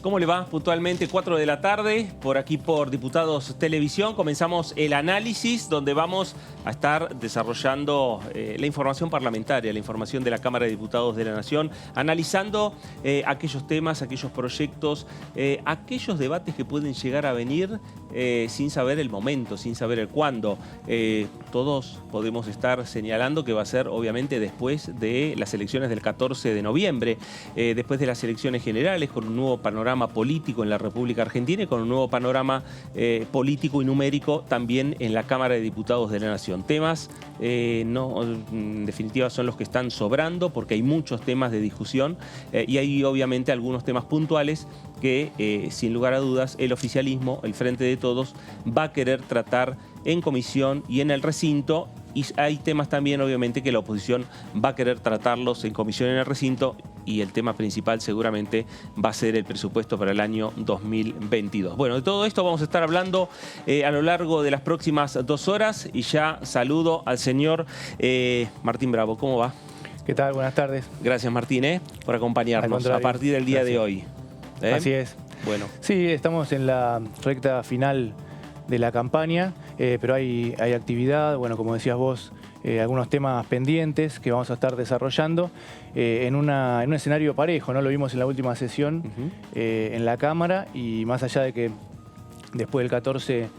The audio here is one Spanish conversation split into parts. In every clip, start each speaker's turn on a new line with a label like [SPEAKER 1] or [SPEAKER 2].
[SPEAKER 1] ¿Cómo le va? Puntualmente 4 de la tarde, por aquí por Diputados Televisión. Comenzamos el análisis donde vamos a estar desarrollando la información parlamentaria, la información de la Cámara de Diputados de la Nación, analizando aquellos temas, aquellos proyectos, aquellos debates que pueden llegar a venir sin saber el momento, sin saber el cuándo. Todos podemos estar señalando que va a ser obviamente después de las elecciones del 14 de noviembre, después de las elecciones generales, con un nuevo panorama político en la República Argentina y con un nuevo panorama político y numérico también en la Cámara de Diputados de la Nación. Temas, en definitiva, son los que están sobrando porque hay muchos temas de discusión y hay obviamente algunos temas puntuales que, sin lugar a dudas, el oficialismo, el Frente de Todos, va a querer tratar en comisión y en el recinto. Y hay temas también, obviamente, que la oposición va a querer tratarlos en comisión y en el recinto. Y el tema principal seguramente va a ser el presupuesto para el año 2022. Bueno, de todo esto vamos a estar hablando a lo largo de las próximas 2 horas. Y ya saludo al señor Martín Bravo. ¿Cómo va?
[SPEAKER 2] ¿Qué tal? Buenas tardes.
[SPEAKER 1] Gracias, Martín, por acompañarnos a partir del día de hoy.
[SPEAKER 2] Así es.
[SPEAKER 1] Bueno.
[SPEAKER 2] Sí, estamos en la recta final de la campaña, pero hay actividad, bueno, como decías vos, algunos temas pendientes que vamos a estar desarrollando en un escenario parejo, ¿no? Lo vimos en la última sesión en la Cámara, y más allá de que después del 14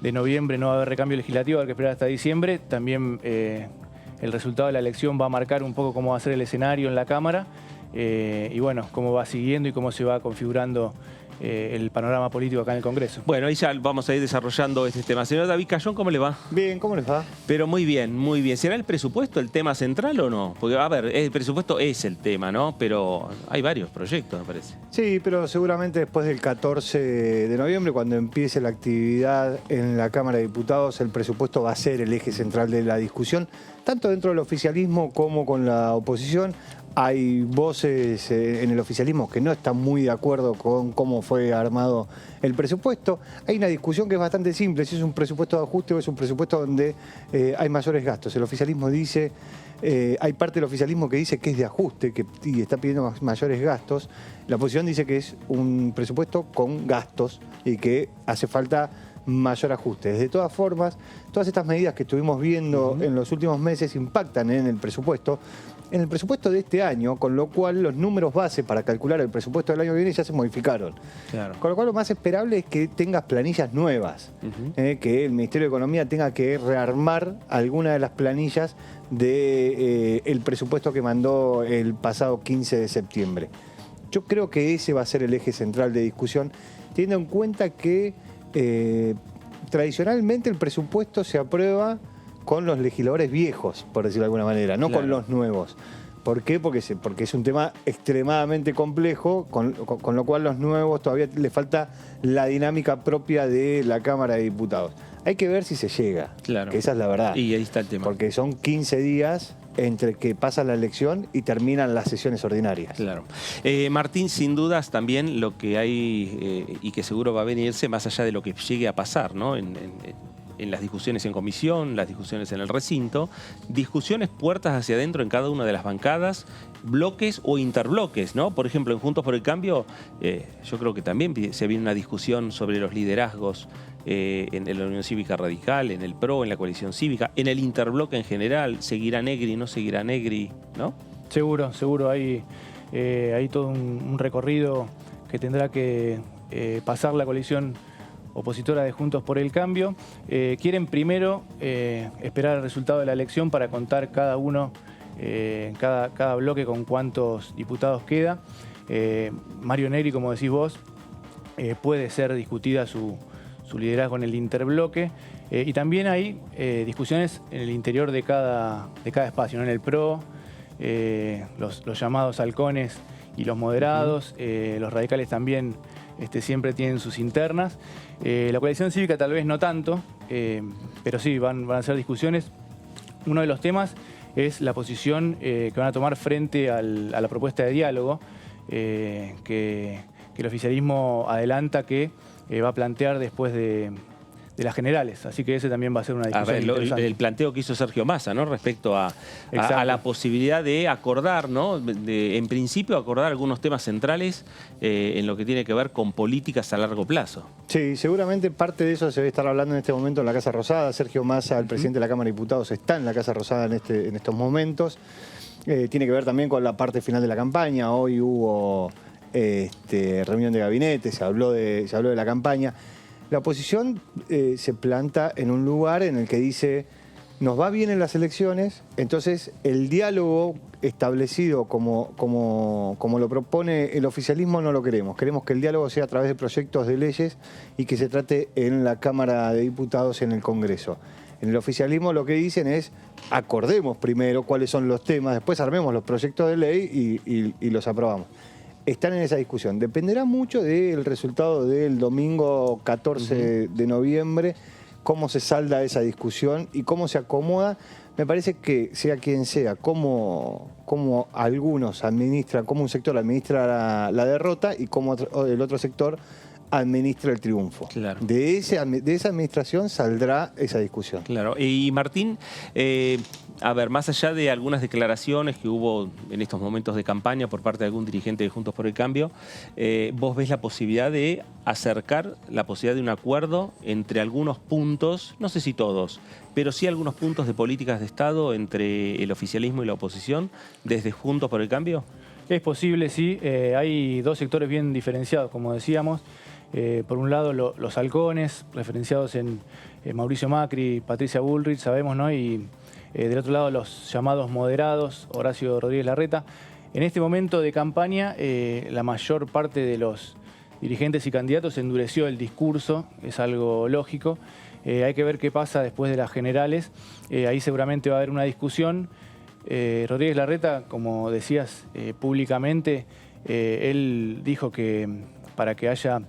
[SPEAKER 2] de noviembre no va a haber recambio legislativo, hay que esperar hasta diciembre, también el resultado de la elección va a marcar un poco cómo va a ser el escenario en la Cámara y bueno, cómo va siguiendo y cómo se va configurando el panorama político acá en el Congreso.
[SPEAKER 1] Bueno, ahí ya vamos a ir desarrollando este tema. Señor David Cayón, ¿cómo le va?
[SPEAKER 3] Bien, ¿cómo les va?
[SPEAKER 1] Pero muy bien, muy bien. ¿Será el presupuesto el tema central o no? Porque, a ver, el presupuesto es el tema, ¿no? Pero hay varios proyectos, me parece.
[SPEAKER 3] Sí, pero seguramente después del 14 de noviembre, cuando empiece la actividad en la Cámara de Diputados, el presupuesto va a ser el eje central de la discusión, tanto dentro del oficialismo como con la oposición. Hay voces en el oficialismo que no están muy de acuerdo con cómo fue armado el presupuesto. Hay una discusión que es bastante simple, si es un presupuesto de ajuste o es un presupuesto donde hay mayores gastos. El oficialismo dice, hay parte del oficialismo que dice que es de ajuste y está pidiendo mayores gastos. La oposición dice que es un presupuesto con gastos y que hace falta mayor ajuste. De todas formas, todas estas medidas que estuvimos viendo en los últimos meses impactan en el presupuesto de este año, con lo cual los números base para calcular el presupuesto del año que viene ya se modificaron. Claro. Con lo cual lo más esperable es que tengas planillas nuevas, que el Ministerio de Economía tenga que rearmar alguna de las planillas del presupuesto que mandó el pasado 15 de septiembre. Yo creo que ese va a ser el eje central de discusión, teniendo en cuenta que tradicionalmente el presupuesto se aprueba con los legisladores viejos, por decirlo de alguna manera, no con los nuevos. ¿Por qué? Porque es un tema extremadamente complejo, con lo cual los nuevos todavía les falta la dinámica propia de la Cámara de Diputados. Hay que ver si se llega, que esa es la verdad.
[SPEAKER 1] Y ahí está el tema.
[SPEAKER 3] Porque son 15 días entre que pasa la elección y terminan las sesiones ordinarias.
[SPEAKER 1] Claro. Martín, sin dudas también lo que hay y que seguro va a venirse más allá de lo que llegue a pasar, ¿no? En las discusiones en comisión, las discusiones en el recinto, discusiones puertas hacia adentro en cada una de las bancadas, bloques o interbloques, ¿no? Por ejemplo, en Juntos por el Cambio, yo creo que también se viene una discusión sobre los liderazgos en la Unión Cívica Radical, en el PRO, en la coalición cívica, en el interbloque en general. ¿Seguirá Negri, no seguirá Negri, no?
[SPEAKER 2] Seguro, seguro. Hay todo un recorrido que tendrá que pasar la coalición opositora de Juntos por el Cambio. Quieren primero esperar el resultado de la elección para contar cada uno, cada bloque con cuántos diputados queda. Mario Negri, como decís vos, puede ser discutida su liderazgo en el interbloque. Y también hay discusiones en el interior de cada espacio, ¿no? En el PRO, los llamados halcones y los moderados, los radicales también siempre tienen sus internas. La coalición cívica tal vez no tanto, pero sí, van a ser discusiones. Uno de los temas es la posición que van a tomar frente a la propuesta de diálogo que el oficialismo adelanta que va a plantear después de las generales. Así que ese también va a ser una
[SPEAKER 1] A
[SPEAKER 2] discusión
[SPEAKER 1] ver,
[SPEAKER 2] interesante.
[SPEAKER 1] el planteo que hizo Sergio Massa, ¿no? Respecto a
[SPEAKER 2] Exacto.
[SPEAKER 1] la posibilidad de acordar, ¿no? En principio, acordar algunos temas centrales en lo que tiene que ver con políticas a largo plazo.
[SPEAKER 3] Sí, seguramente parte de eso se debe estar hablando en este momento en la Casa Rosada. Sergio Massa, el presidente de la Cámara de Diputados, está en la Casa Rosada en estos momentos. Tiene que ver también con la parte final de la campaña. Hoy hubo reunión de gabinete, se habló de la campaña. La oposición se planta en un lugar en el que dice, nos va bien en las elecciones, entonces el diálogo establecido como lo propone el oficialismo no lo queremos. Queremos que el diálogo sea a través de proyectos de leyes y que se trate en la Cámara de Diputados, en el Congreso. En el oficialismo lo que dicen es, acordemos primero cuáles son los temas, después armemos los proyectos de ley y los aprobamos. Están en esa discusión. Dependerá mucho del resultado del domingo 14 de noviembre, cómo se salda esa discusión y cómo se acomoda. Me parece que sea quien sea, cómo algunos administran, cómo un sector administra la derrota y cómo el otro sector administra el triunfo.
[SPEAKER 1] Claro.
[SPEAKER 3] De esa administración saldrá esa discusión.
[SPEAKER 1] Claro. Y Martín, a ver, más allá de algunas declaraciones que hubo en estos momentos de campaña por parte de algún dirigente de Juntos por el Cambio, ¿vos ves la posibilidad de acercar la posibilidad de un acuerdo entre algunos puntos, no sé si todos, pero sí algunos puntos de políticas de Estado entre el oficialismo y la oposición desde Juntos por el Cambio?
[SPEAKER 2] Es posible, sí. Hay dos sectores bien diferenciados, como decíamos. Por un lado, los halcones, referenciados en Mauricio Macri, Patricia Bullrich, sabemos, ¿no? Y del otro lado, los llamados moderados, Horacio Rodríguez Larreta. En este momento de campaña, la mayor parte de los dirigentes y candidatos endureció el discurso, es algo lógico. Hay que ver qué pasa después de las generales. Ahí seguramente va a haber una discusión. Rodríguez Larreta, como decías públicamente, él dijo que para que haya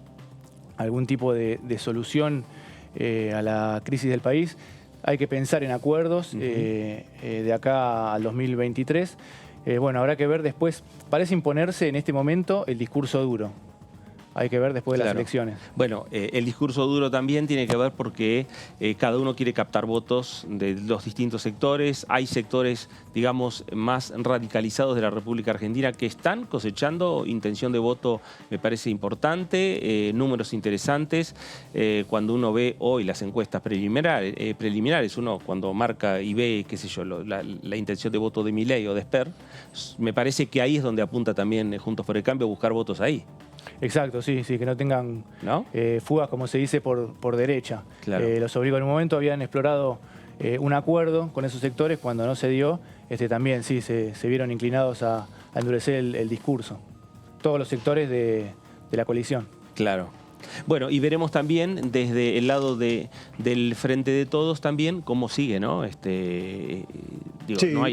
[SPEAKER 2] algún tipo de solución a la crisis del país, hay que pensar en acuerdos de acá al 2023. Bueno, habrá que ver después. Parece imponerse en este momento el discurso duro. Hay que ver después de las elecciones.
[SPEAKER 1] Bueno, el discurso duro también tiene que ver porque cada uno quiere captar votos de los distintos sectores. Hay sectores, digamos, más radicalizados de la República Argentina que están cosechando intención de voto, me parece importante, números interesantes. Cuando uno ve hoy las encuestas preliminares, uno cuando marca y ve, qué sé yo, la intención de voto de Milei o de Esper, me parece que ahí es donde apunta también Juntos por el Cambio a buscar votos ahí.
[SPEAKER 2] Exacto, sí, que no tengan fugas, como se dice, por derecha.
[SPEAKER 1] Claro.
[SPEAKER 2] Los Obrigos en un momento habían explorado un acuerdo con esos sectores, cuando no se dio, también sí se vieron inclinados a endurecer el discurso. Todos los sectores de la coalición. Claro.
[SPEAKER 1] Bueno, y veremos también desde el lado del Frente de Todos también cómo sigue, ¿no? Sí.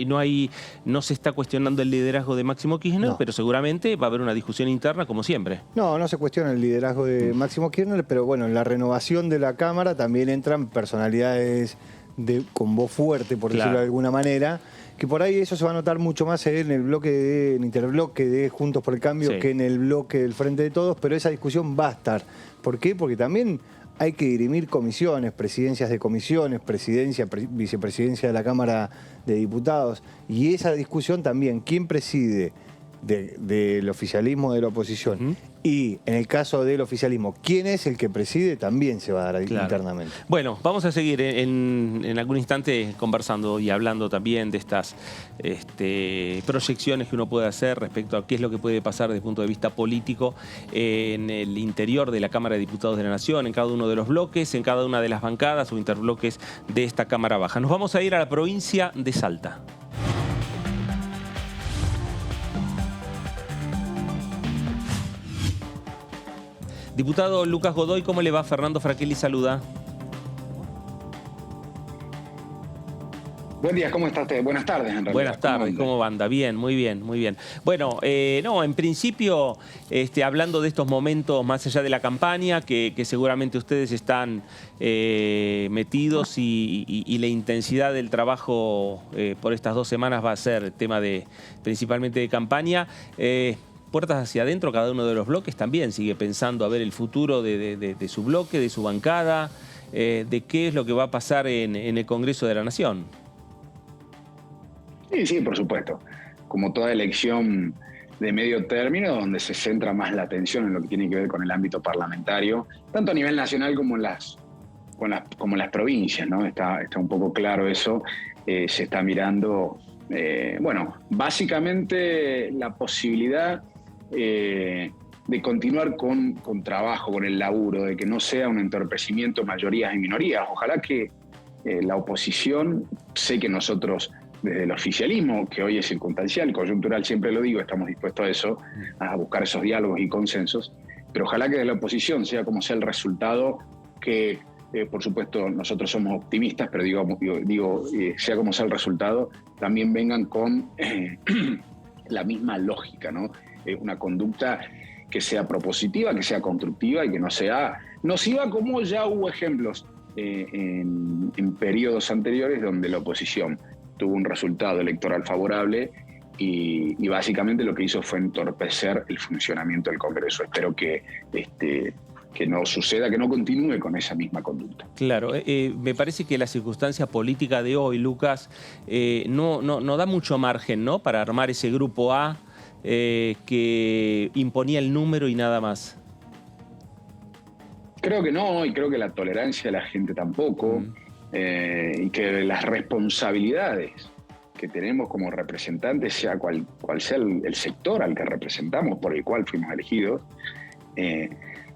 [SPEAKER 1] No se está cuestionando el liderazgo de Máximo Kirchner, pero seguramente va a haber una discusión interna como siempre. No se cuestiona el liderazgo de Máximo Kirchner, pero bueno, en la renovación de la Cámara también entran personalidades con voz fuerte, por decirlo de alguna manera, que por ahí eso se va a notar mucho más en el interbloque de Juntos por el Cambio que en el bloque del Frente de Todos, pero esa discusión va a estar. ¿Por qué? Porque también hay que dirimir comisiones, presidencias de comisiones, presidencia, vicepresidencia de la Cámara de Diputados, y esa discusión también, ¿quién preside del oficialismo de la oposición? Y en el caso del oficialismo, ¿quién es el que preside? También se va a dar internamente. Bueno, vamos a seguir en algún instante conversando y hablando también de estas proyecciones que uno puede hacer respecto a qué es lo que puede pasar desde el punto de vista político en el interior de la Cámara de Diputados de la Nación, en cada uno de los bloques, en cada una de las bancadas o interbloques de esta Cámara Baja. Nos vamos a ir a la provincia de Salta. Diputado Lucas Godoy, ¿cómo le va? Fernando Fraquelli saluda.
[SPEAKER 4] Buen día, ¿cómo está usted? Buenas tardes, en realidad.
[SPEAKER 1] Buenas tardes, ¿cómo anda? Bien, muy bien, muy bien. Bueno, en principio, hablando de estos momentos más allá de la campaña, que seguramente ustedes están metidos y la intensidad del trabajo por estas 2 semanas va a ser tema principalmente de campaña. Puertas hacia adentro, cada uno de los bloques también sigue pensando a ver el futuro de su bloque, de su bancada. de qué es lo que va a pasar en el Congreso de la Nación.
[SPEAKER 4] Sí, por supuesto. Como toda elección de medio término, donde se centra más la atención en lo que tiene que ver con el ámbito parlamentario, tanto a nivel nacional como en las provincias, ¿no? Está un poco claro eso. Se está mirando, básicamente la posibilidad de continuar con trabajo, con el laburo, de que no sea un entorpecimiento mayorías y minorías. Ojalá que la oposición, sé que nosotros desde el oficialismo, que hoy es circunstancial, coyuntural, siempre lo digo, estamos dispuestos a eso, a buscar esos diálogos y consensos, pero ojalá que de la oposición, sea como sea el resultado, que por supuesto nosotros somos optimistas, pero digo sea como sea el resultado, también vengan con la misma lógica, ¿no? Una conducta que sea propositiva, que sea constructiva y que no sea nociva, como ya hubo ejemplos en periodos anteriores donde la oposición tuvo un resultado electoral favorable y básicamente lo que hizo fue entorpecer el funcionamiento del Congreso. Espero que no suceda, que no continúe con esa misma conducta.
[SPEAKER 1] Claro, me parece que la circunstancia política de hoy, Lucas, no da mucho margen, ¿no?, para armar ese grupo A que imponía el número y nada más.
[SPEAKER 4] Creo que no, y creo que la tolerancia de la gente tampoco. Y que las responsabilidades que tenemos como representantes, sea cual sea el sector al que representamos, por el cual fuimos elegidos,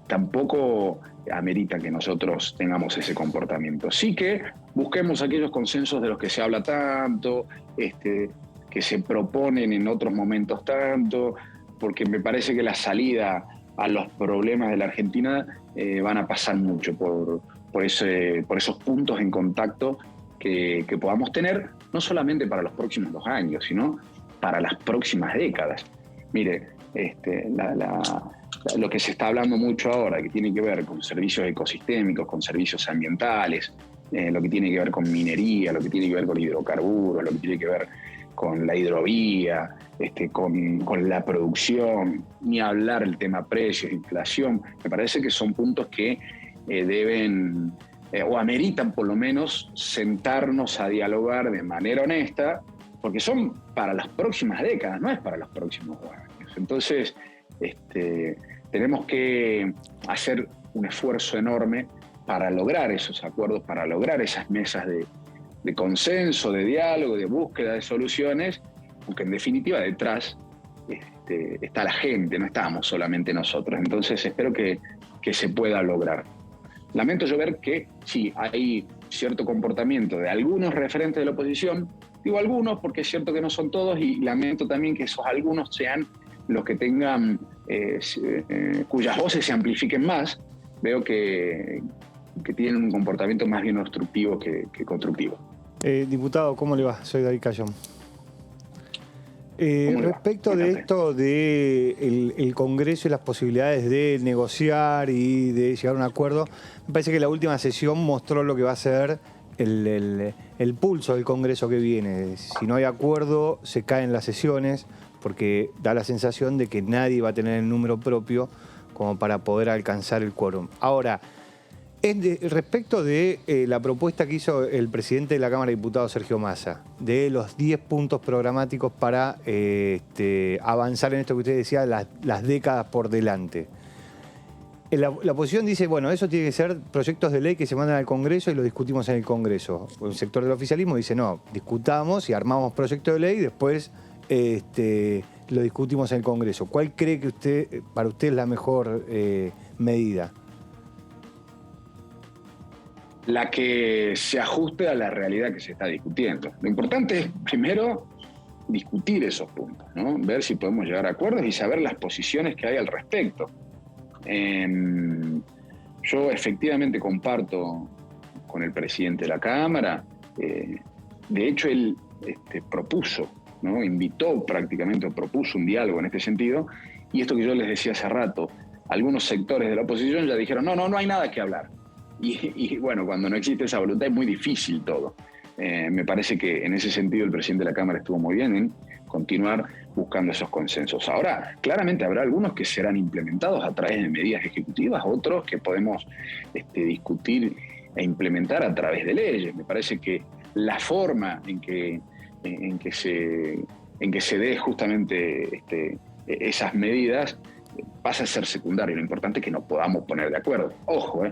[SPEAKER 4] tampoco amerita que nosotros tengamos ese comportamiento. Sí que busquemos aquellos consensos de los que se habla tanto, que se proponen en otros momentos tanto, porque me parece que la salida a los problemas de la Argentina van a pasar mucho por esos puntos en contacto que podamos tener, no solamente para los próximos 2 años, sino para las próximas décadas. Mire, lo que se está hablando mucho ahora, que tiene que ver con servicios ecosistémicos, con servicios ambientales, lo que tiene que ver con minería, lo que tiene que ver con hidrocarburos, lo que tiene que ver con la hidrovía, con la producción, ni hablar el tema precios, inflación. Me parece que son puntos que deben o ameritan por lo menos sentarnos a dialogar de manera honesta, porque son para las próximas décadas, no es para los próximos 2 años. Entonces, tenemos que hacer un esfuerzo enorme para lograr esos acuerdos, para lograr esas mesas de consenso, de diálogo, de búsqueda de soluciones, porque en definitiva detrás está la gente, no estamos solamente nosotros. Entonces espero que se pueda lograr. Lamento yo ver que sí, hay cierto comportamiento de algunos referentes de la oposición, digo algunos porque es cierto que no son todos, y lamento también que esos algunos sean los que tengan, cuyas voces se amplifiquen más. Veo que tienen un comportamiento más bien obstructivo que constructivo.
[SPEAKER 3] Diputado, ¿cómo le va? Soy David Cayón. Respecto de esto de el Congreso y las posibilidades de negociar y de llegar a un acuerdo, me parece que la última sesión mostró lo que va a ser el pulso del Congreso que viene. Si no hay acuerdo, se caen las sesiones, porque da la sensación de que nadie va a tener el número propio como para poder alcanzar el quórum. Ahora, respecto de la propuesta que hizo el presidente de la Cámara de Diputados, Sergio Massa, de los 10 puntos programáticos para avanzar en esto que usted decía, las décadas por delante. La oposición dice, bueno, eso tiene que ser proyectos de ley que se mandan al Congreso y los discutimos en el Congreso. El sector del oficialismo dice, no, discutamos y armamos proyectos de ley y después lo discutimos en el Congreso. ¿Cuál cree que para usted es la mejor medida?
[SPEAKER 4] La que se ajuste a la realidad que se está discutiendo. Lo importante es, primero, discutir esos puntos, ¿no? Ver si podemos llegar a acuerdos y saber las posiciones que hay al respecto. Yo efectivamente comparto con el presidente de la Cámara. De hecho, él propuso, ¿no? Invitó prácticamente, propuso un diálogo en este sentido. Y esto que yo les decía hace rato, algunos sectores de la oposición ya dijeron, no hay nada que hablar. Y bueno, cuando no existe esa voluntad es muy difícil todo. Me parece que en ese sentido el presidente de la Cámara estuvo muy bien en continuar buscando esos consensos. Ahora, claramente habrá algunos que serán implementados a través de medidas ejecutivas, otros que podemos discutir e implementar a través de leyes. Me parece que la forma en que se dé justamente esas medidas pasa a ser secundario. Lo importante es que nos podamos poner de acuerdo. Ojo,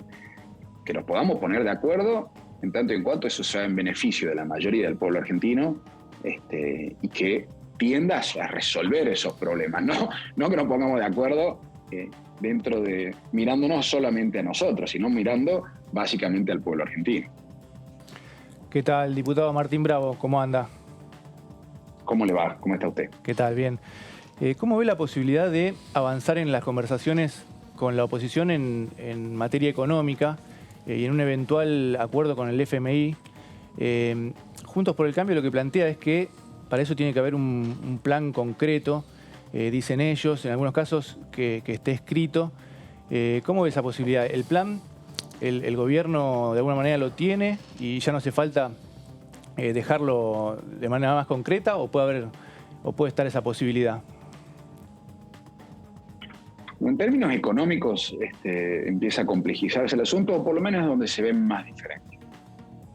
[SPEAKER 4] que nos podamos poner de acuerdo en tanto y en cuanto eso sea en beneficio de la mayoría del pueblo argentino, y que tienda a resolver esos problemas. No que nos pongamos de acuerdo dentro de mirándonos solamente a nosotros, sino mirando básicamente al pueblo argentino.
[SPEAKER 2] ¿Qué tal, diputado Martín Bravo? ¿Cómo anda?
[SPEAKER 4] ¿Cómo le va? ¿Cómo está usted?
[SPEAKER 2] ¿Qué tal? Bien. ¿Cómo ve la posibilidad de avanzar en las conversaciones con la oposición en materia económica y en un eventual acuerdo con el FMI? Juntos por el Cambio lo que plantea es que para eso tiene que haber un plan concreto, dicen ellos, en algunos casos que esté escrito. ¿Cómo ve esa posibilidad? ¿El plan, el gobierno de alguna manera lo tiene y ya no hace falta dejarlo de manera más concreta, o puede estar esa posibilidad?
[SPEAKER 4] En términos económicos empieza a complejizarse el asunto, o por lo menos es donde se ven más diferencias.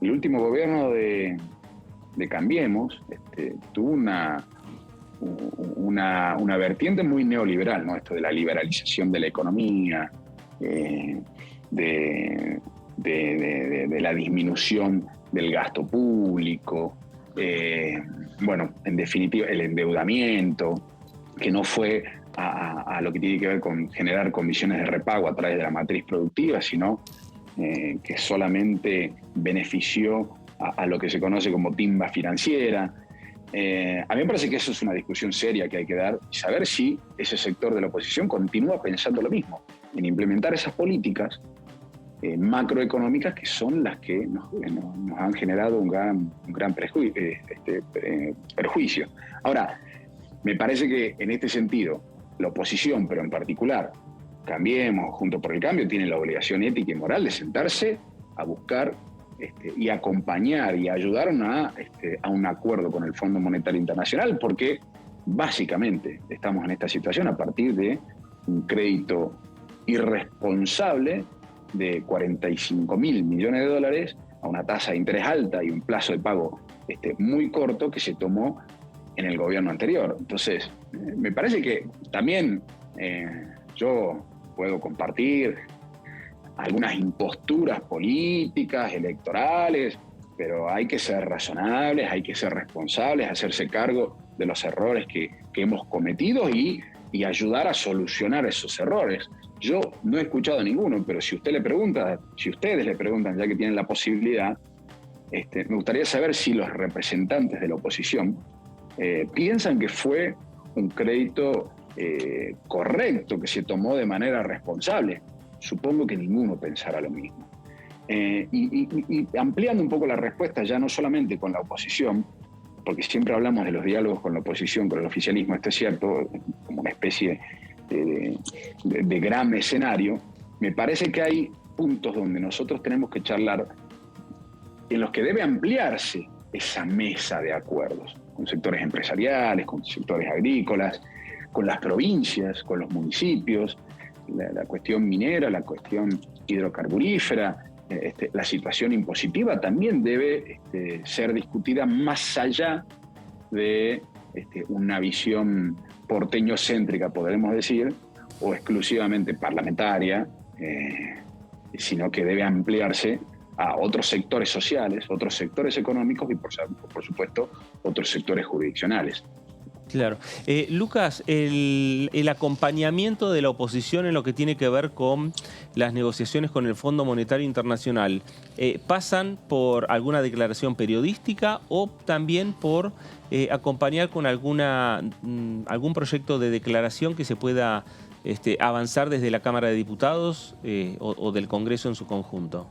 [SPEAKER 4] El último gobierno de Cambiemos tuvo una vertiente muy neoliberal, ¿no? Esto de la liberalización de la economía, de la disminución del gasto público, en definitiva el endeudamiento, que no fue a lo que tiene que ver con generar condiciones de repago a través de la matriz productiva, sino que solamente benefició a lo que se conoce como timba financiera. A mí me parece que eso es una discusión seria que hay que dar y saber si ese sector de la oposición continúa pensando lo mismo, en implementar esas políticas macroeconómicas que son las que nos han generado un gran perjuicio. Ahora, me parece que en este sentido, la oposición, pero en particular Cambiemos, Juntos por el Cambio, tiene la obligación ética y moral de sentarse a buscar y acompañar y ayudar a un acuerdo con el Fondo Monetario Internacional, porque básicamente estamos en esta situación a partir de un crédito irresponsable de 45.000 millones de dólares a una tasa de interés alta y un plazo de pago muy corto que se tomó en el gobierno anterior. Entonces, me parece que también yo puedo compartir algunas imposturas políticas, electorales, pero hay que ser razonables, hay que ser responsables, hacerse cargo de los errores que hemos cometido y ayudar a solucionar esos errores. Yo no he escuchado ninguno, pero si ustedes le preguntan, ya que tienen la posibilidad, me gustaría saber si los representantes de la oposición piensan que fue un crédito correcto, que se tomó de manera responsable. Supongo que ninguno pensará lo mismo. Y ampliando un poco la respuesta, ya no solamente con la oposición, porque siempre hablamos de los diálogos con la oposición, con el oficialismo, esto es cierto, como una especie de gran escenario, me parece que hay puntos donde nosotros tenemos que charlar en los que debe ampliarse esa mesa de acuerdos, con sectores empresariales, con sectores agrícolas, con las provincias, con los municipios, la cuestión minera, la cuestión hidrocarburífera, la situación impositiva también debe ser discutida más allá de una visión porteño-céntrica, podremos decir, o exclusivamente parlamentaria, sino que debe ampliarse a otros sectores sociales, otros sectores económicos y, por supuesto, otros sectores jurisdiccionales.
[SPEAKER 1] Claro. Lucas, el acompañamiento de la oposición en lo que tiene que ver con las negociaciones con el Fondo Monetario Internacional, ¿pasan por alguna declaración periodística o también por acompañar con algún proyecto de declaración que se pueda avanzar desde la Cámara de Diputados o del Congreso en su conjunto?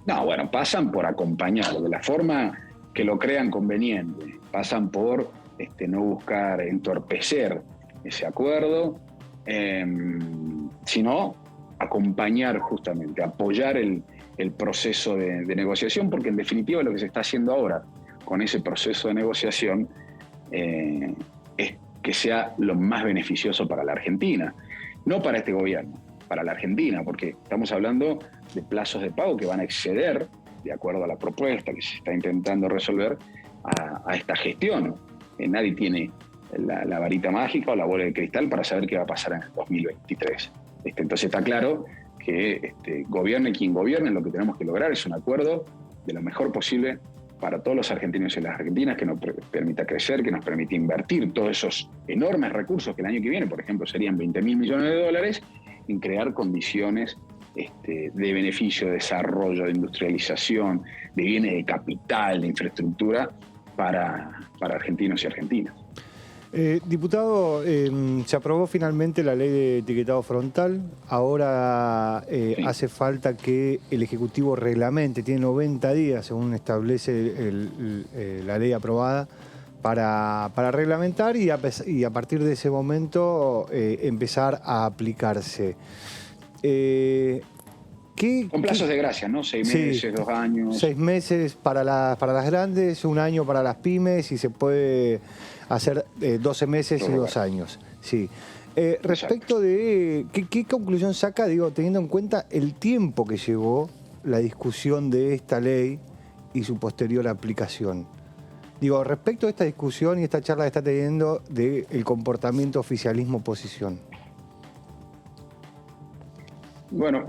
[SPEAKER 4] No, bueno, pasan por acompañarlo de la forma que lo crean conveniente. Pasan por no buscar entorpecer ese acuerdo, sino acompañar justamente, apoyar el proceso de negociación, porque en definitiva lo que se está haciendo ahora con ese proceso de negociación es que sea lo más beneficioso para la Argentina, no para este gobierno, para la Argentina, porque estamos hablando de plazos de pago que van a exceder, de acuerdo a la propuesta que se está intentando resolver, a esta gestión. Nadie tiene la varita mágica o la bola de cristal para saber qué va a pasar en el 2023. Entonces está claro que gobierne quien gobierne, lo que tenemos que lograr es un acuerdo de lo mejor posible para todos los argentinos y las argentinas, que nos permita crecer, que nos permita invertir todos esos enormes recursos que el año que viene, por ejemplo, serían 20.000 millones de dólares, en crear condiciones de beneficio, de desarrollo, de industrialización, de bienes de capital, de infraestructura para argentinos y argentinas.
[SPEAKER 3] Diputado, se aprobó finalmente la ley de etiquetado frontal. Ahora
[SPEAKER 4] Sí.
[SPEAKER 3] hace falta que el Ejecutivo reglamente, tiene 90 días, según establece la ley aprobada, para reglamentar y a partir de ese momento empezar a aplicarse.
[SPEAKER 4] Con plazos de gracia, ¿no? 6
[SPEAKER 3] Sí,
[SPEAKER 4] meses, 2 años.
[SPEAKER 3] 6 meses para las grandes, 1 año para las pymes y se puede hacer 12 meses y 2 años. Sí. Respecto de ¿qué conclusión saca, digo, teniendo en cuenta el tiempo que llevó la discusión de esta ley y su posterior aplicación? Digo, respecto a esta discusión y esta charla que está teniendo del comportamiento oficialismo-oposición.
[SPEAKER 4] Bueno,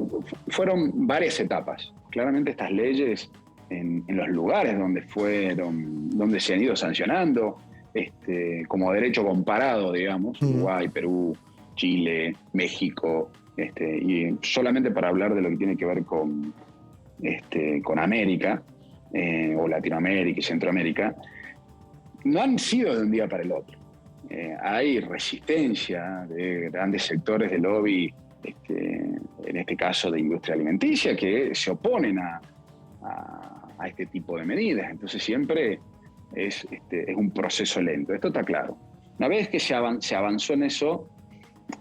[SPEAKER 4] fueron varias etapas. Claramente estas leyes en los lugares donde se han ido sancionando, como derecho comparado, digamos, Uruguay, Perú, Chile, México, y solamente para hablar de lo que tiene que ver con América, o Latinoamérica y Centroamérica, no han sido de un día para el otro. Hay resistencia de grandes sectores de lobby, en este caso de industria alimenticia, que se oponen a este tipo de medidas. Entonces siempre es un proceso lento. Esto está claro. Una vez que se avanzó en eso,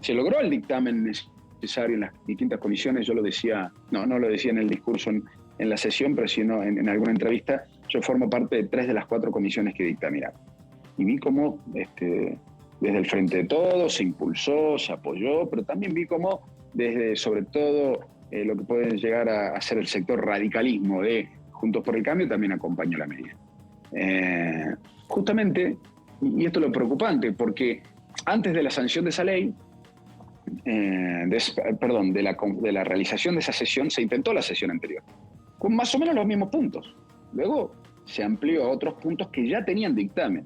[SPEAKER 4] se logró el dictamen necesario en las distintas comisiones. Yo lo decía, no lo decía en el discurso en la sesión, pero sino en alguna entrevista. Yo formo parte de 3 de las 4 comisiones que dictaminaron. Y vi cómo desde el Frente de Todos se impulsó, se apoyó, pero también vi cómo desde, sobre todo, lo que puede llegar a ser el sector radicalismo de Juntos por el Cambio, también acompañó la medida. Justamente, y esto es lo preocupante, porque antes de la sanción de esa ley, de la realización de esa sesión, se intentó la sesión anterior, con más o menos los mismos puntos. Luego se amplió a otros puntos que ya tenían dictamen.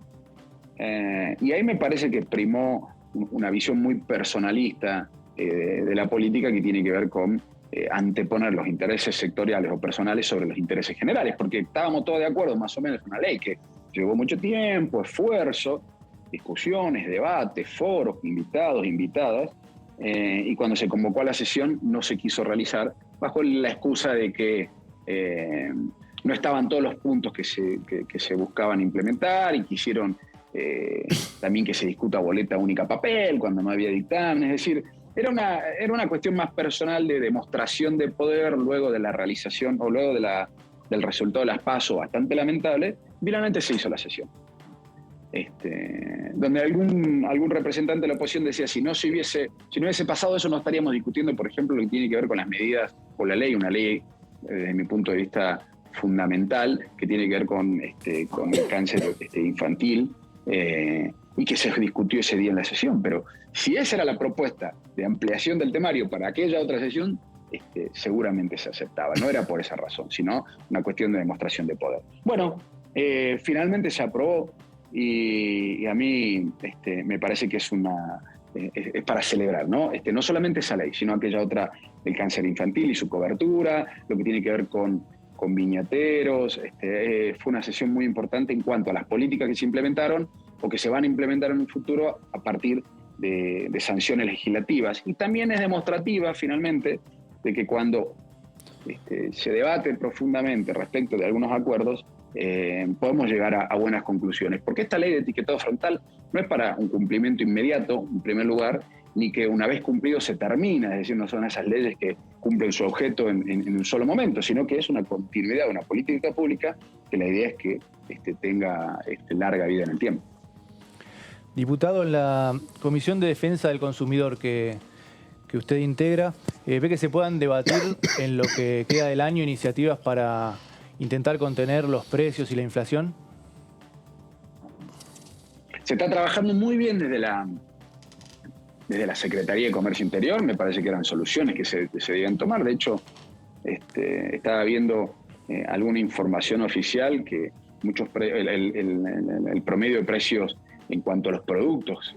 [SPEAKER 4] Y ahí me parece que primó una visión muy personalista de la política, que tiene que ver con anteponer los intereses sectoriales o personales sobre los intereses generales, porque estábamos todos de acuerdo más o menos en una ley que llevó mucho tiempo, esfuerzo, discusiones, debates, foros, invitados, invitadas, y cuando se convocó a la sesión no se quiso realizar bajo la excusa de que no estaban todos los puntos que se buscaban implementar, y quisieron también que se discuta boleta única papel cuando no había dictamen. Es decir, era una cuestión más personal de demostración de poder luego de la realización o luego del resultado de las PASO, bastante lamentable. Finalmente se hizo la sesión, donde algún representante de la oposición decía, si no hubiese pasado eso, no estaríamos discutiendo, por ejemplo, lo que tiene que ver con las medidas o la ley, una ley desde mi punto de vista fundamental, que tiene que ver con el cáncer infantil, y que se discutió ese día en la sesión. Pero si esa era la propuesta de ampliación del temario para aquella otra sesión, seguramente se aceptaba. No era por esa razón, sino una cuestión de demostración de poder. Bueno, finalmente se aprobó, y a mí me parece que es para celebrar, ¿no? No solamente esa ley, sino aquella otra del cáncer infantil y su cobertura, lo que tiene que ver con viñateros. Fue una sesión muy importante en cuanto a las políticas que se implementaron o que se van a implementar en un futuro a partir de sanciones legislativas. Y también es demostrativa, finalmente, de que cuando se debate profundamente respecto de algunos acuerdos, podemos llegar a buenas conclusiones. Porque esta ley de etiquetado frontal no es para un cumplimiento inmediato, en primer lugar, ni que una vez cumplido se termina, es decir, no son esas leyes que cumplen su objeto en un solo momento, sino que es una continuidad de una política pública que la idea es que tenga larga vida en el tiempo.
[SPEAKER 2] Diputado, en la Comisión de Defensa del Consumidor que que usted integra, ¿ve que se puedan debatir en lo que queda del año iniciativas para intentar contener los precios y la inflación?
[SPEAKER 4] Se está trabajando muy bien desde la Secretaría de Comercio Interior. Me parece que eran soluciones que se debían tomar. De hecho, estaba viendo alguna información oficial que el promedio de precios en cuanto a los productos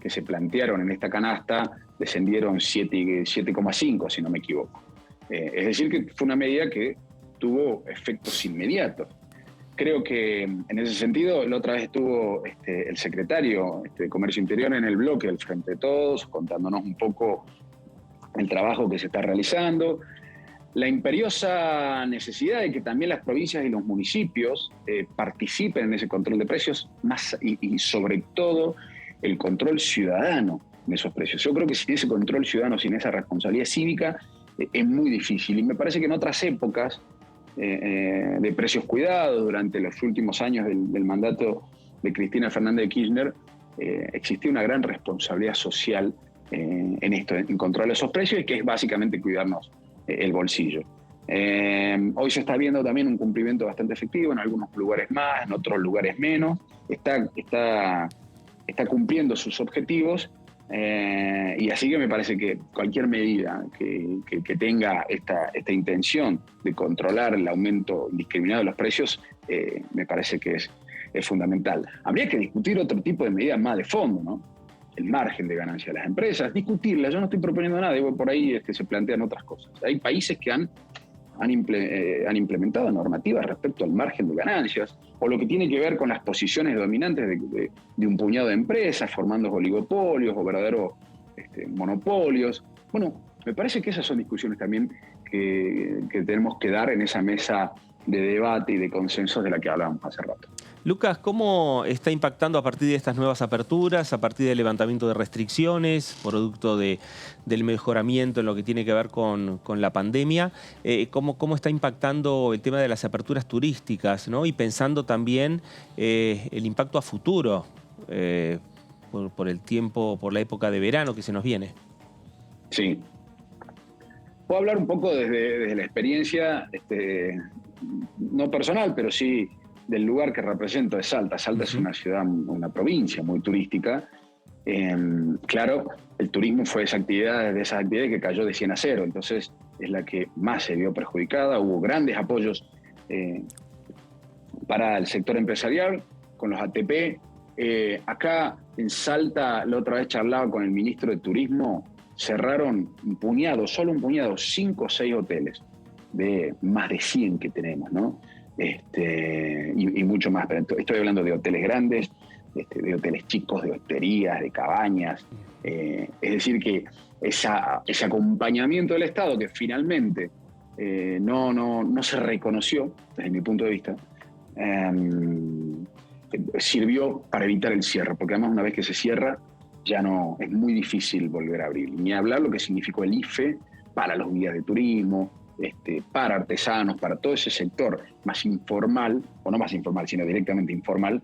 [SPEAKER 4] que se plantearon en esta canasta descendieron 7,5, si no me equivoco. Es decir, que fue una medida que tuvo efectos inmediatos. Creo que en ese sentido, la otra vez estuvo el secretario de Comercio Interior en el bloque del Frente de Todos, contándonos un poco el trabajo que se está realizando, la imperiosa necesidad de que también las provincias y los municipios participen en ese control de precios y sobre todo el control ciudadano de esos precios. Yo creo que sin ese control ciudadano, sin esa responsabilidad cívica, es muy difícil. Y me parece que en otras épocas de precios cuidados, durante los últimos años del mandato de Cristina Fernández de Kirchner, existía una gran responsabilidad social en esto, en controlar esos precios, y que es básicamente cuidarnos el bolsillo. Hoy se está viendo también un cumplimiento bastante efectivo, en algunos lugares más, en otros lugares menos. Está cumpliendo sus objetivos, y así que me parece que cualquier medida que tenga esta intención de controlar el aumento indiscriminado de los precios, me parece que es fundamental. Habría que discutir otro tipo de medidas más de fondo, ¿no? El margen de ganancia de las empresas, discutirla. Yo no estoy proponiendo nada, por ahí se plantean otras cosas. Hay países que han implementado normativas respecto al margen de ganancias, o lo que tiene que ver con las posiciones dominantes de un puñado de empresas, formando oligopolios o verdaderos monopolios. Bueno, me parece que esas son discusiones también que tenemos que dar en esa mesa de debate y de consensos de la que hablábamos hace rato.
[SPEAKER 1] Lucas, ¿cómo está impactando a partir de estas nuevas aperturas, a partir del levantamiento de restricciones, producto del mejoramiento en lo que tiene que ver con la pandemia? ¿Cómo está impactando el tema de las aperturas turísticas, ¿no? Y pensando también el impacto a futuro por el tiempo, por la época de verano que se nos viene.
[SPEAKER 4] Sí. Puedo hablar un poco desde la experiencia, no personal, pero sí del lugar que represento, de Salta. Salta es una ciudad, una provincia muy turística. Claro, el turismo fue de esas actividades que cayó de 100 a 0, entonces es la que más se vio perjudicada. Hubo grandes apoyos para el sector empresarial con los ATP. Acá en Salta, la otra vez charlaba con el ministro de Turismo, cerraron solo un puñado, 5 o 6 hoteles de más de 100 que tenemos, ¿no? Y mucho más, pero estoy hablando de hoteles grandes, de hoteles chicos, de hosterías, de cabañas. Es decir, que ese acompañamiento del Estado, que finalmente no se reconoció, desde mi punto de vista, sirvió para evitar el cierre, porque además una vez que se cierra, ya no es muy difícil volver a abrir. Ni hablar lo que significó el IFE para los guías de turismo, para artesanos, para todo ese sector más informal, o no más informal, sino directamente informal,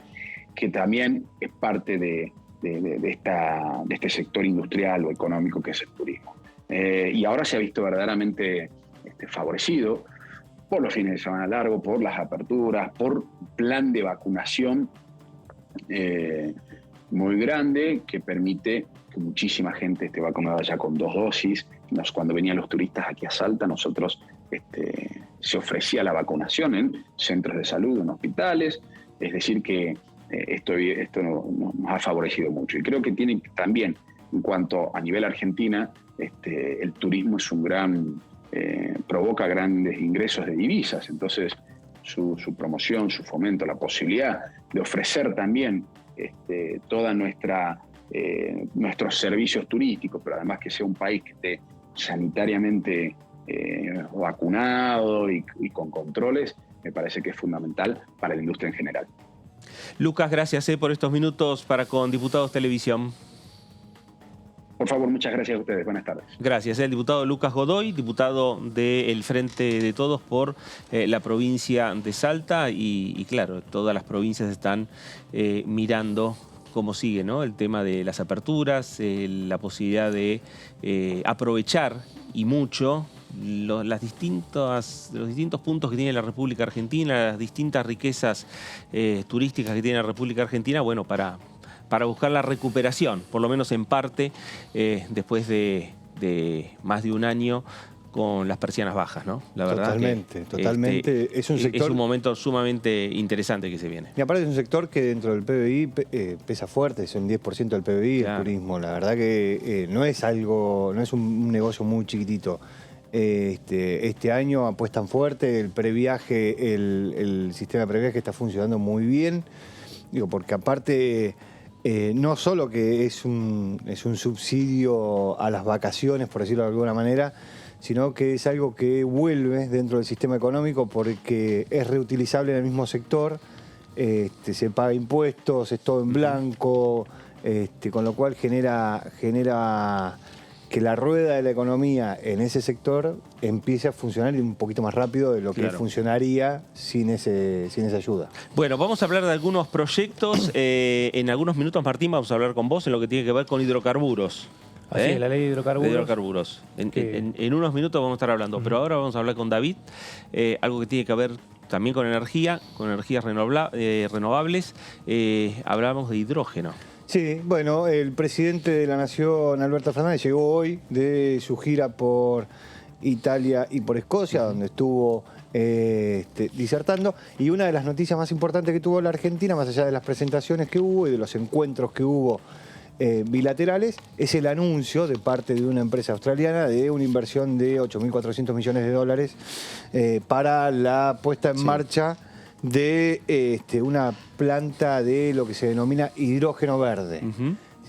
[SPEAKER 4] que también es parte de este sector industrial o económico que es el turismo. Y ahora se ha visto verdaderamente favorecido por los fines de semana largos, por las aperturas, por plan de vacunación muy grande que permite que muchísima gente esté vacunada ya con 2 dosis. Cuando venían los turistas aquí a Salta, nosotros se ofrecía la vacunación en centros de salud, en hospitales. Es decir que esto nos ha favorecido mucho. Y creo que tiene también, en cuanto a nivel Argentina, el turismo es provoca grandes ingresos de divisas. Entonces, su promoción, su fomento, la posibilidad de ofrecer también toda nuestros servicios turísticos, pero además que sea un país que esté sanitariamente vacunado y con controles, me parece que es fundamental para la industria en general.
[SPEAKER 1] Lucas, gracias por estos minutos para con Diputados Televisión.
[SPEAKER 4] Por favor, muchas gracias a ustedes. Buenas tardes.
[SPEAKER 1] Gracias. El diputado Lucas Godoy, diputado del Frente de Todos por la provincia de Salta y claro, todas las provincias están mirando cómo sigue, ¿no? El tema de las aperturas, la posibilidad de aprovechar y mucho los distintos puntos que tiene la República Argentina, las distintas riquezas turísticas que tiene la República Argentina, bueno, para buscar la recuperación, por lo menos en parte, después de más de un año con las persianas bajas, ¿no? La verdad
[SPEAKER 3] totalmente. Es un sector...
[SPEAKER 1] Es un momento sumamente interesante que se viene.
[SPEAKER 3] Y aparte es un sector que dentro del PBI pesa fuerte, es un 10% del PBI,
[SPEAKER 1] claro.
[SPEAKER 3] El turismo. La verdad que no es un negocio muy chiquitito. Este año apuestan fuerte, el previaje, el sistema de previaje está funcionando muy bien. Digo, porque aparte... no solo que es un subsidio a las vacaciones, por decirlo de alguna manera, sino que es algo que vuelve dentro del sistema económico porque es reutilizable en el mismo sector, se paga impuestos, es todo en blanco, con lo cual genera que la rueda de la economía en ese sector empiece a funcionar un poquito más rápido de lo que funcionaría sin esa ayuda.
[SPEAKER 1] Bueno, vamos a hablar de algunos proyectos. En algunos minutos, Martín, vamos a hablar con vos en lo que tiene que ver con hidrocarburos.
[SPEAKER 2] Así es, la ley de hidrocarburos.
[SPEAKER 1] En unos minutos vamos a estar hablando, pero ahora vamos a hablar con David, algo que tiene que ver también con energías renovables. Hablamos de hidrógeno.
[SPEAKER 3] Sí, bueno, el presidente de la Nación, Alberto Fernández, llegó hoy de su gira por Italia y por Escocia, donde estuvo disertando. Y una de las noticias más importantes que tuvo la Argentina, más allá de las presentaciones que hubo y de los encuentros que hubo bilaterales, es el anuncio de parte de una empresa australiana de una inversión de 8.400 millones de dólares para la puesta en marcha de una planta de lo que se denomina hidrógeno verde.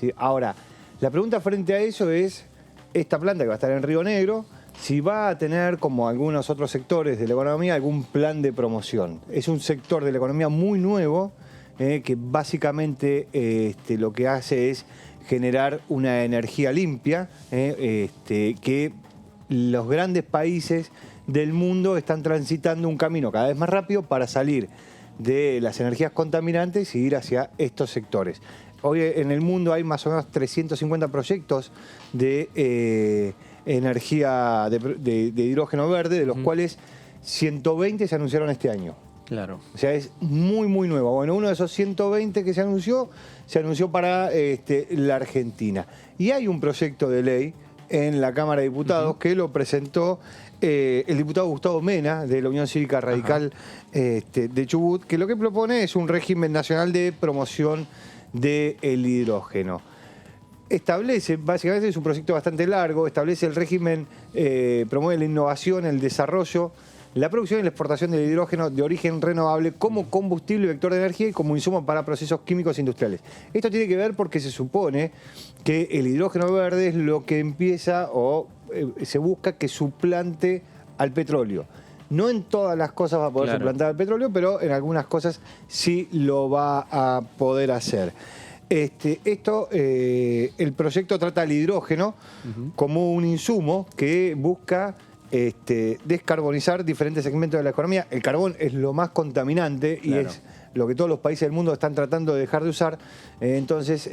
[SPEAKER 3] ¿Sí? Ahora, la pregunta frente a eso es, esta planta que va a estar en Río Negro, si va a tener, como algunos otros sectores de la economía, algún plan de promoción. Es un sector de la economía muy nuevo, que básicamente lo que hace es generar una energía limpia, que los grandes países del mundo están transitando un camino cada vez más rápido para salir de las energías contaminantes y ir hacia estos sectores. Hoy en el mundo hay más o menos 350 proyectos de energía de hidrógeno verde, de los cuales 120 se anunciaron este año.
[SPEAKER 1] Claro.
[SPEAKER 3] O sea, es muy, muy nuevo. Bueno, uno de esos 120 que se anunció para la Argentina. Y hay un proyecto de ley en la Cámara de Diputados que lo presentó el diputado Gustavo Mena, de la Unión Cívica Radical de Chubut, que lo que propone es un régimen nacional de promoción del hidrógeno. Establece, básicamente es un proyecto bastante largo, establece el régimen, promueve la innovación, el desarrollo, la producción y la exportación del hidrógeno de origen renovable como combustible vector de energía y como insumo para procesos químicos industriales. Esto tiene que ver porque se supone que el hidrógeno verde es lo que empieza o se busca que suplante al petróleo. No en todas las cosas va a poder suplantar al petróleo, pero en algunas cosas sí lo va a poder hacer. El proyecto trata al hidrógeno como un insumo que busca descarbonizar diferentes segmentos de la economía. El carbón es lo más contaminante y es lo que todos los países del mundo están tratando de dejar de usar. Entonces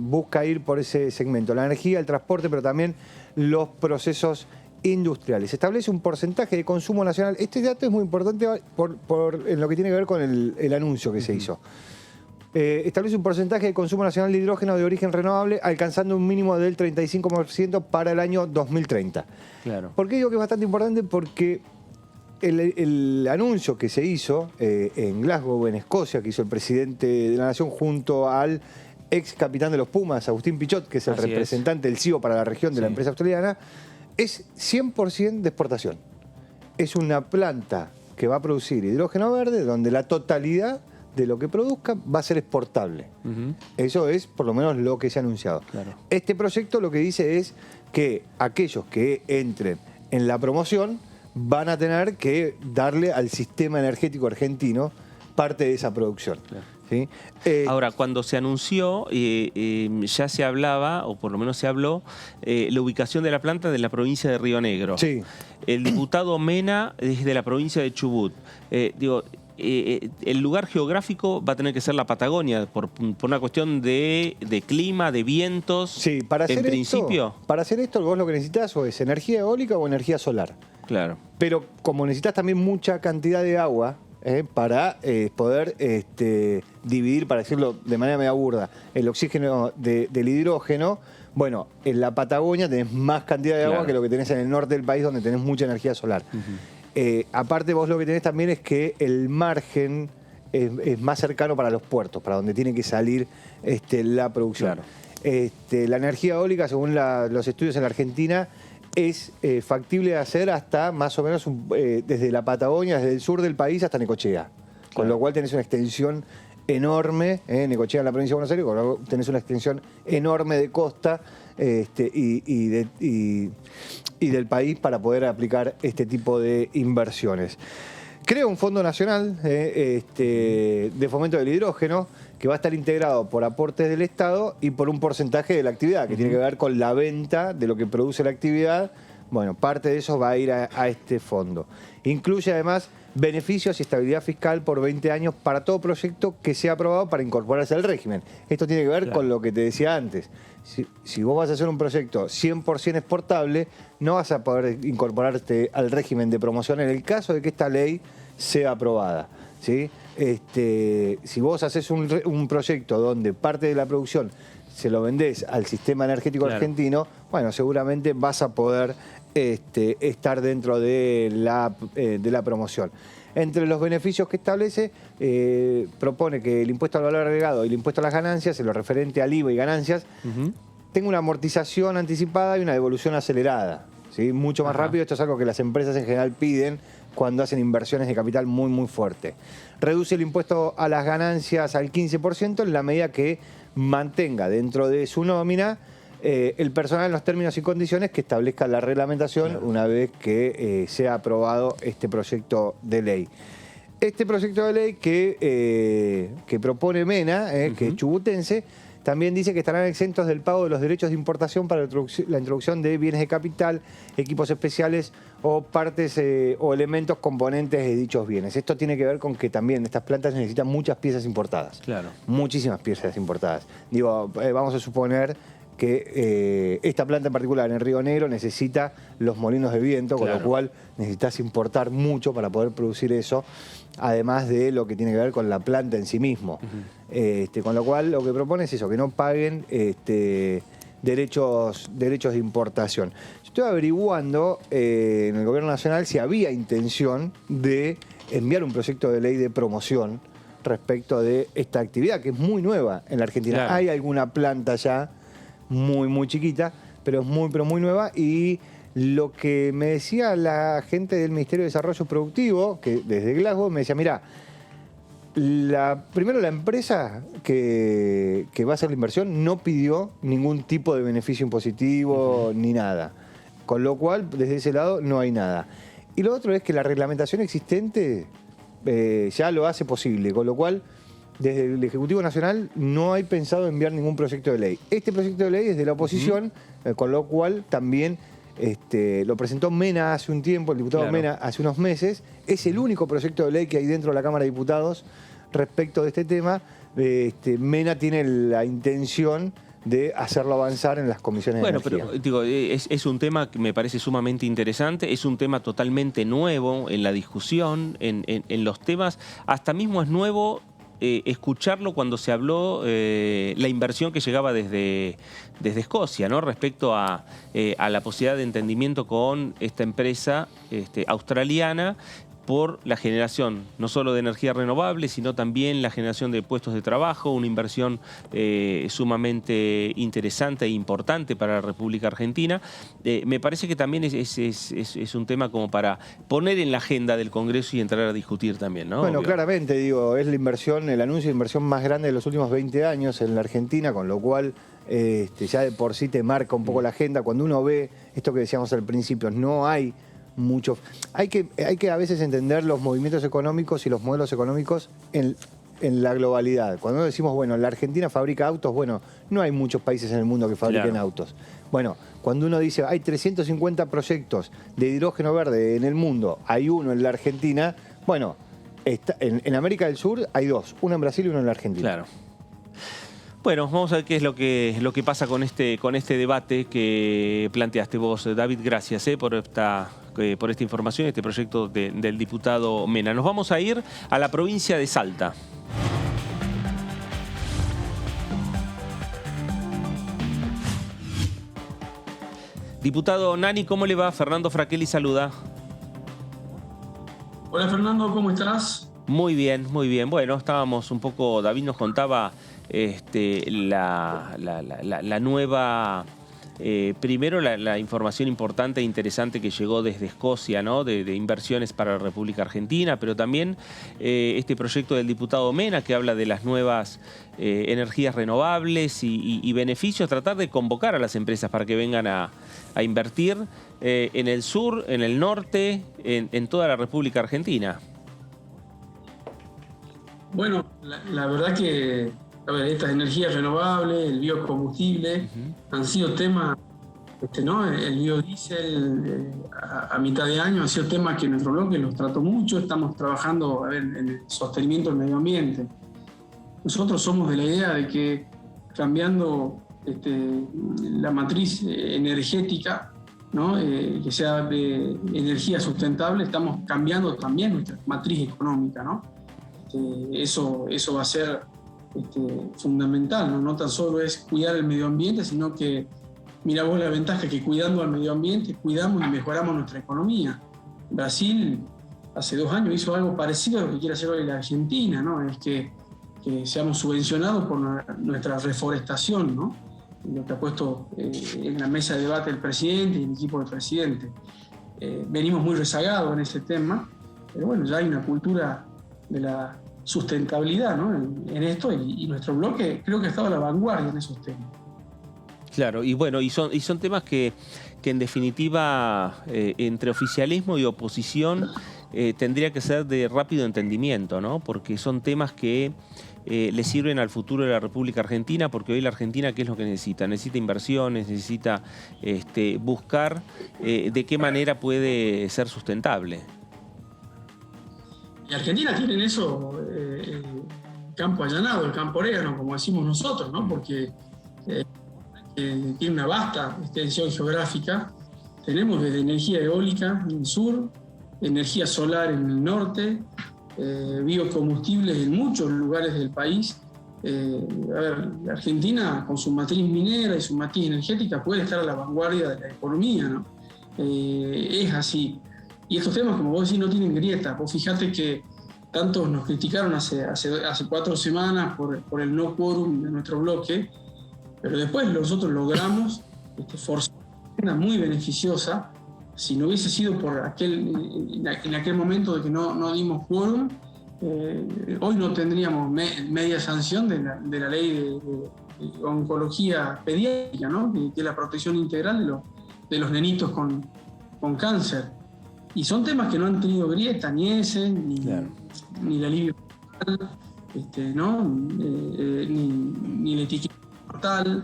[SPEAKER 3] busca ir por ese segmento. La energía, el transporte, pero también los procesos industriales. Establece un porcentaje de consumo nacional. Este dato es muy importante en lo que tiene que ver con el anuncio que se hizo. Establece un porcentaje de consumo nacional de hidrógeno de origen renovable alcanzando un mínimo del 35% para el año 2030.
[SPEAKER 1] Claro.
[SPEAKER 3] ¿Por qué digo que es bastante importante? Porque el anuncio que se hizo en Glasgow, en Escocia, que hizo el presidente de la Nación junto al ex capitán de los Pumas, Agustín Pichot, que es el representante del CEO para la región de la empresa australiana, es 100% de exportación. Es una planta que va a producir hidrógeno verde donde la totalidad de lo que produzca va a ser exportable. Eso es por lo menos lo que se ha anunciado. Claro. Este proyecto lo que dice es que aquellos que entren en la promoción van a tener que darle al sistema energético argentino parte de esa producción. Claro. ¿Sí?
[SPEAKER 1] Ahora, cuando se anunció, ya se hablaba, o por lo menos se habló, la ubicación de la planta de la provincia de Río Negro.
[SPEAKER 3] Sí.
[SPEAKER 1] El diputado Mena es de la provincia de Chubut. el lugar geográfico va a tener que ser la Patagonia, por una cuestión de clima, de vientos.
[SPEAKER 3] Sí, para hacer para hacer esto vos lo que necesitas o es energía eólica o energía solar.
[SPEAKER 1] Claro.
[SPEAKER 3] Pero como necesitas también mucha cantidad de agua para poder dividir, para decirlo de manera media burda, el oxígeno del hidrógeno, bueno, en la Patagonia tenés más cantidad de agua que lo que tenés en el norte del país, donde tenés mucha energía solar. Aparte vos lo que tenés también es que el margen es más cercano para los puertos, para donde tiene que salir la producción. Claro. La energía eólica, según los estudios en la Argentina, es factible de hacer hasta más o menos desde la Patagonia, desde el sur del país hasta Necochea. Claro. Con lo cual tenés una extensión enorme, Necochea en la provincia de Buenos Aires, con lo cual tenés una extensión enorme de costa y del país para poder aplicar este tipo de inversiones. Crea un Fondo Nacional de Fomento del Hidrógeno que va a estar integrado por aportes del Estado y por un porcentaje de la actividad, que tiene que ver con la venta de lo que produce la actividad. Bueno, parte de eso va a ir a este fondo. Incluye además beneficios y estabilidad fiscal por 20 años para todo proyecto que sea aprobado para incorporarse al régimen. Esto tiene que ver con lo que te decía antes. Si vos vas a hacer un proyecto 100% exportable, no vas a poder incorporarte al régimen de promoción en el caso de que esta ley sea aprobada, ¿sí? Si vos haces un proyecto donde parte de la producción se lo vendés al sistema energético argentino, bueno, seguramente vas a poder estar dentro de la promoción. Entre los beneficios que establece, propone que el impuesto al valor agregado y el impuesto a las ganancias, en lo referente al IVA y ganancias, tenga una amortización anticipada y una devolución acelerada, ¿sí? Mucho más rápido. Esto es algo que las empresas en general piden cuando hacen inversiones de capital muy, muy fuerte. Reduce el impuesto a las ganancias al 15% en la medida que mantenga dentro de su nómina el personal en los términos y condiciones que establezca la reglamentación una vez que sea aprobado este proyecto de ley. Este proyecto de ley que propone Mena, que es chubutense, también dice que estarán exentos del pago de los derechos de importación para la introducción de bienes de capital, equipos especiales o partes o elementos componentes de dichos bienes. Esto tiene que ver con que también estas plantas necesitan muchas piezas importadas. Claro. Muchísimas piezas importadas. Digo, vamos a suponer que esta planta en particular en Río Negro necesita los molinos de viento, con lo cual necesitas importar mucho para poder producir eso, además de lo que tiene que ver con la planta en sí mismo. Con lo cual lo que propone es eso, que no paguen derechos de importación. Yo estoy averiguando en el Gobierno Nacional si había intención de enviar un proyecto de ley de promoción respecto de esta actividad, que es muy nueva en la Argentina. Claro. Hay alguna planta ya muy, muy chiquita, pero es muy nueva. Y lo que me decía la gente del Ministerio de Desarrollo Productivo, que desde Glasgow, me decía, mira, primero la empresa que va a hacer la inversión no pidió ningún tipo de beneficio impositivo ni nada. Con lo cual, desde ese lado, no hay nada. Y lo otro es que la reglamentación existente ya lo hace posible, con lo cual desde el Ejecutivo Nacional no hay pensado enviar ningún proyecto de ley. Este proyecto de ley es de la oposición, con lo cual también lo presentó Mena hace un tiempo, el diputado Mena hace unos meses. Es el único proyecto de ley que hay dentro de la Cámara de Diputados respecto de este tema. Mena tiene la intención de hacerlo avanzar en las comisiones de energía.
[SPEAKER 1] Pero digo, es un tema que me parece sumamente interesante, es un tema totalmente nuevo en la discusión, en los temas, hasta mismo es nuevo escucharlo cuando se habló la inversión que llegaba desde Escocia, ¿no? Respecto a la posibilidad de entendimiento con esta empresa australiana por la generación no solo de energía renovable, sino también la generación de puestos de trabajo, una inversión sumamente interesante e importante para la República Argentina. Me parece que también es un tema como para poner en la agenda del Congreso y entrar a discutir también, ¿no?
[SPEAKER 3] Bueno,
[SPEAKER 1] obvio.
[SPEAKER 3] Claramente, digo, es la inversión, el anuncio de inversión más grande de los últimos 20 años en la Argentina, con lo cual ya de por sí te marca un poco la agenda. Cuando uno ve esto que decíamos al principio, no hay mucho. Hay que a veces entender los movimientos económicos y los modelos económicos en la globalidad. Cuando decimos, bueno, la Argentina fabrica autos, bueno, no hay muchos países en el mundo que fabriquen autos. Bueno, cuando uno dice, hay 350 proyectos de hidrógeno verde en el mundo, hay uno en la Argentina, bueno, En América del Sur hay dos, una en Brasil y una en la Argentina.
[SPEAKER 1] Claro. Bueno, vamos a ver qué es lo que pasa con este debate que planteaste vos, David. Gracias por esta información, este proyecto del diputado Mena. Nos vamos a ir a la provincia de Salta. Diputado Nani, ¿cómo le va? Fernando Fraquelli saluda.
[SPEAKER 5] Hola Fernando, ¿cómo estás?
[SPEAKER 1] Muy bien, muy bien. Bueno, estábamos un poco, David nos contaba la nueva, primero la información importante e interesante que llegó desde Escocia, ¿no? De inversiones para la República Argentina, pero también este proyecto del diputado Mena que habla de las nuevas energías renovables y beneficios, tratar de convocar a las empresas para que vengan a invertir en el sur, en el norte, en toda la República Argentina.
[SPEAKER 5] Bueno, la verdad que estas energías renovables, el biocombustible, han sido temas, ¿no? El biodiesel a mitad de año han sido temas que nuestro bloque los trató mucho. Estamos trabajando en el sostenimiento del medio ambiente. Nosotros somos de la idea de que cambiando la matriz energética, ¿no? Que sea de energía sustentable, estamos cambiando también nuestra matriz económica, ¿no? Eso va a ser fundamental, ¿no? No tan solo es cuidar el medio ambiente, sino que mira vos la ventaja que cuidando al medio ambiente cuidamos y mejoramos nuestra economía. Brasil hace 2 años hizo algo parecido a lo que quiere hacer hoy la Argentina, ¿no? Es que seamos subvencionados por nuestra reforestación, ¿no? Lo que ha puesto en la mesa de debate el presidente y el equipo del presidente. Venimos muy rezagados en ese tema, pero bueno, ya hay una cultura de la sustentabilidad, ¿no? en esto, y nuestro bloque creo que ha estado a la vanguardia en esos temas.
[SPEAKER 1] Claro, y bueno, y son temas que en definitiva entre oficialismo y oposición tendría que ser de rápido entendimiento, ¿no? Porque son temas que le sirven al futuro de la República Argentina, porque hoy la Argentina, ¿qué es lo que necesita? Necesita inversiones, necesita buscar de qué manera puede ser sustentable.
[SPEAKER 5] Y Argentina tiene en eso el campo allanado, el campo orégano, como decimos nosotros, ¿no? Porque tiene una vasta extensión geográfica. Tenemos desde energía eólica en el sur, energía solar en el norte, biocombustibles en muchos lugares del país. La Argentina, con su matriz minera y su matriz energética, puede estar a la vanguardia de la economía, ¿no? Es así. Y estos temas, como vos decís, no tienen grieta. Vos fijate que tantos nos criticaron hace 4 semanas por el no quórum de nuestro bloque, pero después nosotros logramos forzar una muy beneficiosa. Si no hubiese sido por en aquel momento de que no dimos quórum, hoy no tendríamos media sanción de la ley de oncología pediátrica, ¿no? Que es la protección integral de los nenitos con cáncer. Y son temas que no han tenido grieta, ni ese, ni la alivio mortal, ¿no? Ni la etiqueta mortal.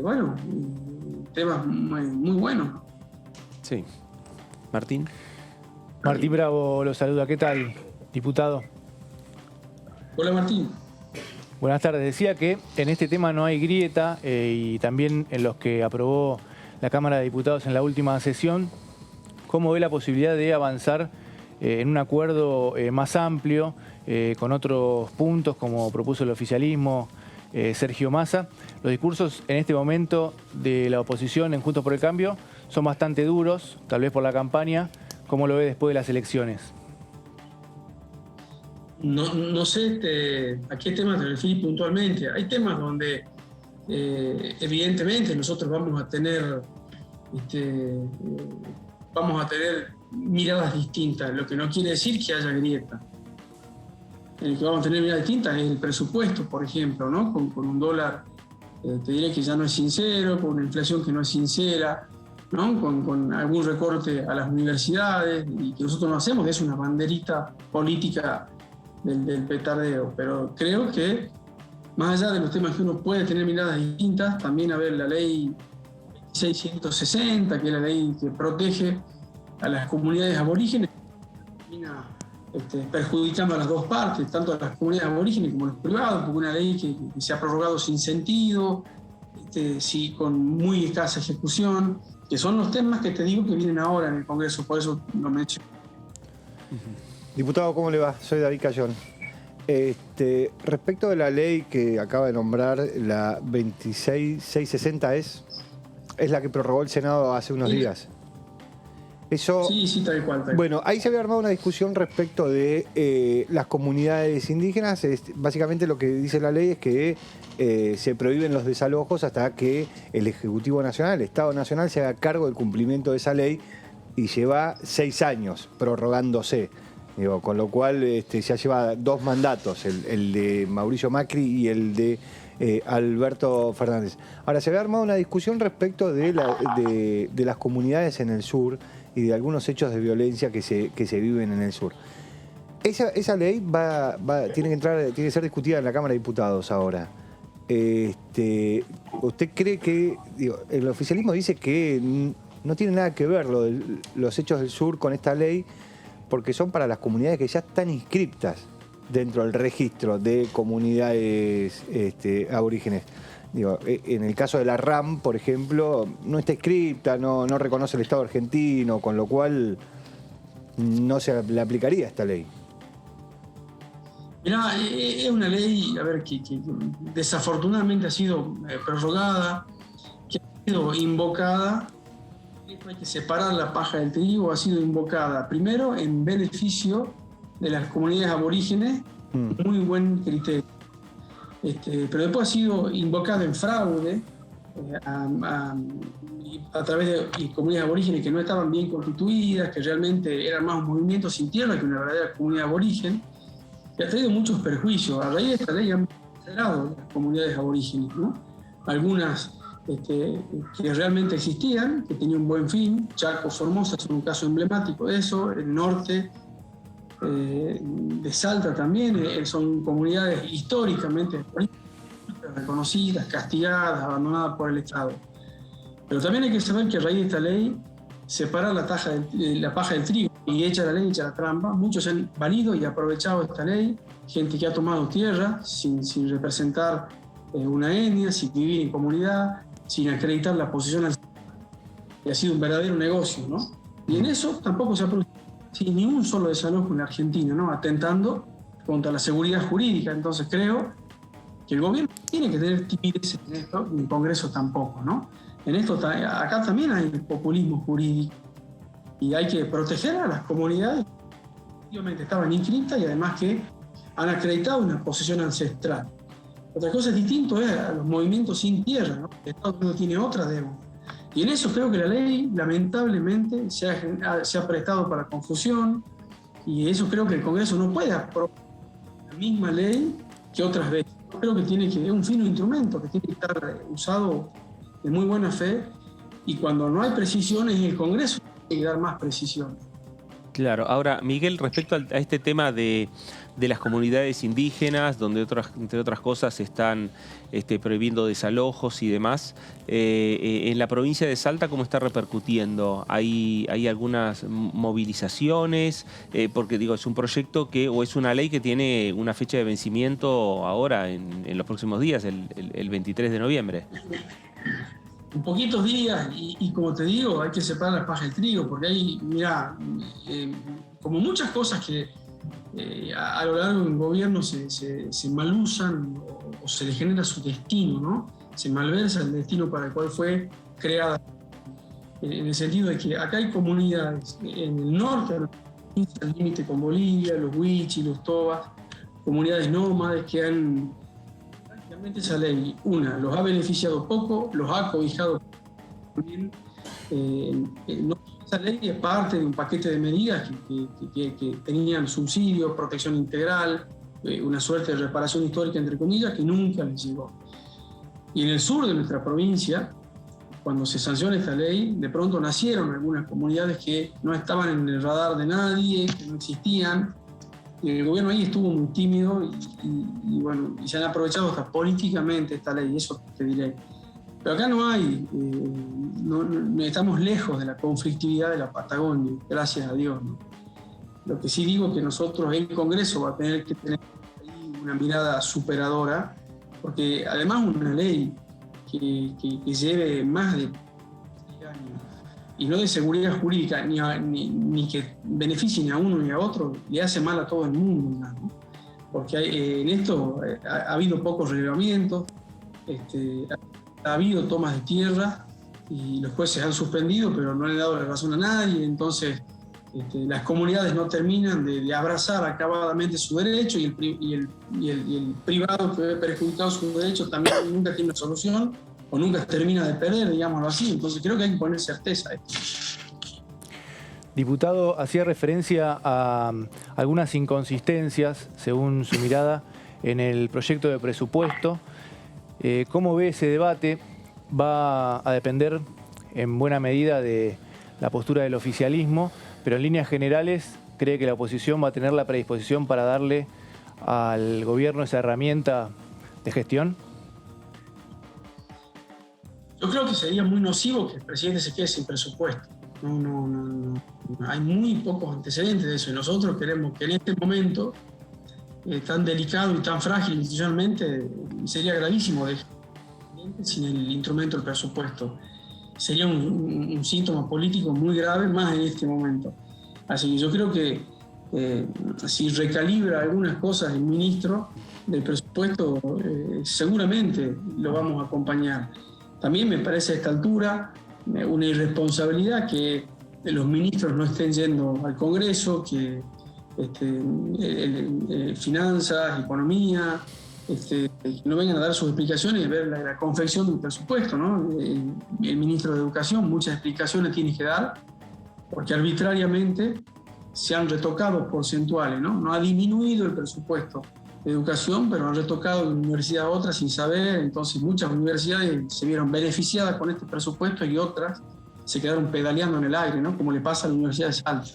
[SPEAKER 5] Bueno, temas muy buenos.
[SPEAKER 1] Sí. Martín.
[SPEAKER 2] Martín Bravo lo saluda. ¿Qué tal, diputado?
[SPEAKER 5] Hola, Martín.
[SPEAKER 2] Buenas tardes. Decía que en este tema no hay grieta y también en los que aprobó la Cámara de Diputados en la última sesión. ¿Cómo ve la posibilidad de avanzar en un acuerdo más amplio con otros puntos, como propuso el oficialismo, Sergio Massa? Los discursos en este momento de la oposición en Juntos por el Cambio son bastante duros, tal vez por la campaña. ¿Cómo lo ve después de las elecciones?
[SPEAKER 5] No sé a qué temas te refieres puntualmente. Hay temas donde evidentemente nosotros vamos a tener miradas distintas, lo que no quiere decir que haya grieta. El que vamos a tener miradas distintas es el presupuesto, por ejemplo, ¿no? Con un dólar, te diré que ya no es sincero, con una inflación que no es sincera, ¿no? Con algún recorte a las universidades, y que nosotros no hacemos, que es una banderita política del petardeo. Pero creo que, más allá de los temas que uno puede tener miradas distintas, también la ley 660, que es la ley que protege a las comunidades aborígenes, termina perjudicando a las dos partes, tanto a las comunidades aborígenes como a los privados, porque una ley que se ha prorrogado sin sentido, sí, con muy escasa ejecución, que son los temas que te digo que vienen ahora en el Congreso, por eso lo menciono.
[SPEAKER 3] Diputado, ¿cómo le va? Soy David Cayón. Respecto de la ley que acaba de nombrar, la 26660 es la que prorrogó el Senado hace unos días. Eso,
[SPEAKER 5] sí, tal cual.
[SPEAKER 3] Bueno, ahí se había armado una discusión respecto de las comunidades indígenas. Básicamente lo que dice la ley es que se prohíben los desalojos hasta que el Ejecutivo Nacional, el Estado Nacional, se haga cargo del cumplimiento de esa ley, y lleva 6 años prorrogándose. Digo, con lo cual ya lleva 2 mandatos, el de Mauricio Macri y el de Alberto Fernández. Ahora, se había armado una discusión respecto de las comunidades en el sur y de algunos hechos de violencia que se viven en el sur. Esa ley tiene que ser discutida en la Cámara de Diputados ahora. ¿Usted cree que, el oficialismo dice que no tiene nada que ver los hechos del sur con esta ley, porque son para las comunidades que ya están inscriptas dentro del registro de comunidades aborígenes? En el caso de la RAM, por ejemplo, no está inscripta, no reconoce el Estado argentino, con lo cual no se le aplicaría esta ley.
[SPEAKER 5] Mirá, es una ley, que desafortunadamente ha sido prorrogada, que ha sido invocada. Hay que separar la paja del trigo. Ha sido invocada primero en beneficio de las comunidades aborígenes, muy buen criterio, pero después ha sido invocada en fraude a través de comunidades aborígenes que no estaban bien constituidas, que realmente eran más un movimiento sin tierra que una verdadera comunidad aborigen, que ha traído muchos perjuicios. A raíz de esta ley han cerrado las comunidades aborígenes, ¿no? Algunas que realmente existían, que tenían un buen fin. Chaco, Formosa son un caso emblemático de eso. El norte de Salta también son comunidades históricamente reconocidas, castigadas, abandonadas por el Estado. Pero también hay que saber que a raíz de esta ley, separar la paja del trigo y echa la ley, echa la trampa. Muchos han valido y aprovechado esta ley, gente que ha tomado tierra sin representar una etnia, sin vivir en comunidad, sin acreditar la posición al... y ha sido un verdadero negocio, ¿no? Y en eso tampoco se ha producido ni un solo desalojo en la Argentina, ¿no? Atentando contra la seguridad jurídica. Entonces creo que el gobierno tiene que tener timidez en esto, y el Congreso tampoco, ¿no? En esto, acá también hay populismo jurídico y hay que proteger a las comunidades que efectivamente estaban inscritas y además que han acreditado una posesión ancestral. Otra cosa distinta es a los movimientos sin tierra, ¿no? El Estado no tiene otra deuda. Y en eso creo que la ley, lamentablemente, se ha prestado para confusión, y eso creo que el Congreso no puede aprobar la misma ley que otras veces. Creo que es un fino instrumento que tiene que estar usado de muy buena fe, y cuando no hay precisiones en el Congreso hay que dar más precisión.
[SPEAKER 1] Claro. Ahora, Miguel, respecto a este tema de las comunidades indígenas, donde entre otras cosas se están prohibiendo desalojos y demás, en la provincia de Salta, ¿cómo está repercutiendo? ¿Hay algunas movilizaciones? Porque digo, es un proyecto o es una ley que tiene una fecha de vencimiento ahora, en los próximos días, el 23 de noviembre.
[SPEAKER 5] En poquitos días, y como te digo, hay que separar la paja del trigo, porque hay, mirá, como muchas cosas que a lo largo de un gobierno se malusan o se le genera su destino, ¿no? Se malversa el destino para el cual fue creada. En el sentido de que acá hay comunidades en el norte, al límite con Bolivia, los Huichis, los Tobas, comunidades nómades que han... Esa ley, los ha beneficiado poco, los ha cobijado bien. Esa ley es parte de un paquete de medidas que tenían subsidios, protección integral, una suerte de reparación histórica, entre comillas, que nunca les llegó. Y en el sur de nuestra provincia, cuando se sanciona esta ley, de pronto nacieron algunas comunidades que no estaban en el radar de nadie, que no existían. Y el gobierno ahí estuvo muy tímido y se han aprovechado hasta políticamente esta ley, eso te diré. Pero acá no hay, estamos lejos de la conflictividad de la Patagonia, gracias a Dios, ¿no? Lo que sí digo es que nosotros, el Congreso va a tener que tener ahí una mirada superadora, porque además una ley que lleve más de 6 años y no de seguridad jurídica, ni que beneficie ni a uno ni a otro, le hace mal a todo el mundo, ¿no? Porque en esto ha habido pocos relevamientos, ha habido tomas de tierra y los jueces han suspendido, pero no le han dado la razón a nadie. Entonces las comunidades no terminan de abrazar acabadamente su derecho, y el privado que ve perjudicado su derecho también nunca tiene una solución o nunca termina de perder, digámoslo así. Entonces creo que hay que poner certeza a esto.
[SPEAKER 2] Diputado, hacía referencia a algunas inconsistencias, según su mirada, en el proyecto de presupuesto. ¿Cómo ve ese debate? Va a depender en buena medida de la postura del oficialismo, pero en líneas generales, ¿cree que la oposición va a tener la predisposición para darle al gobierno esa herramienta de gestión?
[SPEAKER 5] Yo creo que sería muy nocivo que el presidente se quede sin presupuesto. No. Hay muy pocos antecedentes de eso, y nosotros queremos que en este momento tan delicado y tan frágil institucionalmente, sería gravísimo dejar sin el instrumento del presupuesto. Sería un síntoma político muy grave, más en este momento. Así que yo creo que si recalibra algunas cosas el ministro del presupuesto, seguramente lo vamos a acompañar. También me parece a esta altura una irresponsabilidad que los ministros no estén yendo al Congreso, que finanzas, economía, que no vengan a dar sus explicaciones y ver la confección del presupuesto, ¿no? El ministro de Educación muchas explicaciones tiene que dar, porque arbitrariamente se han retocado porcentuales, ¿no? No ha disminuido el presupuesto de educación, pero han retocado de una universidad a otra sin saber. Entonces muchas universidades se vieron beneficiadas con este presupuesto y otras se quedaron pedaleando en el aire, ¿no? Como le pasa a la Universidad de Salta.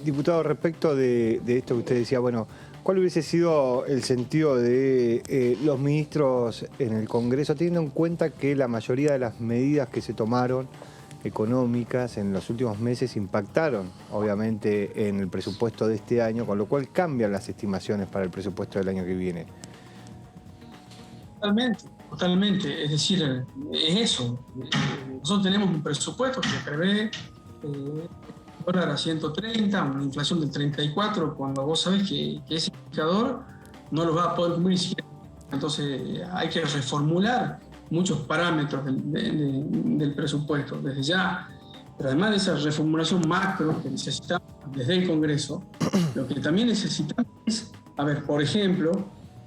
[SPEAKER 3] Diputado, respecto de esto que usted decía, bueno, ¿cuál hubiese sido el sentido de los ministros en el Congreso, teniendo en cuenta que la mayoría de las medidas que se tomaron económicas en los últimos meses impactaron, obviamente, en el presupuesto de este año, con lo cual cambian las estimaciones para el presupuesto del año que viene?
[SPEAKER 5] Totalmente. Es decir, es eso. Nosotros tenemos un presupuesto que prevé dólar a 130, una inflación del 34, cuando vos sabés que ese indicador no lo va a poder cumplir siquiera. Entonces hay que reformular muchos parámetros del presupuesto desde ya. Pero además de esa reformulación macro que necesitamos desde el Congreso, lo que también necesitamos es, por ejemplo,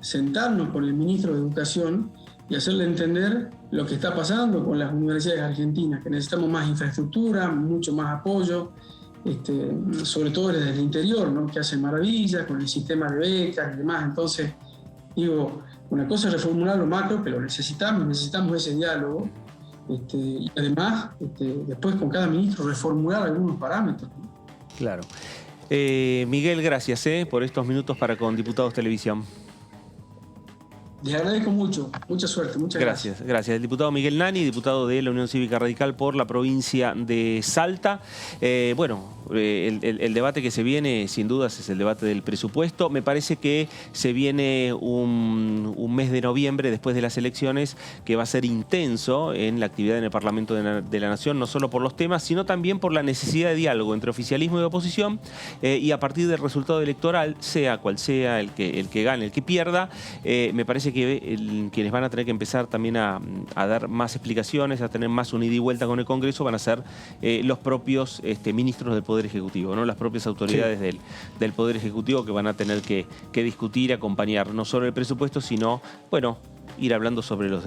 [SPEAKER 5] sentarnos con el ministro de Educación y hacerle entender lo que está pasando con las universidades argentinas, que necesitamos más infraestructura, mucho más apoyo, sobre todo desde el interior, ¿no? Que hacen maravillas con el sistema de becas y demás. Entonces, digo, una cosa es reformular lo macro, pero necesitamos ese diálogo, y además, después con cada ministro reformular algunos parámetros, ¿no?
[SPEAKER 1] Claro. Miguel, gracias por estos minutos para con Diputados Televisión.
[SPEAKER 5] Les agradezco mucho, mucha suerte, muchas gracias.
[SPEAKER 1] Gracias. El diputado Miguel Nani, diputado de la Unión Cívica Radical por la provincia de Salta. El debate que se viene, sin dudas, es el debate del presupuesto. Me parece que se viene un mes de noviembre, después de las elecciones, que va a ser intenso en la actividad en el Parlamento de la Nación, no solo por los temas, sino también por la necesidad de diálogo entre oficialismo y oposición, y a partir del resultado electoral, sea cual sea el que gane, el que pierda, me parece que quienes van a tener que empezar también a dar más explicaciones, a tener más un ida y vuelta con el Congreso, van a ser los propios ministros del Poder Ejecutivo, ¿no? Las propias autoridades del Poder Ejecutivo, que van a tener que discutir, acompañar no solo el presupuesto, sino, bueno, ir hablando sobre los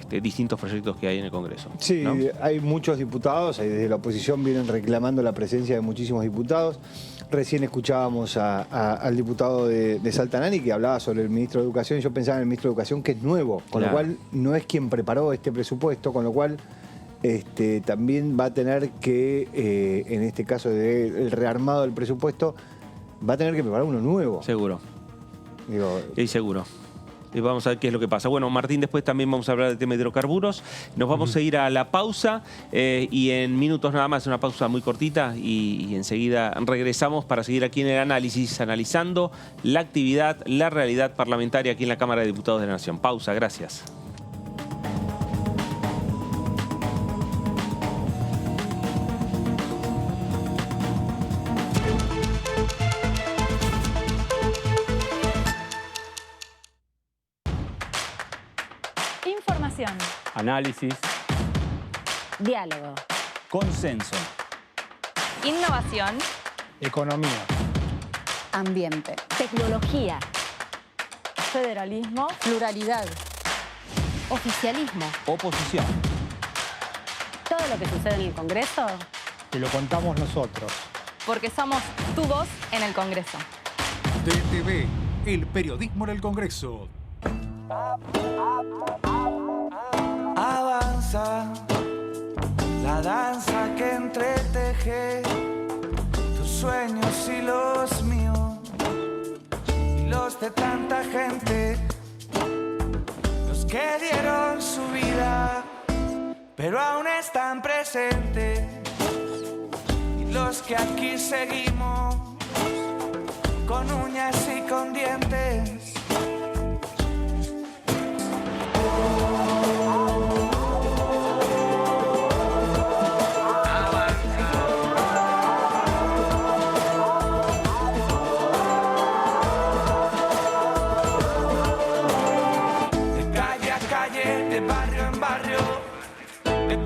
[SPEAKER 1] distintos proyectos que hay en el Congreso.
[SPEAKER 3] Sí, ¿no? Hay muchos diputados, desde la oposición vienen reclamando la presencia de muchísimos diputados. Recién escuchábamos al diputado de Salta Nani, que hablaba sobre el ministro de Educación, y yo pensaba en el ministro de Educación, que es nuevo, con lo cual no es quien preparó este presupuesto, con lo cual también va a tener que, en este caso del rearmado del presupuesto, va a tener que preparar uno nuevo.
[SPEAKER 1] Seguro.
[SPEAKER 3] Digo,
[SPEAKER 1] y seguro. Vamos a ver qué es lo que pasa. Bueno, Martín, después también vamos a hablar del tema de hidrocarburos. Nos vamos a ir a la pausa y en minutos nada más, una pausa muy cortita y enseguida regresamos para seguir aquí en el análisis, analizando la actividad, la realidad parlamentaria aquí en la Cámara de Diputados de la Nación. Pausa, gracias.
[SPEAKER 6] Información,
[SPEAKER 7] Análisis,
[SPEAKER 6] diálogo,
[SPEAKER 7] consenso,
[SPEAKER 6] innovación,
[SPEAKER 2] Economía.
[SPEAKER 6] ambiente, tecnología, federalismo, pluralidad, oficialismo.
[SPEAKER 7] oposición.
[SPEAKER 6] Todo lo que sucede en el Congreso,
[SPEAKER 3] Te lo contamos nosotros.
[SPEAKER 6] porque somos tu voz en el Congreso.
[SPEAKER 8] DTV, el periodismo en el Congreso.
[SPEAKER 9] Avanza la danza que entreteje tus sueños y los míos y los de tanta gente, los que dieron su vida pero aún están presentes, y los que aquí seguimos con uñas y con dientes.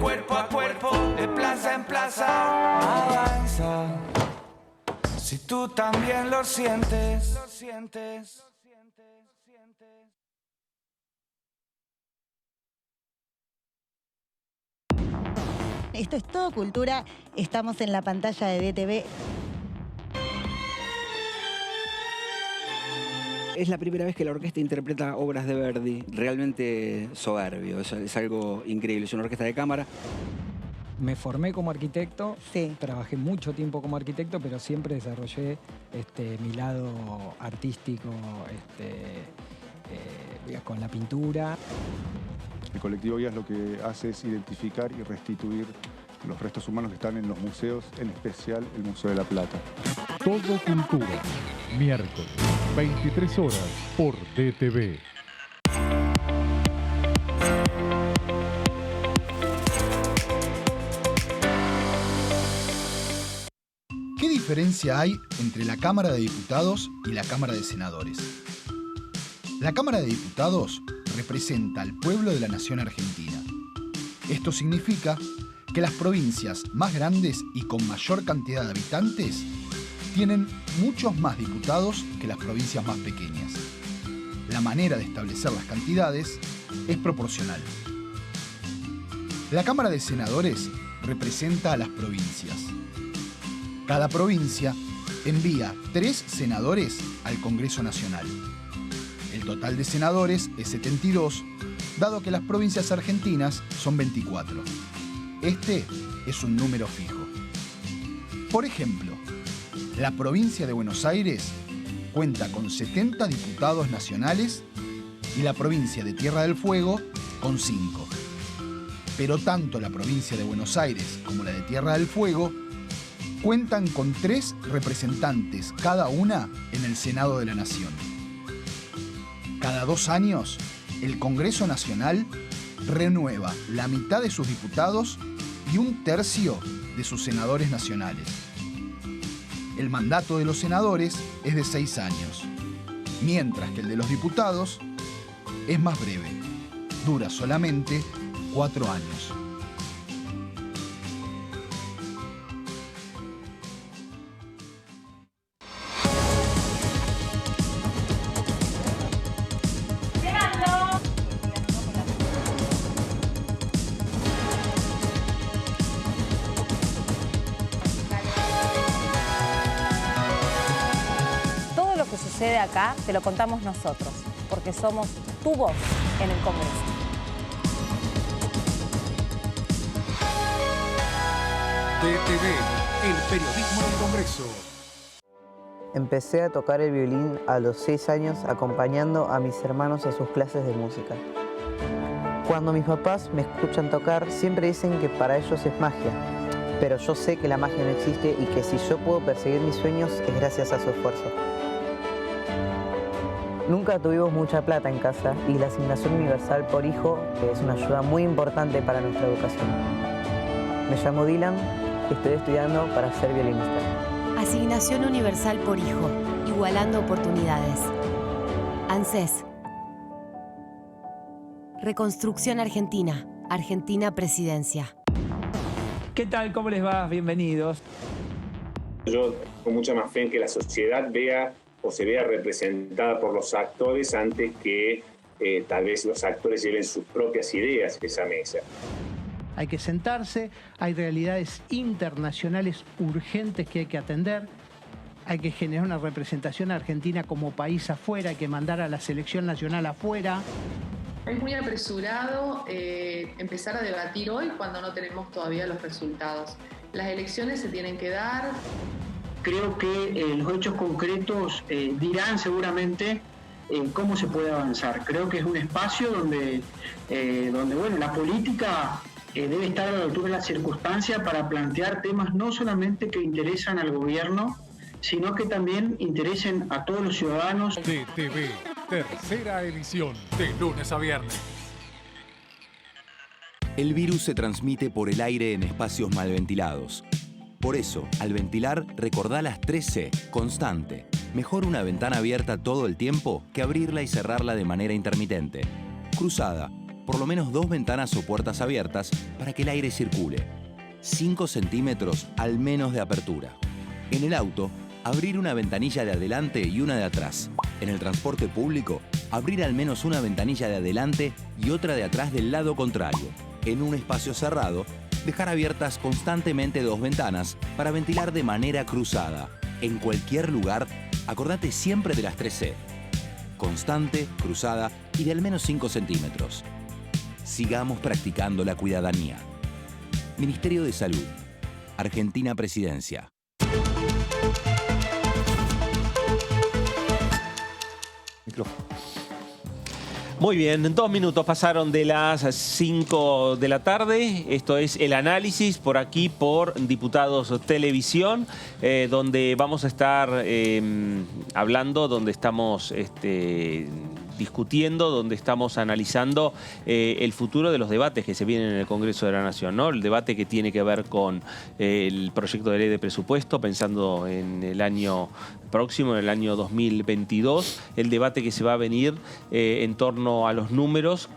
[SPEAKER 9] Cuerpo a cuerpo, de plaza en plaza, avanza. Si tú también lo sientes,
[SPEAKER 10] Esto es todo cultura. Estamos en la pantalla de DTV.
[SPEAKER 11] Es la primera vez que la orquesta interpreta obras de Verdi, realmente soberbio, es algo increíble, es una orquesta de cámara.
[SPEAKER 12] Me formé como arquitecto,
[SPEAKER 10] Sí.
[SPEAKER 12] trabajé mucho tiempo como arquitecto, pero siempre desarrollé mi lado artístico con la pintura.
[SPEAKER 13] El colectivo Guías lo que hace es identificar y restituir los restos humanos que están en los museos, en especial el Museo de la Plata.
[SPEAKER 8] Todo cultura. Miércoles, 23 horas por DTV.
[SPEAKER 14] ¿Qué diferencia hay entre la Cámara de Diputados y la Cámara de Senadores? La Cámara de Diputados representa al pueblo de la nación argentina. Esto significa que las provincias más grandes y con mayor cantidad de habitantes tienen muchos más diputados que las provincias más pequeñas. La manera de establecer las cantidades es proporcional. La Cámara de Senadores representa a las provincias. Cada provincia envía 3 senadores al Congreso Nacional. El total de senadores es 72, dado que las provincias argentinas son 24. Este es un número fijo. Por ejemplo, la provincia de Buenos Aires cuenta con 70 diputados nacionales y la provincia de Tierra del Fuego con 5. Pero tanto la provincia de Buenos Aires como la de Tierra del Fuego cuentan con 3 representantes cada una en el Senado de la Nación. Cada 2 años, el Congreso Nacional renueva la mitad de sus diputados y 1/3 de sus senadores nacionales. El mandato de los senadores es de 6 años, mientras que el de los diputados es más breve, dura solamente 4 años.
[SPEAKER 6] Todo lo que sucede acá te lo contamos nosotros, porque somos tu voz en el Congreso.
[SPEAKER 8] DTV, el periodismo del Congreso.
[SPEAKER 15] Empecé a tocar el violín a los 6 años acompañando a mis hermanos a sus clases de música. Cuando mis papás me escuchan tocar, siempre dicen que para ellos es magia, pero yo sé que la magia no existe y que si yo puedo perseguir mis sueños es gracias a su esfuerzo. Nunca tuvimos mucha plata en casa y la asignación universal por hijo es una ayuda muy importante para nuestra educación. Me llamo Dylan y estoy estudiando para ser violinista.
[SPEAKER 16] Asignación universal por hijo, igualando oportunidades. ANSES. Reconstrucción Argentina. Argentina Presidencia.
[SPEAKER 7] ¿Qué tal? ¿Cómo les va? Bienvenidos.
[SPEAKER 17] Yo tengo mucha más fe en que la sociedad vea o se vea representada por los actores antes que tal vez los actores lleven sus propias ideas a esa mesa.
[SPEAKER 18] Hay que sentarse, hay realidades internacionales urgentes que hay que atender, hay que generar una representación argentina como país afuera, hay que mandar a la selección nacional afuera.
[SPEAKER 19] Es muy apresurado empezar a debatir hoy cuando no tenemos todavía los resultados. Las elecciones se tienen que dar.
[SPEAKER 20] Creo que los hechos concretos dirán seguramente cómo se puede avanzar. Creo que es un espacio donde bueno, la política debe estar a la altura de las circunstancias para plantear temas no solamente que interesan al gobierno, sino que también interesen a todos los ciudadanos.
[SPEAKER 8] DTV, tercera edición, de lunes a viernes.
[SPEAKER 21] El virus se transmite por el aire en espacios mal ventilados. Por eso, al ventilar, recordá las 3C, constante. Mejor una ventana abierta todo el tiempo que abrirla y cerrarla de manera intermitente. Cruzada, por lo menos 2 ventanas o puertas abiertas para que el aire circule. 5 centímetros al menos de apertura. En el auto, abrir una ventanilla de adelante y una de atrás. En el transporte público, abrir al menos una ventanilla de adelante y otra de atrás del lado contrario. En un espacio cerrado, dejar abiertas constantemente 2 ventanas para ventilar de manera cruzada. En cualquier lugar, acordate siempre de las 3C. Constante, cruzada y de al menos 5 centímetros. Sigamos practicando la cuidadanía. Ministerio de Salud. Argentina Presidencia.
[SPEAKER 1] Muy bien, 2 minutos pasaron de las 5 de la tarde. Esto es el análisis por aquí por Diputados Televisión, donde vamos a estar hablando, donde estamos discutiendo, donde estamos analizando el futuro de los debates que se vienen en el Congreso de la Nación, ¿no? El debate que tiene que ver con el proyecto de ley de presupuesto, pensando en el año próximo, en el año 2022, el debate que se va a venir en torno a los números.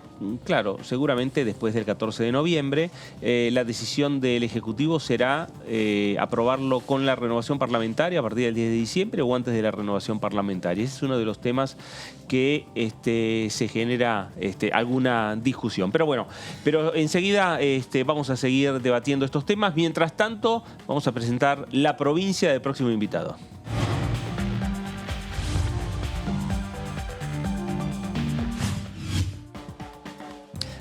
[SPEAKER 1] Claro, seguramente después del 14 de noviembre la decisión del Ejecutivo será aprobarlo con la renovación parlamentaria a partir del 10 de diciembre o antes de la renovación parlamentaria. Ese es uno de los temas que se genera alguna discusión. Pero bueno, enseguida vamos a seguir debatiendo estos temas. Mientras tanto, vamos a presentar la provincia del próximo invitado.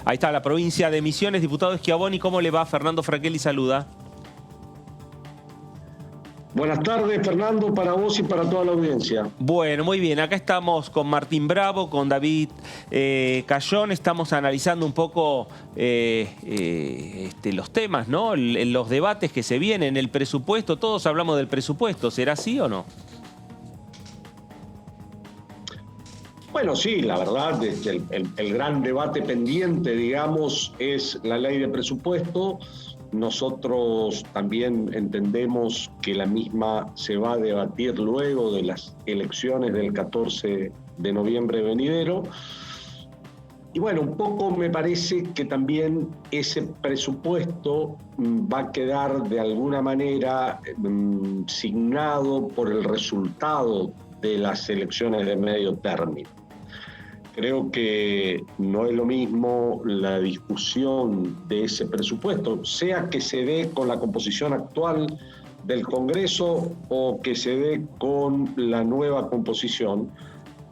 [SPEAKER 1] Ahí está la provincia de Misiones, diputado Schiavoni. ¿Cómo le va? Fernando Franchelli saluda.
[SPEAKER 22] Buenas tardes, Fernando, para vos y para toda la audiencia.
[SPEAKER 1] Bueno, muy bien. Acá estamos con Martín Bravo, con David Cayón. Estamos analizando un poco los temas, ¿no? Los debates que se vienen, el presupuesto. Todos hablamos del presupuesto. ¿Será así o no?
[SPEAKER 22] Bueno, sí, la verdad, el gran debate pendiente, digamos, es la ley de presupuesto. Nosotros también entendemos que la misma se va a debatir luego de las elecciones del 14 de noviembre venidero. Y bueno, un poco me parece que también ese presupuesto va a quedar de alguna manera signado por el resultado de las elecciones de medio término. Creo que no es lo mismo la discusión de ese presupuesto, sea que se dé con la composición actual del Congreso o que se dé con la nueva composición.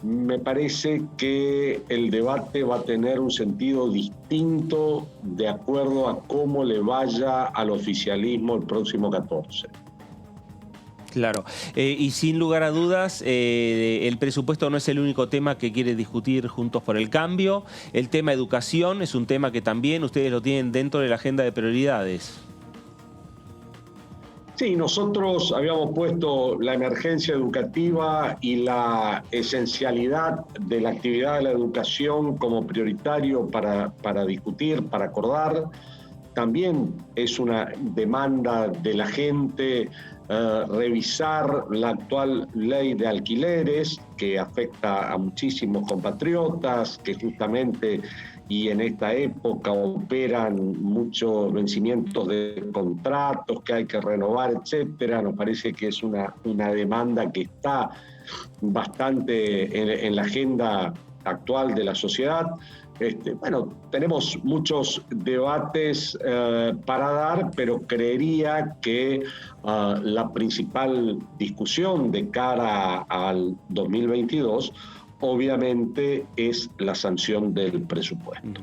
[SPEAKER 22] Me parece que el debate va a tener un sentido distinto de acuerdo a cómo le vaya al oficialismo el próximo 14.
[SPEAKER 1] Claro. Y sin lugar a dudas, el presupuesto no es el único tema que quiere discutir Juntos por el Cambio. El tema educación es un tema que también ustedes lo tienen dentro de la agenda de prioridades.
[SPEAKER 22] Sí, nosotros habíamos puesto la emergencia educativa y la esencialidad de la actividad de la educación como prioritario para discutir, para acordar. También es una demanda de la gente revisar la actual ley de alquileres que afecta a muchísimos compatriotas que justamente y en esta época operan muchos vencimientos de contratos que hay que renovar, etcétera. Nos parece que es una demanda que está bastante en la agenda actual de la sociedad. Bueno, tenemos muchos debates para dar, pero creería que la principal discusión de cara al 2022 obviamente es la sanción del presupuesto.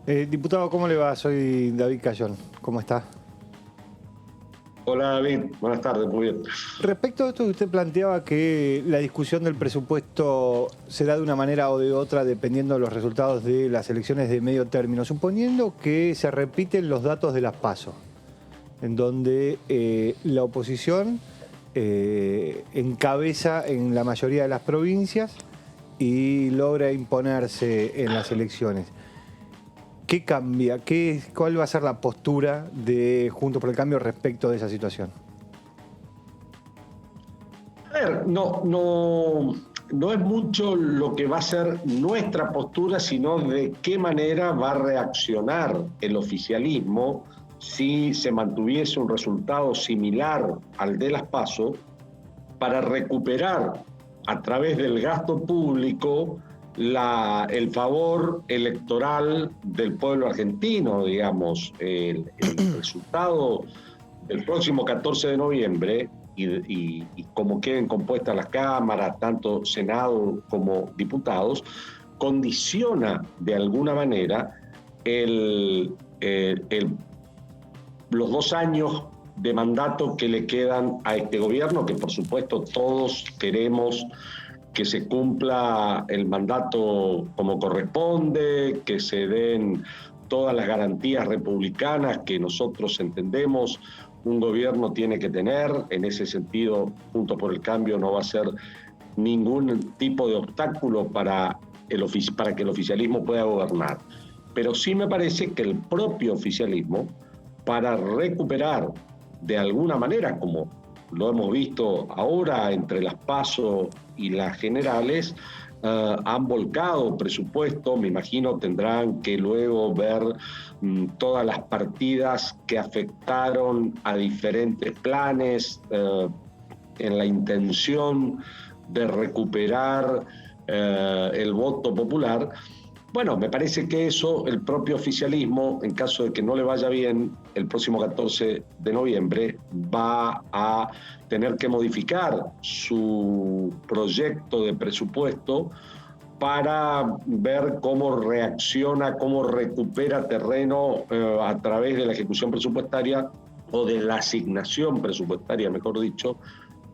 [SPEAKER 3] Diputado, ¿cómo le va? Soy David Cayón. ¿Cómo está?
[SPEAKER 22] Hola David, buenas tardes, muy bien.
[SPEAKER 3] Respecto a esto que usted planteaba, que la discusión del presupuesto será de una manera o de otra dependiendo de los resultados de las elecciones de medio término, suponiendo que se repiten los datos de las PASO, en donde la oposición encabeza en la mayoría de las provincias y logra imponerse en las elecciones. ¿Qué cambia? ¿Cuál va a ser la postura de Juntos por el Cambio respecto de esa situación?
[SPEAKER 22] A ver, no es mucho lo que va a ser nuestra postura, sino de qué manera va a reaccionar el oficialismo si se mantuviese un resultado similar al de las PASO para recuperar a través del gasto público el favor electoral del pueblo argentino, digamos. El resultado del próximo 14 de noviembre y como queden compuestas las cámaras, tanto Senado como diputados, condiciona de alguna manera los 2 años de mandato que le quedan a este gobierno, que por supuesto todos queremos que se cumpla el mandato como corresponde, que se den todas las garantías republicanas que nosotros entendemos un gobierno tiene que tener. En ese sentido, Juntos por el Cambio no va a ser ningún tipo de obstáculo para que el oficialismo pueda gobernar. Pero sí me parece que el propio oficialismo, para recuperar de alguna manera, como lo hemos visto ahora entre las PASO y las generales, han volcado presupuesto. Me imagino tendrán que luego ver todas las partidas que afectaron a diferentes planes en la intención de recuperar el voto popular. Bueno, me parece que eso el propio oficialismo, en caso de que no le vaya bien, el próximo 14 de noviembre va a tener que modificar su proyecto de presupuesto para ver cómo reacciona, cómo recupera terreno a través de la ejecución presupuestaria o de la asignación presupuestaria, mejor dicho,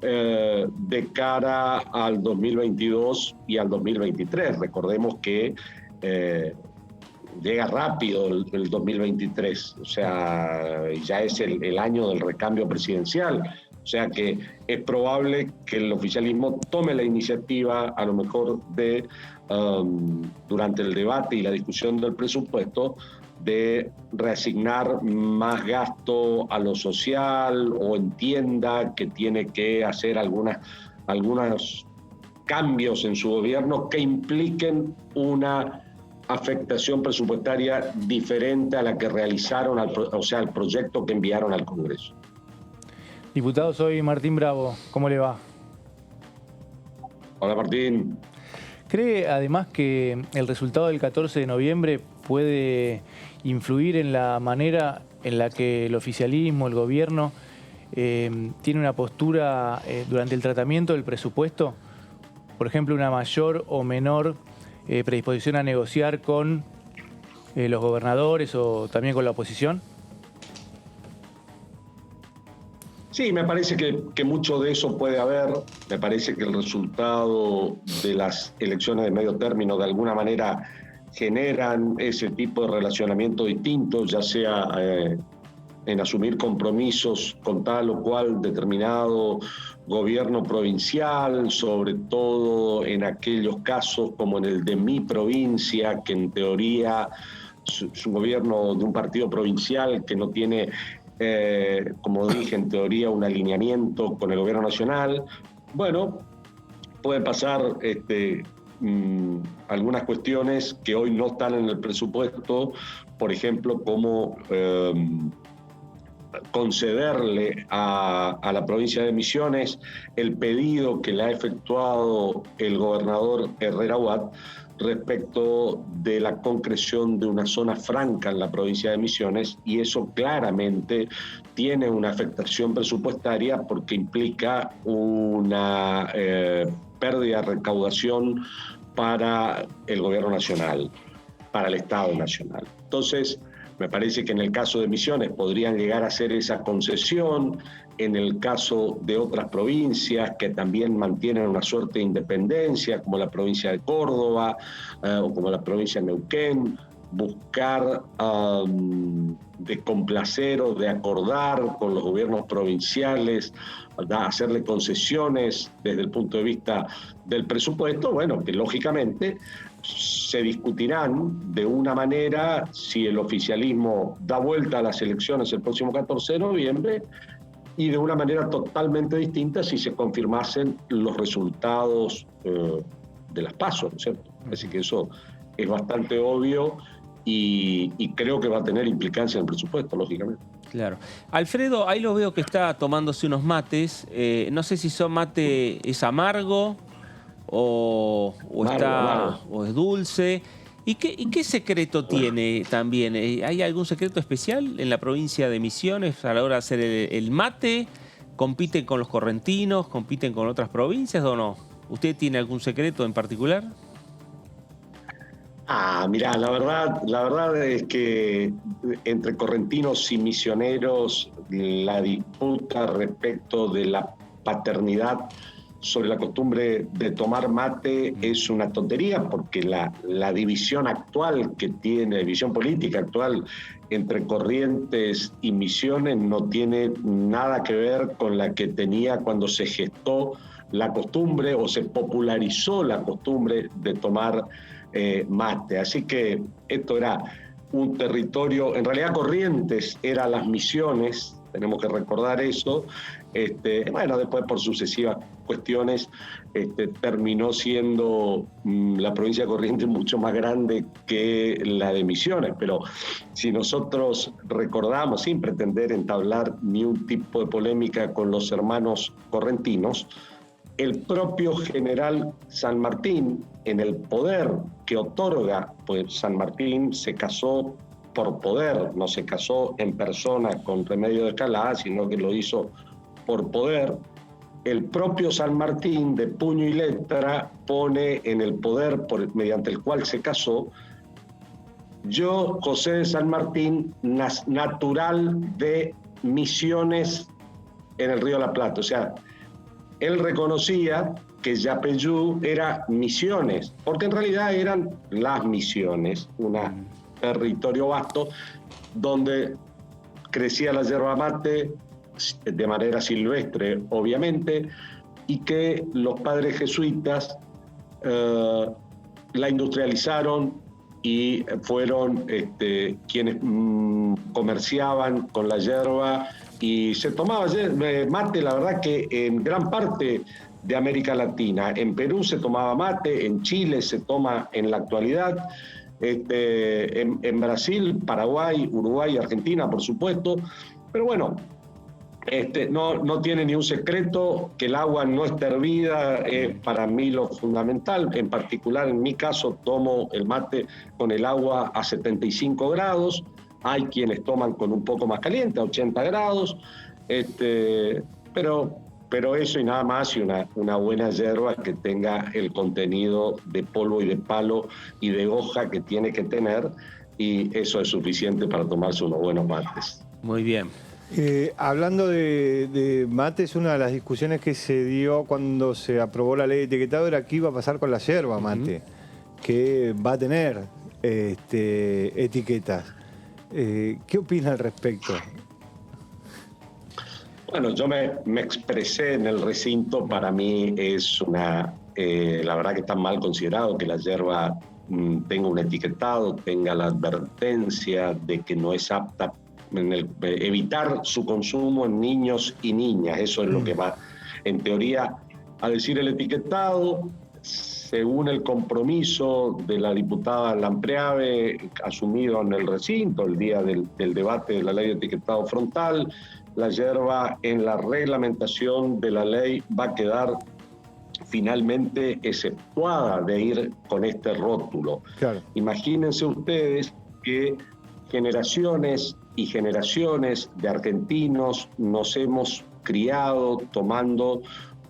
[SPEAKER 22] de cara al 2022 y al 2023. Recordemos que llega rápido el 2023, o sea, ya es el año del recambio presidencial, o sea que es probable que el oficialismo tome la iniciativa, a lo mejor durante el debate y la discusión del presupuesto, de reasignar más gasto a lo social, o entienda que tiene que hacer algunos cambios en su gobierno que impliquen una afectación presupuestaria diferente a la que realizaron, el proyecto que enviaron al Congreso.
[SPEAKER 2] Diputado, soy Martín Bravo. ¿Cómo le va?
[SPEAKER 22] Hola, Martín.
[SPEAKER 2] ¿Cree además que el resultado del 14 de noviembre puede influir en la manera en la que el oficialismo, el gobierno, tiene una postura durante el tratamiento del presupuesto? Por ejemplo, una mayor o menor predisposición a negociar con los gobernadores o también con la oposición.
[SPEAKER 22] Sí, me parece que mucho de eso puede haber. Me parece que el resultado de las elecciones de medio término de alguna manera generan ese tipo de relacionamiento distinto, ya sea en asumir compromisos con tal o cual determinado gobierno provincial, sobre todo en aquellos casos como en el de mi provincia, que en teoría es un gobierno de un partido provincial que no tiene, como dije, en teoría un alineamiento con el gobierno nacional. Bueno, pueden pasar algunas cuestiones que hoy no están en el presupuesto, por ejemplo, como concederle a la provincia de Misiones el pedido que le ha efectuado el gobernador Herrera Huat respecto de la concreción de una zona franca en la provincia de Misiones, y eso claramente tiene una afectación presupuestaria porque implica una pérdida de recaudación para el gobierno nacional, para el Estado nacional. Entonces, me parece que en el caso de Misiones podrían llegar a hacer esa concesión. En el caso de otras provincias que también mantienen una suerte de independencia, como la provincia de Córdoba o como la provincia de Neuquén, buscar de complacer o de acordar con los gobiernos provinciales, hacerle concesiones desde el punto de vista del presupuesto, bueno, que lógicamente se discutirán de una manera si el oficialismo da vuelta a las elecciones el próximo 14 de noviembre y de una manera totalmente distinta si se confirmasen los resultados de las PASO, ¿no es cierto? Así que eso es bastante obvio y creo que va a tener implicancia en el presupuesto, lógicamente.
[SPEAKER 1] Claro. Alfredo, ahí lo veo que está tomándose unos mates. No sé si son mate es amargo o es dulce. ¿Y qué secreto tiene también? ¿Hay algún secreto especial en la provincia de Misiones a la hora de hacer el mate? ¿Compiten con los correntinos? ¿Compiten con otras provincias o no? ¿Usted tiene algún secreto en particular?
[SPEAKER 22] Mirá, la verdad es que entre correntinos y misioneros la disputa respecto de la paternidad sobre la costumbre de tomar mate es una tontería, porque la división actual que tiene, la división política actual entre Corrientes y Misiones no tiene nada que ver con la que tenía cuando se gestó la costumbre o se popularizó la costumbre de tomar mate. Así que esto era un territorio, en realidad Corrientes era las Misiones, tenemos que recordar eso. Bueno, después por sucesivas cuestiones terminó siendo la provincia de Corrientes mucho más grande que la de Misiones, pero si nosotros recordamos, sin pretender entablar ni un tipo de polémica con los hermanos correntinos, el propio general San Martín, en el poder que otorga, pues San Martín se casó por poder, no se casó en persona con Remedio de Escalada, sino que lo hizo por poder. El propio San Martín, de puño y letra, pone en el poder mediante el cual se casó: yo, José de San Martín, natural de Misiones en el Río de la Plata. O sea, él reconocía que Yapeyú era Misiones, porque en realidad eran las Misiones, un territorio vasto donde crecía la yerba mate de manera silvestre, obviamente, y que los padres jesuitas la industrializaron y fueron quienes comerciaban con la yerba y se tomaba mate, la verdad que en gran parte de América Latina. En Perú se tomaba mate, en Chile se toma en la actualidad, en Brasil, Paraguay, Uruguay, Argentina, por supuesto. Pero bueno, no tiene ni un secreto que el agua no esté hervida, es para mí lo fundamental. En particular, en mi caso, tomo el mate con el agua a 75 grados. Hay quienes toman con un poco más caliente, a 80 grados. Pero eso y nada más, y una buena yerba que tenga el contenido de polvo y de palo y de hoja que tiene que tener, y eso es suficiente para tomarse unos buenos mates.
[SPEAKER 1] Muy bien.
[SPEAKER 3] Hablando de mate, es una de las discusiones que se dio cuando se aprobó la ley de etiquetado, era qué iba a pasar con la yerba mate, que va a tener etiquetas. ¿Qué opina al respecto?
[SPEAKER 22] Bueno, yo me expresé en el recinto. Para mí es la verdad que está mal considerado que la yerba tenga un etiquetado, tenga la advertencia de que no es apta, evitar su consumo en niños y niñas. Eso es lo que va, en teoría, a decir el etiquetado, según el compromiso de la diputada Lampreave asumido en el recinto el día del debate de la ley de etiquetado frontal. La yerba en la reglamentación de la ley va a quedar finalmente exceptuada de ir con este rótulo.
[SPEAKER 3] Claro.
[SPEAKER 22] Imagínense ustedes que generaciones y generaciones de argentinos nos hemos criado tomando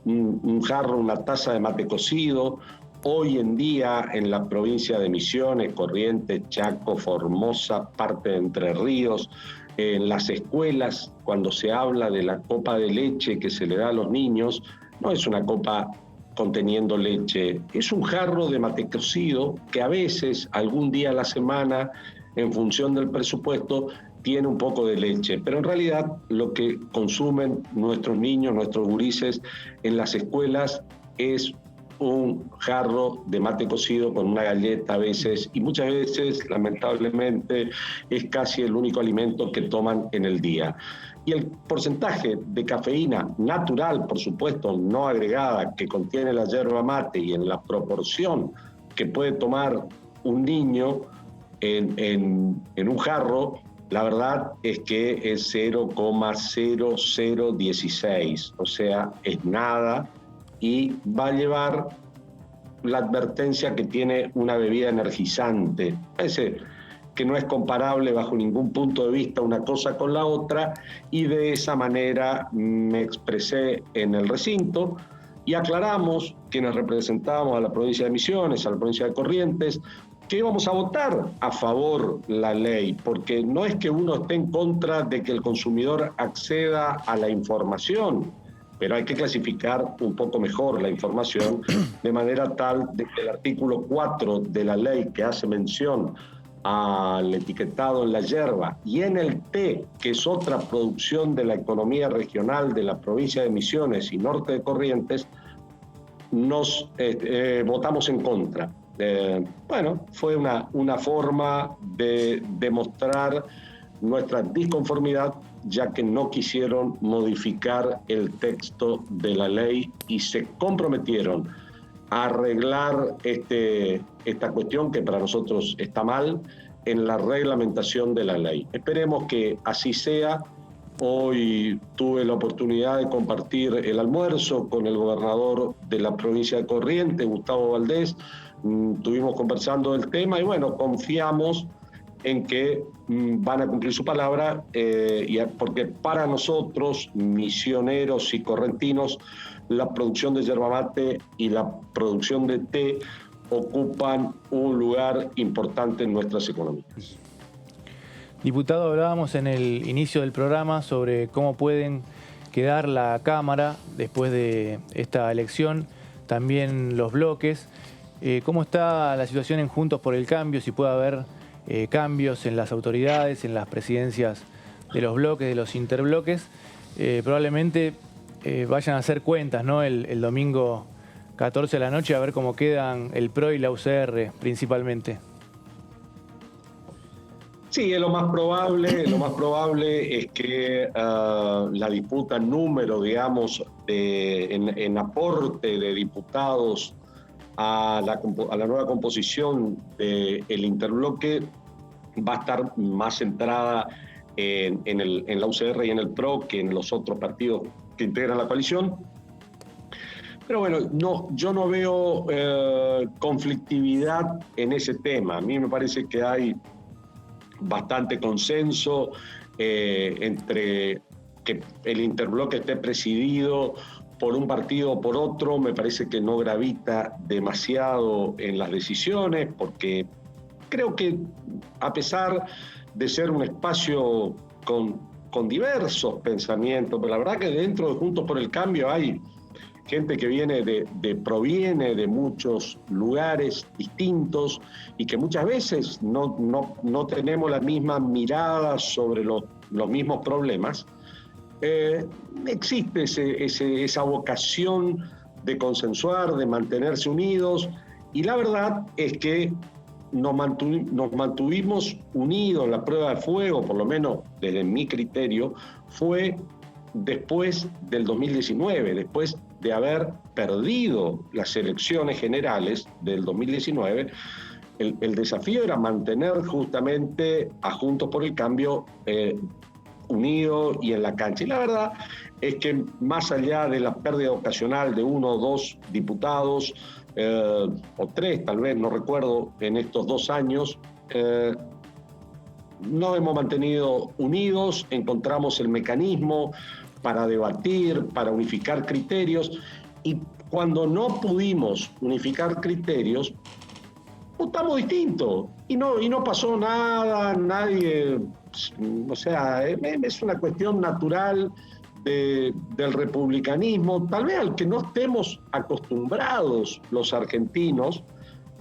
[SPEAKER 22] un jarro, una taza de mate cocido. Hoy en día en la provincia de Misiones, Corrientes, Chaco, Formosa, parte de Entre Ríos, en las escuelas, cuando se habla de la copa de leche que se le da a los niños, no es una copa conteniendo leche, es un jarro de mate cocido que a veces, algún día a la semana, en función del presupuesto, tiene un poco de leche. Pero en realidad lo que consumen nuestros niños, nuestros gurises en las escuelas es un jarro de mate cocido con una galleta a veces, y muchas veces, lamentablemente, es casi el único alimento que toman en el día. Y el porcentaje de cafeína natural, por supuesto, no agregada, que contiene la yerba mate y en la proporción que puede tomar un niño en un jarro, la verdad es que es 0,0016, o sea, es nada, y va a llevar la advertencia que tiene una bebida energizante. Parece que no es comparable bajo ningún punto de vista una cosa con la otra, y de esa manera me expresé en el recinto y aclaramos, quienes representábamos a la provincia de Misiones, a la provincia de Corrientes, que íbamos a votar a favor la ley, porque no es que uno esté en contra de que el consumidor acceda a la información, pero hay que clasificar un poco mejor la información de manera tal de que el artículo 4 de la ley, que hace mención al etiquetado en la yerba y en el té, que es otra producción de la economía regional de la provincia de Misiones y norte de Corrientes, nos votamos en contra. Bueno, fue una forma de demostrar nuestra disconformidad, ya que no quisieron modificar el texto de la ley y se comprometieron a arreglar esta cuestión, que para nosotros está mal, en la reglamentación de la ley. Esperemos que así sea. Hoy tuve la oportunidad de compartir el almuerzo con el gobernador de la provincia de Corrientes, Gustavo Valdés. Estuvimos conversando del tema y bueno, confiamos en que van a cumplir su palabra, porque para nosotros, misioneros y correntinos, la producción de yerba mate y la producción de té ocupan un lugar importante en nuestras economías.
[SPEAKER 2] Diputado, hablábamos en el inicio del programa sobre cómo pueden quedar la Cámara después de esta elección, también los bloques. ¿Cómo está la situación en Juntos por el Cambio? Si puede haber cambios en las autoridades, en las presidencias de los bloques, de los interbloques. Probablemente vayan a hacer cuentas, ¿no? El domingo 14 de la noche, a ver cómo quedan el PRO y la UCR principalmente.
[SPEAKER 22] Sí, lo más probable es que la disputa en número, digamos, en aporte de diputados a la nueva composición del interbloque va a estar más centrada en la UCR y en el PRO que en los otros partidos que integran la coalición. Pero bueno, yo no veo conflictividad en ese tema. A mí me parece que hay bastante consenso entre que el interbloque esté presidido por un partido o por otro. Me parece que no gravita demasiado en las decisiones, porque creo que a pesar de ser un espacio con con diversos pensamientos, pero la verdad que dentro de Juntos por el Cambio hay gente que proviene de muchos lugares distintos y que muchas veces no tenemos la misma mirada sobre los mismos problemas. Existe esa vocación de consensuar, de mantenerse unidos, y la verdad es que nos mantuvimos unidos. La prueba de fuego, por lo menos desde mi criterio, fue después del 2019, después de haber perdido las elecciones generales del 2019, el desafío era mantener justamente a Juntos por el Cambio unido y en la cancha. Y la verdad es que más allá de la pérdida ocasional de 1 o 2 diputados, o 3 tal vez, no recuerdo, en estos 2 años, nos hemos mantenido unidos, encontramos el mecanismo para debatir, para unificar criterios, y cuando no pudimos unificar criterios, votamos distinto, y no pasó nada, nadie, o sea, es una cuestión natural del republicanismo, tal vez al que no estemos acostumbrados los argentinos.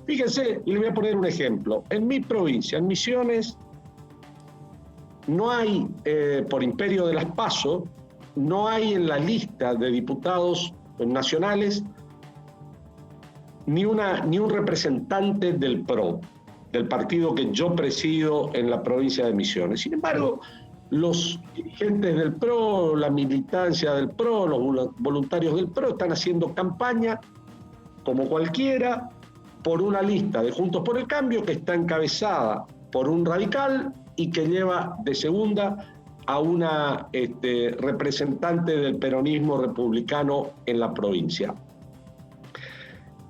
[SPEAKER 22] Fíjense, y le voy a poner un ejemplo. En mi provincia, en Misiones, no hay, por imperio de las PASO, no hay en la lista de diputados nacionales ni un representante del PRO, del partido que yo presido en la provincia de Misiones. Sin embargo, los dirigentes del PRO, la militancia del PRO, los voluntarios del PRO están haciendo campaña, como cualquiera, por una lista de Juntos por el Cambio que está encabezada por un radical y que lleva de segunda a una representante del peronismo republicano en la provincia.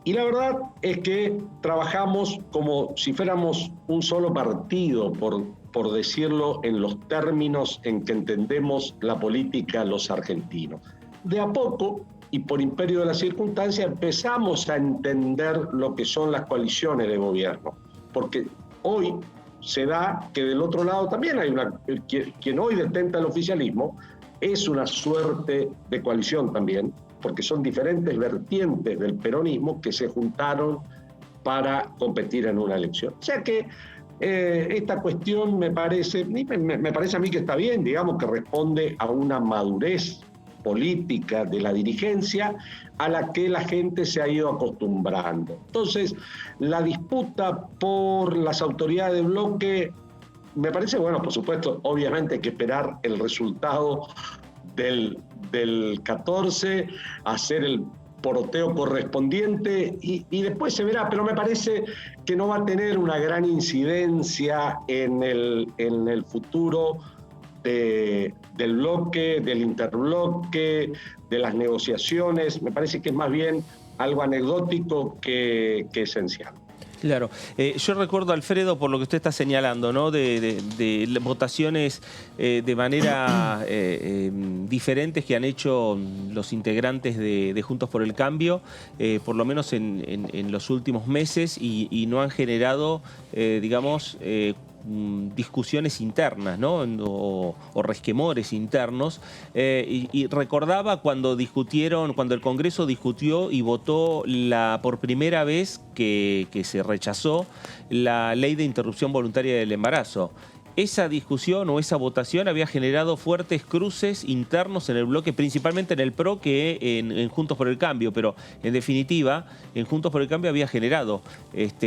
[SPEAKER 22] Y la verdad es que trabajamos como si fuéramos un solo partido, por decirlo en los términos en que entendemos la política los argentinos. De a poco, y por imperio de la circunstancia, empezamos a entender lo que son las coaliciones de gobierno, porque hoy se da que del otro lado también hay quien hoy detenta el oficialismo, es una suerte de coalición también, porque son diferentes vertientes del peronismo que se juntaron para competir en una elección. O sea que esta cuestión me parece a mí que está bien, digamos que responde a una madurez política de la dirigencia a la que la gente se ha ido acostumbrando. Entonces, la disputa por las autoridades de bloque, me parece, bueno, por supuesto, obviamente hay que esperar el resultado del 14, hacer el poroteo correspondiente y después se verá, pero me parece que no va a tener una gran incidencia en el futuro del bloque, del interbloque, de las negociaciones. Me parece que es más bien algo anecdótico que esencial.
[SPEAKER 1] Claro. Yo recuerdo, Alfredo, por lo que usted está señalando, ¿no? de votaciones de manera diferentes que han hecho los integrantes de Juntos por el Cambio, por lo menos en los últimos meses, y no han generado, digamos, discusiones internas, ¿no? o resquemores internos. Y recordaba cuando el Congreso discutió y votó por primera vez que se rechazó la ley de interrupción voluntaria del embarazo. Esa discusión o esa votación había generado fuertes cruces internos en el bloque, principalmente en el PRO que en Juntos por el Cambio, pero en definitiva en Juntos por el Cambio había generado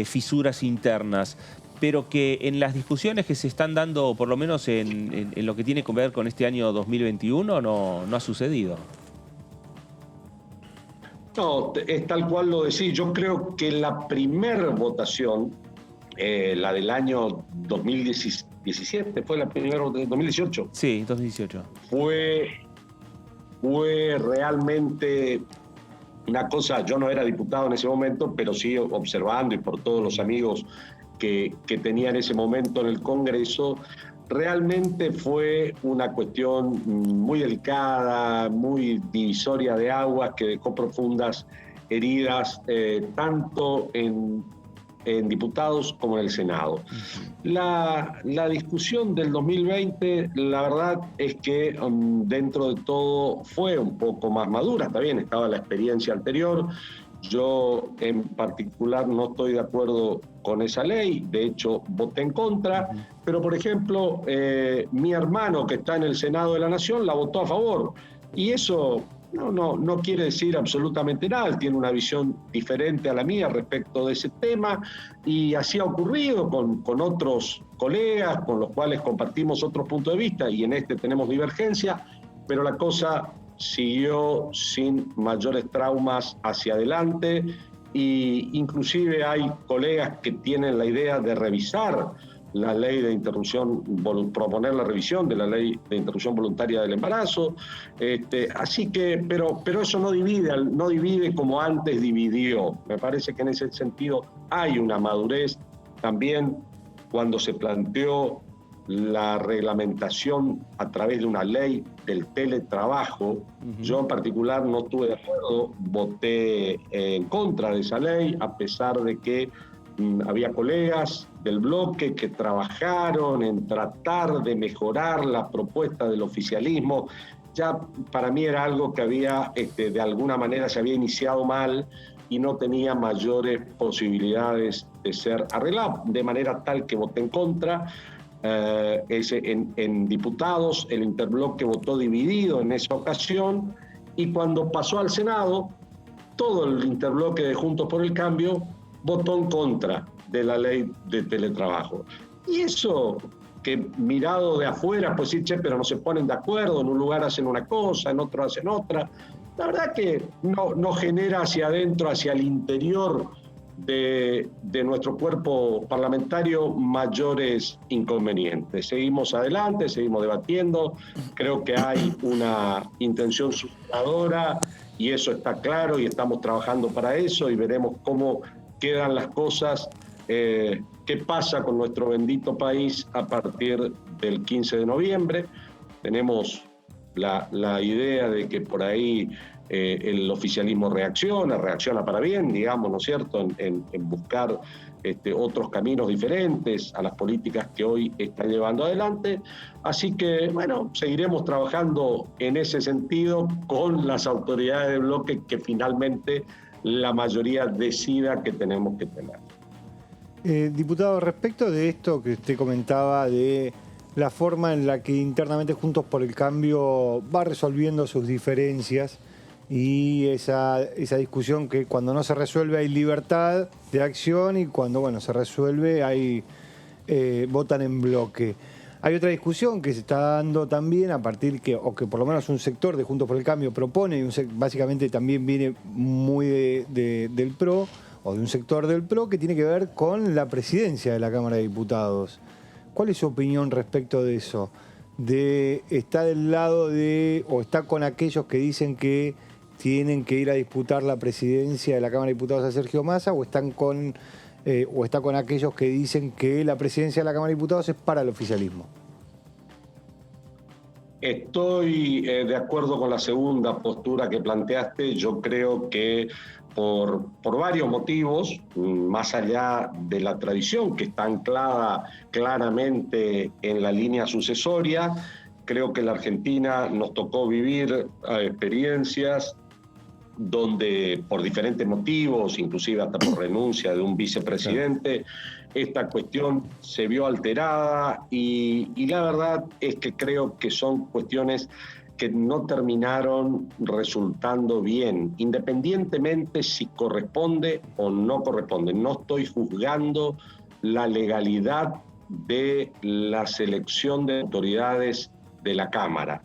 [SPEAKER 1] fisuras internas, pero que en las discusiones que se están dando, por lo menos en lo que tiene que ver con este año 2021, no ha sucedido.
[SPEAKER 22] No, es tal cual lo decís. Yo creo que la primera votación, la del año 2017, fue la primera, 2018.
[SPEAKER 1] Sí, 2018.
[SPEAKER 22] Fue realmente una cosa. Yo no era diputado en ese momento, pero sí observando y por todos los amigos que tenía en ese momento en el Congreso, realmente fue una cuestión muy delicada, muy divisoria de aguas, que dejó profundas heridas, tanto en en diputados como en el Senado. La discusión del 2020, la verdad es que dentro de todo fue un poco más madura. Está bien, estaba la experiencia anterior. Yo en particular no estoy de acuerdo con esa ley, de hecho voté en contra, pero por ejemplo mi hermano que está en el Senado de la Nación la votó a favor, y eso no quiere decir absolutamente nada. Él tiene una visión diferente a la mía respecto de ese tema, y así ha ocurrido con otros colegas con los cuales compartimos otros puntos de vista, y en este tenemos divergencia, pero la cosa siguió sin mayores traumas hacia adelante, y inclusive hay colegas que tienen la idea de revisar la ley de interrupción, proponer la revisión de la ley de interrupción voluntaria del embarazo, así que, pero eso no divide como antes dividió. Me parece que en ese sentido hay una madurez también cuando se planteó la reglamentación a través de una ley del teletrabajo. Yo en particular no estuve de acuerdo, voté en contra de esa ley, a pesar de que había colegas del bloque que trabajaron en tratar de mejorar la propuesta del oficialismo. Ya para mí era algo que había, de alguna manera se había iniciado mal y no tenía mayores posibilidades de ser arreglado, de manera tal que voté en contra. En diputados el interbloque votó dividido en esa ocasión, y cuando pasó al Senado todo el interbloque de Juntos por el Cambio votó en contra de la ley de teletrabajo. Y eso, que mirado de afuera, pues sí, pero no se ponen de acuerdo, en un lugar hacen una cosa, en otro hacen otra, la verdad que no genera hacia adentro, hacia el interior de nuestro cuerpo parlamentario mayores inconvenientes. Seguimos adelante, seguimos debatiendo, creo que hay una intención superadora y eso está claro, y estamos trabajando para eso, y veremos cómo quedan las cosas, qué pasa con nuestro bendito país a partir del 15 de noviembre. Tenemos la idea de que por ahí el oficialismo reacciona para bien, digamos, ¿no es cierto?, en buscar otros caminos diferentes a las políticas que hoy está llevando adelante. Así que, bueno, seguiremos trabajando en ese sentido con las autoridades del bloque que finalmente la mayoría decida que tenemos que tener.
[SPEAKER 3] Diputado, respecto de esto que usted comentaba de la forma en la que internamente Juntos por el Cambio va resolviendo sus diferencias, y esa discusión que cuando no se resuelve hay libertad de acción, y cuando se resuelve hay votan en bloque. Hay otra discusión que se está dando también a partir que por lo menos un sector de Juntos por el Cambio propone, y básicamente también viene muy del PRO, o de un sector del PRO, que tiene que ver con la presidencia de la Cámara de Diputados. ¿Cuál es su opinión respecto de eso? ¿Está del lado o está con aquellos que dicen que tienen que ir a disputar la presidencia de la Cámara de Diputados a Sergio Massa, o está con aquellos que dicen que la presidencia de la Cámara de Diputados es para el oficialismo?
[SPEAKER 22] Estoy de acuerdo con la segunda postura que planteaste. Yo creo que por varios motivos, más allá de la tradición que está anclada claramente en la línea sucesoria, creo que en la Argentina nos tocó vivir experiencias donde por diferentes motivos, inclusive hasta por renuncia de un vicepresidente, esta cuestión se vio alterada, y la verdad es que creo que son cuestiones que no terminaron resultando bien, independientemente si corresponde o no corresponde. No estoy juzgando la legalidad de la selección de autoridades de la Cámara.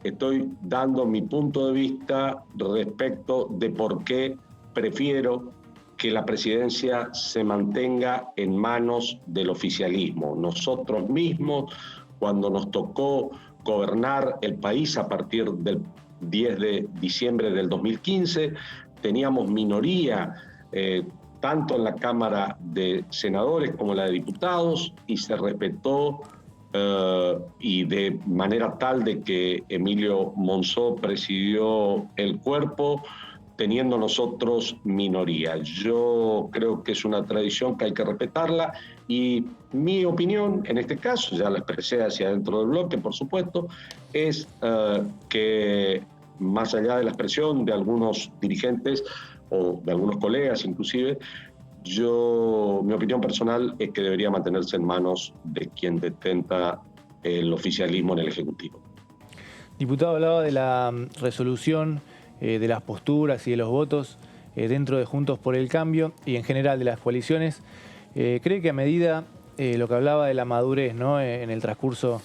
[SPEAKER 22] Estoy dando mi punto de vista respecto de por qué prefiero que la presidencia se mantenga en manos del oficialismo. Nosotros mismos, cuando nos tocó gobernar el país a partir del 10 de diciembre del 2015, teníamos minoría tanto en la Cámara de Senadores como en la de Diputados, y se respetó y de manera tal de que Emilio Monzó presidió el cuerpo, teniendo nosotros minoría. Yo creo que es una tradición que hay que respetarla y mi opinión, en este caso, ya la expresé hacia dentro del bloque, por supuesto, es que más allá de la expresión de algunos dirigentes o de algunos colegas inclusive, mi opinión personal es que debería mantenerse en manos de quien detenta el oficialismo en el Ejecutivo.
[SPEAKER 2] Diputado, hablaba de la resolución, de las posturas y de los votos dentro de Juntos por el Cambio y en general de las coaliciones. ¿Cree que a medida, lo que hablaba de la madurez, ¿no?, en el transcurso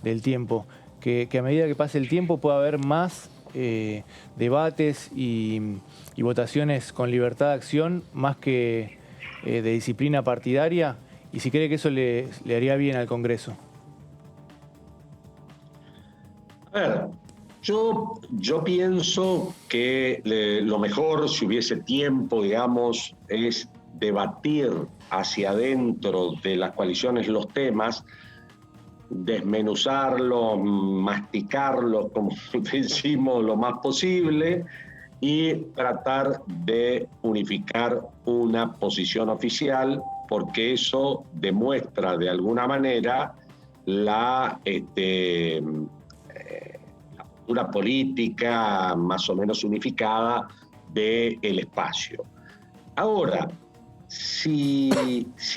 [SPEAKER 2] del tiempo, que a medida que pase el tiempo pueda haber más debates y votaciones con libertad de acción, más que de disciplina partidaria? Y si cree que eso le haría bien al Congreso.
[SPEAKER 22] A ver, yo pienso que lo mejor, si hubiese tiempo, digamos, es debatir hacia adentro de las coaliciones los temas, desmenuzarlos, masticarlos, como decimos, lo más posible y tratar de unificar una posición oficial, porque eso demuestra de alguna manera la postura política más o menos unificada del espacio. Ahora, si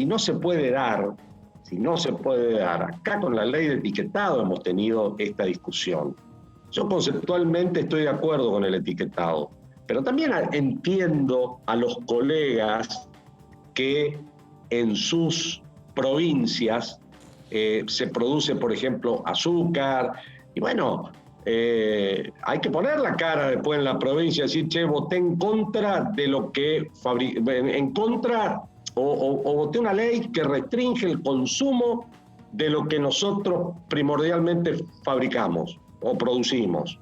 [SPEAKER 22] no se puede dar, acá con la ley de etiquetado hemos tenido esta discusión. Yo conceptualmente estoy de acuerdo con el etiquetado, pero también entiendo a los colegas que en sus provincias se produce, por ejemplo, azúcar, y bueno, hay que poner la cara después en la provincia y decir, che, voté en contra de lo que en contra o voté una ley que restringe el consumo de lo que nosotros primordialmente fabricamos o producimos.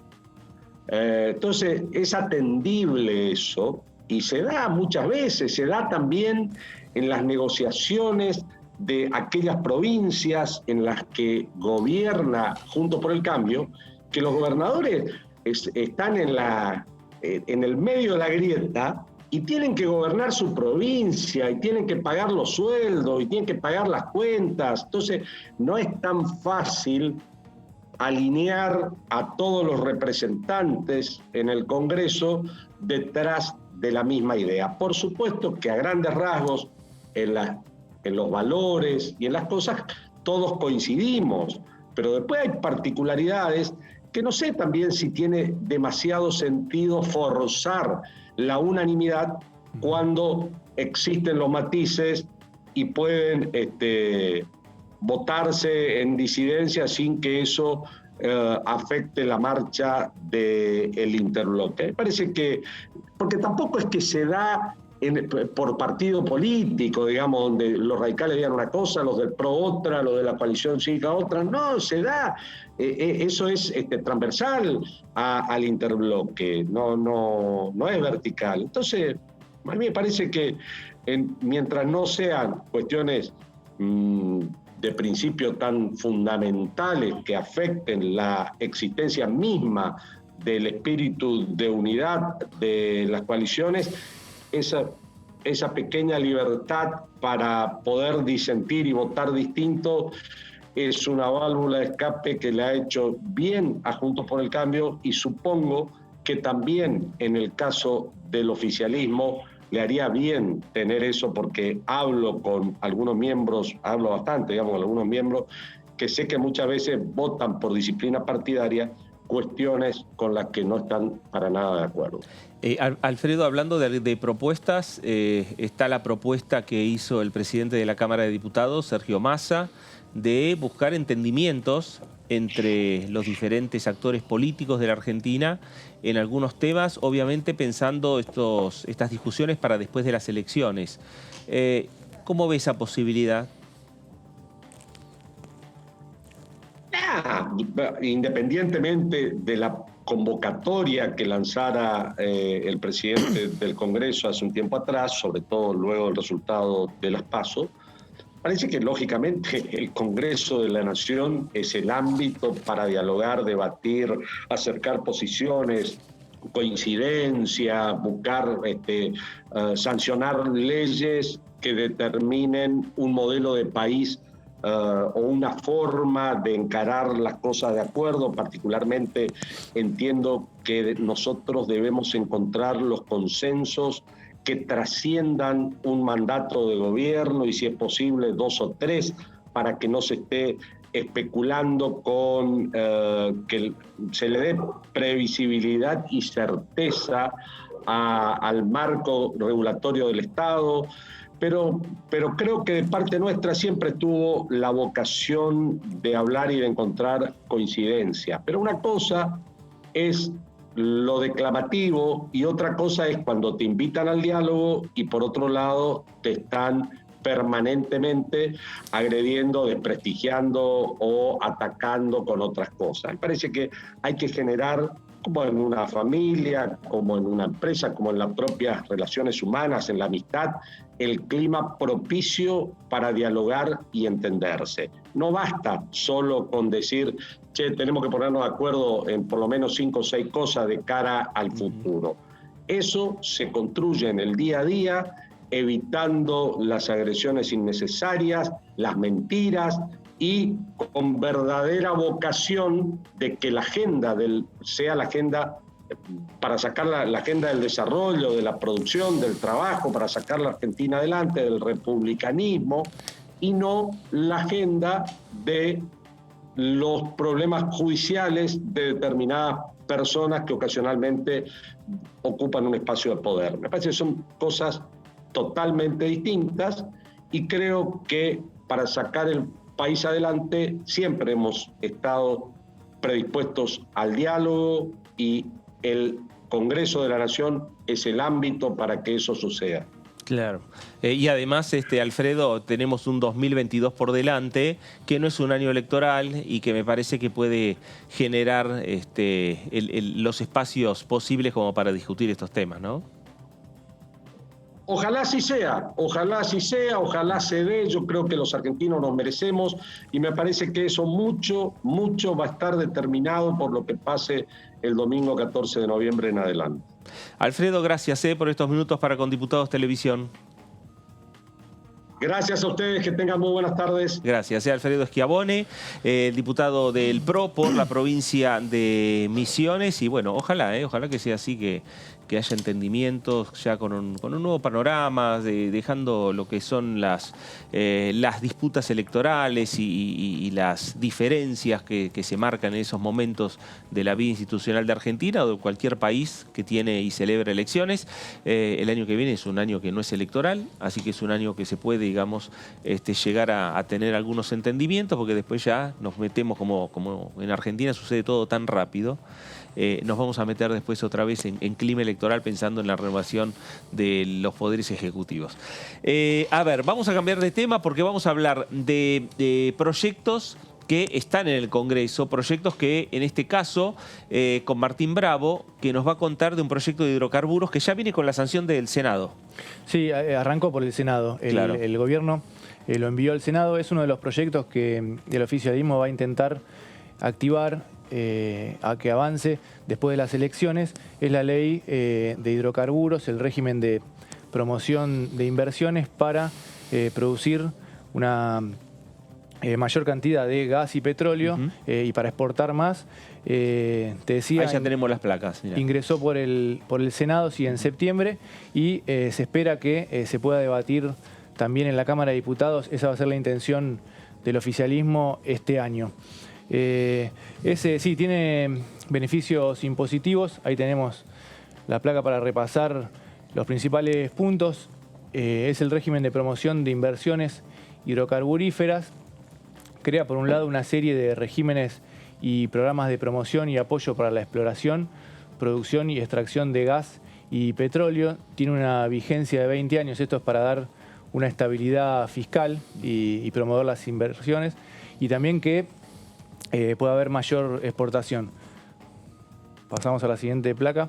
[SPEAKER 22] Entonces es atendible eso y se da muchas veces, se da también en las negociaciones de aquellas provincias en las que gobierna Juntos por el Cambio, que los gobernadores están en el medio de la grieta y tienen que gobernar su provincia y tienen que pagar los sueldos y tienen que pagar las cuentas. Entonces no es tan fácil alinear a todos los representantes en el Congreso detrás de la misma idea. Por supuesto que a grandes rasgos en los valores y en las cosas todos coincidimos, pero después hay particularidades que no sé también si tiene demasiado sentido forzar la unanimidad cuando existen los matices y pueden votarse en disidencia sin que eso afecte la marcha del interbloque. Me parece que, porque tampoco es que se da por partido político, digamos, donde los radicales digan una cosa, los del PRO otra, los de la coalición cívica otra. No, se da, eso es transversal al interbloque, no es vertical. Entonces, a mí me parece que mientras no sean cuestiones de principio tan fundamentales que afecten la existencia misma del espíritu de unidad de las coaliciones, esa pequeña libertad para poder disentir y votar distinto es una válvula de escape que le ha hecho bien a Juntos por el Cambio y supongo que también en el caso del oficialismo le haría bien tener eso, porque hablo con algunos miembros, hablo bastante, digamos, con algunos miembros que sé que muchas veces votan por disciplina partidaria cuestiones con las que no están para nada de acuerdo.
[SPEAKER 1] Alfredo, hablando de propuestas, está la propuesta que hizo el presidente de la Cámara de Diputados, Sergio Massa, de buscar entendimientos entre los diferentes actores políticos de la Argentina en algunos temas, obviamente pensando estas discusiones para después de las elecciones. ¿Cómo ve esa posibilidad?
[SPEAKER 22] Independientemente de la convocatoria que lanzara el presidente del Congreso hace un tiempo atrás, sobre todo luego del resultado de las PASO, parece que lógicamente el Congreso de la Nación es el ámbito para dialogar, debatir, acercar posiciones, coincidencia, buscar sancionar leyes que determinen un modelo de país o una forma de encarar las cosas de acuerdo. Particularmente entiendo que nosotros debemos encontrar los consensos que trasciendan un mandato de gobierno y, si es posible, 2 o 3, para que no se esté especulando con que se le dé previsibilidad y certeza al marco regulatorio del Estado. Pero creo que de parte nuestra siempre tuvo la vocación de hablar y de encontrar coincidencia. Pero una cosa es lo declamativo y otra cosa es cuando te invitan al diálogo y por otro lado te están permanentemente agrediendo, desprestigiando o atacando con otras cosas. Me parece que hay que generar, como en una familia, como en una empresa, como en las propias relaciones humanas, en la amistad, el clima propicio para dialogar y entenderse. No basta solo con decir, che, tenemos que ponernos de acuerdo en por lo menos 5 o 6 cosas de cara al futuro. Eso se construye en el día a día, evitando las agresiones innecesarias, las mentiras, y con verdadera vocación de que la agenda sea la agenda para sacar la agenda del desarrollo, de la producción, del trabajo, para sacar la Argentina adelante, del republicanismo, y no la agenda de los problemas judiciales de determinadas personas que ocasionalmente ocupan un espacio de poder. Me parece que son cosas totalmente distintas y creo que para sacar el país adelante siempre hemos estado predispuestos al diálogo y el Congreso de la Nación es el ámbito para que eso suceda.
[SPEAKER 1] Claro. Y además, Alfredo, tenemos un 2022 por delante, que no es un año electoral y que me parece que puede generar los espacios posibles como para discutir estos temas, ¿no?
[SPEAKER 22] Ojalá así sea, ojalá se dé. Yo creo que los argentinos nos merecemos y me parece que eso mucho va a estar determinado por lo que pase el domingo 14 de noviembre en adelante.
[SPEAKER 1] Alfredo, gracias por estos minutos para Con Diputados Televisión.
[SPEAKER 22] Gracias a ustedes, que tengan muy buenas tardes.
[SPEAKER 1] Gracias. Alfredo Schiavone, diputado del PRO por la provincia de Misiones. Y bueno, ojalá que sea así, que haya entendimientos ya con un nuevo panorama, dejando lo que son las disputas electorales y las diferencias que se marcan en esos momentos de la vida institucional de Argentina o de cualquier país que tiene y celebra elecciones. El año que viene es un año que no es electoral, así que es un año que se puede, digamos, llegar a tener algunos entendimientos, porque después ya nos metemos, como en Argentina sucede todo tan rápido, nos vamos a meter después otra vez en clima electoral pensando en la renovación de los poderes ejecutivos. A ver, vamos a cambiar de tema porque vamos a hablar de proyectos que están en el Congreso, proyectos que en este caso con Martín Bravo, que nos va a contar de un proyecto de hidrocarburos que ya viene con la sanción del Senado. Sí, arrancó por el Senado.
[SPEAKER 2] Claro. El gobierno lo envió al Senado. Es uno de los proyectos que el oficialismo va a intentar activar a que avance después de las elecciones. Es la ley de hidrocarburos, el régimen de promoción de inversiones para producir una mayor cantidad de gas y petróleo y para exportar más. Te decía,
[SPEAKER 1] ahí ya tenemos las placas. Mirá.
[SPEAKER 2] Ingresó por el Senado, sí, en septiembre, y se espera que se pueda debatir también en la Cámara de Diputados. Esa va a ser la intención del oficialismo este año. Ese sí tiene beneficios impositivos. Ahí tenemos la placa para repasar los principales puntos. Es el régimen de promoción de inversiones hidrocarburíferas. Crea, por un lado, una serie de regímenes y programas de promoción y apoyo para la exploración, producción y extracción de gas y petróleo. Tiene una vigencia de 20 años. Esto es para dar una estabilidad fiscal y promover las inversiones. Y también que pueda haber mayor exportación. Pasamos a la siguiente placa.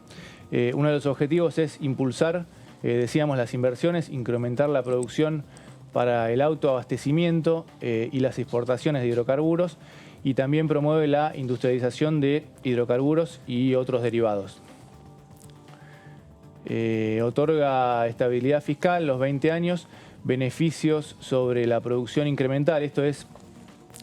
[SPEAKER 2] Uno de los objetivos es impulsar, decíamos, las inversiones, incrementar la producción para el autoabastecimiento y las exportaciones de hidrocarburos, y también promueve la industrialización de hidrocarburos y otros derivados. Otorga estabilidad fiscal, los 20 años, beneficios sobre la producción incremental. Esto es,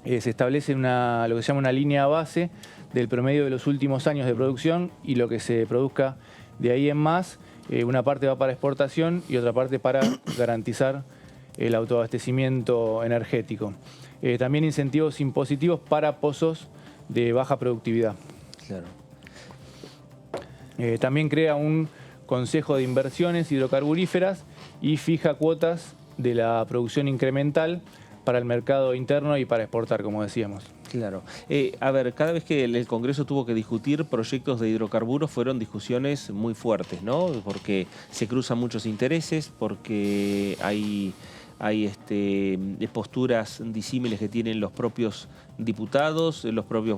[SPEAKER 2] se establece lo que se llama una línea base del promedio de los últimos años de producción y lo que se produzca de ahí en más. Una parte va para exportación y otra parte para garantizar el autoabastecimiento energético. También incentivos impositivos para pozos de baja productividad.
[SPEAKER 1] Claro.
[SPEAKER 2] También crea un Consejo de Inversiones Hidrocarburíferas y fija cuotas de la producción incremental para el mercado interno y para exportar, como decíamos.
[SPEAKER 1] Claro. A ver, cada vez que el Congreso tuvo que discutir proyectos de hidrocarburos fueron discusiones muy fuertes, ¿no? Porque se cruzan muchos intereses, porque hay posturas disímiles que tienen los propios diputados,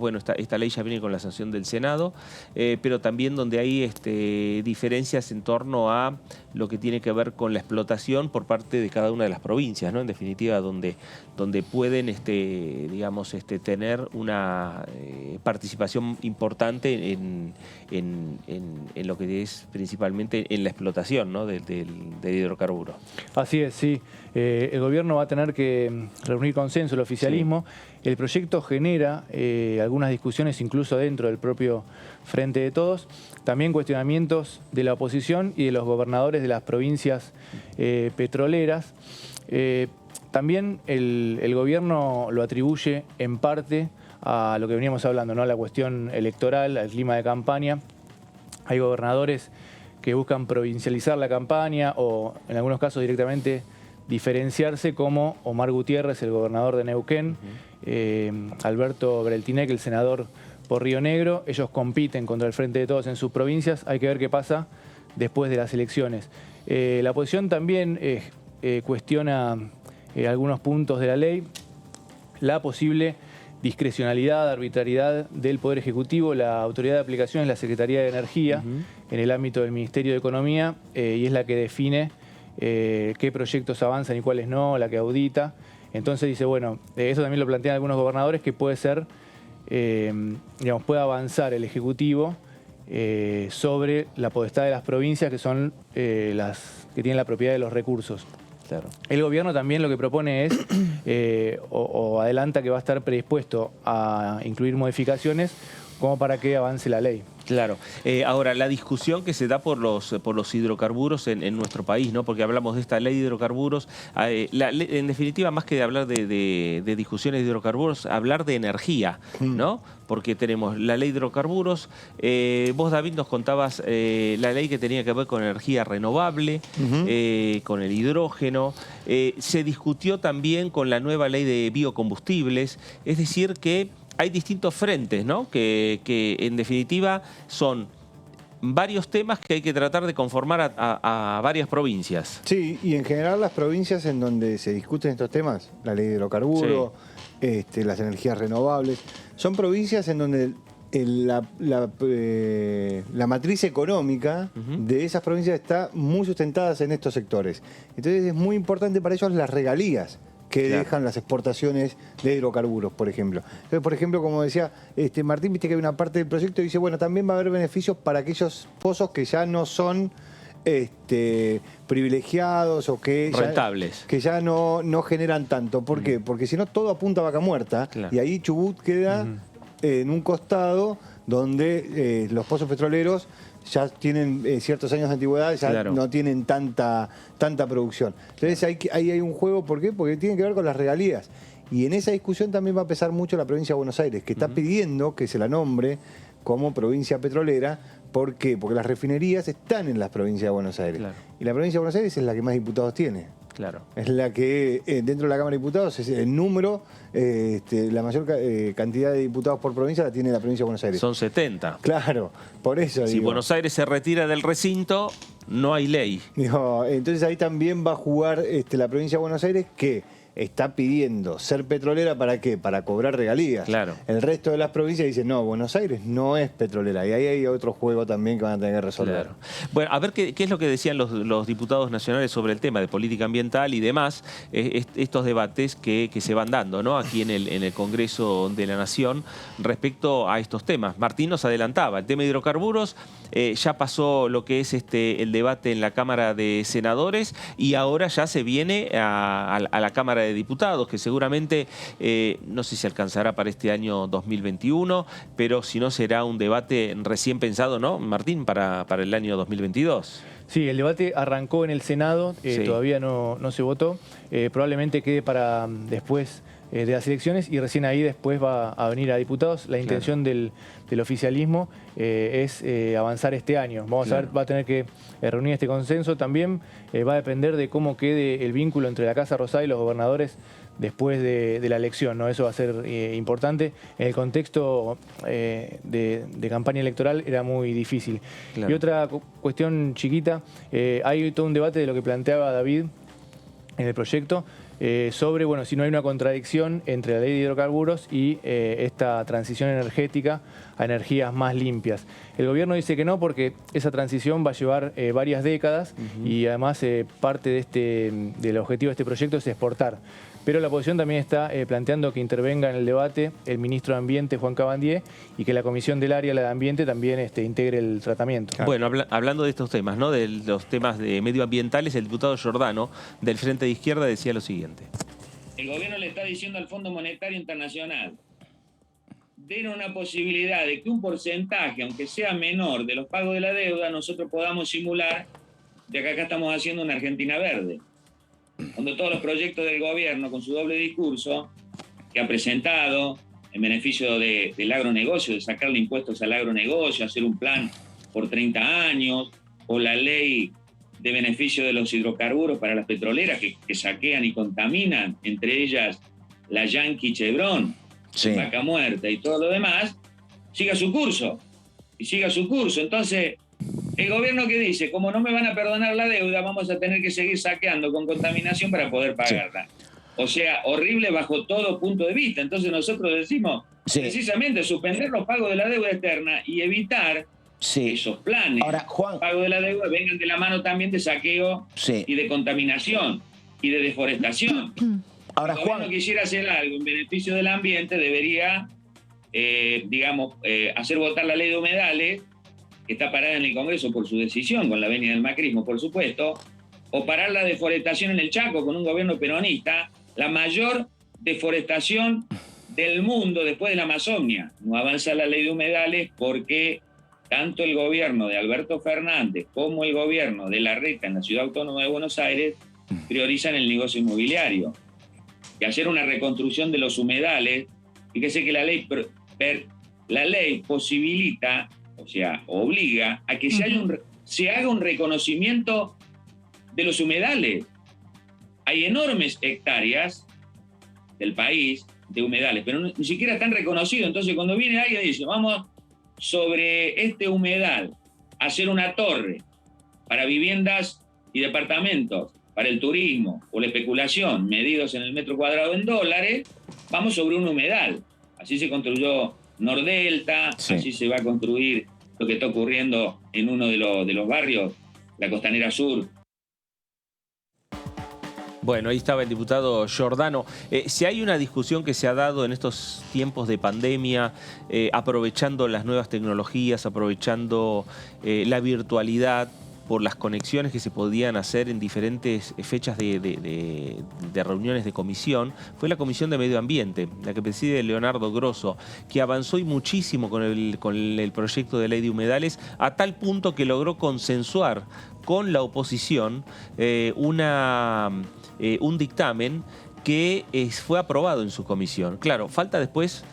[SPEAKER 1] bueno, esta ley ya viene con la sanción del Senado, pero también donde hay diferencias en torno a lo que tiene que ver con la explotación por parte de cada una de las provincias, ¿no? En definitiva, donde pueden, digamos, tener una participación importante en lo que es principalmente en la explotación, ¿no? del hidrocarburo.
[SPEAKER 2] Así es, sí. El gobierno va a tener que reunir consenso, el oficialismo. Sí. El proyecto genera algunas discusiones incluso dentro del propio Frente de Todos, también cuestionamientos de la oposición y de los gobernadores de las provincias petroleras. También el gobierno lo atribuye en parte a lo que veníamos hablando, ¿no? A la cuestión electoral, al clima de campaña. Hay gobernadores que buscan provincializar la campaña o en algunos casos directamente diferenciarse, como Omar Gutiérrez, el gobernador de Neuquén, Alberto Breltinec, el senador por Río Negro. Ellos compiten contra el Frente de Todos en sus provincias. Hay que ver qué pasa después de las elecciones. La oposición también cuestiona algunos puntos de la ley, la posible discrecionalidad, arbitrariedad del Poder Ejecutivo. La autoridad de aplicación es la Secretaría de Energía en el ámbito del Ministerio de Economía y es la que define qué proyectos avanzan y cuáles no, la que audita. Entonces dice, bueno, eso también lo plantean algunos gobernadores, que puede ser, digamos, puede avanzar el Ejecutivo sobre la potestad de las provincias, que son las que tienen la propiedad de los recursos. Claro. El gobierno también lo que propone es, o adelanta que va a estar predispuesto a incluir modificaciones como para que avance la ley.
[SPEAKER 1] Claro. Ahora, la discusión que se da por los hidrocarburos en nuestro país, ¿no? Porque hablamos de esta ley de hidrocarburos. En definitiva, más que de hablar de discusiones de hidrocarburos, hablar de energía, ¿no? Porque tenemos la ley de hidrocarburos. Vos, David, nos contabas la ley que tenía que ver con energía renovable, con el hidrógeno. Se discutió también con la nueva ley de biocombustibles. Es decir, que hay distintos frentes, ¿no? Que en definitiva son varios temas que hay que tratar de conformar a varias provincias.
[SPEAKER 3] Sí, y en general las provincias en donde se discuten estos temas, la ley de hidrocarburos, sí, las energías renovables, son provincias en donde la matriz económica de esas provincias está muy sustentada en estos sectores. Entonces es muy importante para ellos las regalías que dejan las exportaciones de hidrocarburos, por ejemplo. Entonces, por ejemplo, como decía Martín, viste que hay una parte del proyecto que dice, bueno, también va a haber beneficios para aquellos pozos que ya no son privilegiados o que
[SPEAKER 1] rentables,
[SPEAKER 3] que ya no generan tanto. ¿Por qué? Porque si no, todo apunta a vaca muerta, y ahí Chubut queda en un costado donde los pozos petroleros ya tienen ciertos años de antigüedad, ya no tienen tanta producción. Entonces ahí hay un juego, ¿por qué? Porque tiene que ver con las regalías. Y en esa discusión también va a pesar mucho la provincia de Buenos Aires, que está pidiendo que se la nombre como provincia petrolera. ¿Por qué? Porque las refinerías están en las provincias de Buenos Aires. Y la provincia de Buenos Aires es la que más diputados tiene.
[SPEAKER 1] Claro.
[SPEAKER 3] Es la que dentro de la Cámara de Diputados es el número, la mayor cantidad de diputados por provincia la tiene la provincia de Buenos Aires.
[SPEAKER 1] Son 70.
[SPEAKER 3] Claro, por eso
[SPEAKER 1] si Buenos Aires se retira del recinto, no hay ley.
[SPEAKER 3] Entonces ahí también va a jugar la provincia de Buenos Aires, que está pidiendo ser petrolera, ¿para qué? Para cobrar regalías.
[SPEAKER 1] Claro.
[SPEAKER 3] El resto de las provincias dicen, no, Buenos Aires no es petrolera. Y ahí hay otro juego también que van a tener que resolver.
[SPEAKER 1] Claro. Bueno, a ver qué es lo que decían los diputados nacionales sobre el tema de política ambiental y demás, estos debates que se van dando, ¿no? Aquí en el Congreso de la Nación respecto a estos temas. Martín nos adelantaba, el tema de hidrocarburos, ya pasó lo que es el debate en la Cámara de Senadores y ahora ya se viene a la Cámara de Diputados, que seguramente, no sé si alcanzará para este año 2021, pero si no será un debate recién pensado, ¿no, Martín, para el año 2022?
[SPEAKER 2] Sí, el debate arrancó en el Senado,
[SPEAKER 1] Sí.
[SPEAKER 2] todavía no se votó, probablemente quede para después de las elecciones y recién ahí después va a venir a diputados. La intención del oficialismo es avanzar este año. Vamos a ver, va a tener que reunir este consenso también. Va a depender de cómo quede el vínculo entre la Casa Rosada y los gobernadores después de la elección, ¿no? Eso va a ser importante. En el contexto de campaña electoral era muy difícil.
[SPEAKER 1] Claro.
[SPEAKER 2] Y otra cuestión chiquita, hay todo un debate de lo que planteaba David en el proyecto, sobre, bueno, si no hay una contradicción entre la ley de hidrocarburos y esta transición energética a energías más limpias. El gobierno dice que no, porque esa transición va a llevar varias décadas y además parte del objetivo de este proyecto es exportar. Pero la oposición también está planteando que intervenga en el debate el ministro de Ambiente, Juan Cabandier, y que la Comisión del Área, la de Ambiente, también integre el tratamiento.
[SPEAKER 1] Bueno, hablando de estos temas, ¿no? De los temas de medioambientales, el diputado Giordano, del Frente de Izquierda, decía lo siguiente.
[SPEAKER 4] El gobierno le está diciendo al Fondo Monetario Internacional, den una posibilidad de que un porcentaje, aunque sea menor, de los pagos de la deuda, nosotros podamos simular de que acá estamos haciendo una Argentina verde, donde todos los proyectos del gobierno, con su doble discurso, que ha presentado en beneficio del agronegocio, de sacarle impuestos al agronegocio, hacer un plan por 30 años, o la ley de beneficio de los hidrocarburos para las petroleras que saquean y contaminan, entre ellas la Yankee Chevron, Vaca Muerta y todo lo demás, siga su curso. Y siga su curso. Entonces, el gobierno que dice, como no me van a perdonar la deuda, vamos a tener que seguir saqueando con contaminación para poder pagarla. Sí. O sea, horrible bajo todo punto de vista. Entonces nosotros decimos, precisamente, suspender los pagos de la deuda externa y evitar que esos planes de pago de la deuda vengan de la mano también de saqueo y de contaminación y de deforestación. Ahora, si el gobierno quisiera hacer algo en beneficio del ambiente, debería, hacer votar la ley de humedales, que está parada en el Congreso por su decisión, con la venia del macrismo, por supuesto, o parar la deforestación en el Chaco con un gobierno peronista, la mayor deforestación del mundo después de la Amazonia. No avanza la ley de humedales porque tanto el gobierno de Alberto Fernández como el gobierno de Larreta en la Ciudad Autónoma de Buenos Aires priorizan el negocio inmobiliario. Y hacer una reconstrucción de los humedales, fíjese que la ley posibilita, o sea, obliga a que se haga un reconocimiento de los humedales. Hay enormes hectáreas del país de humedales, pero ni siquiera están reconocidos. Entonces, cuando viene alguien y dice, vamos sobre este humedal a hacer una torre para viviendas y departamentos, para el turismo o la especulación, medidos en el metro cuadrado en dólares, vamos sobre un humedal. Así se construyó Nordelta, así se va a construir lo que está ocurriendo en uno de los barrios, la Costanera Sur.
[SPEAKER 1] Bueno, ahí estaba el diputado Giordano. Si hay una discusión que se ha dado en estos tiempos de pandemia, aprovechando las nuevas tecnologías, aprovechando la virtualidad, por las conexiones que se podían hacer en diferentes fechas de reuniones de comisión, fue la Comisión de Medio Ambiente, la que preside Leonardo Grosso, que avanzó y muchísimo con el proyecto de ley de humedales, a tal punto que logró consensuar con la oposición un dictamen que fue aprobado en su comisión. Claro, falta después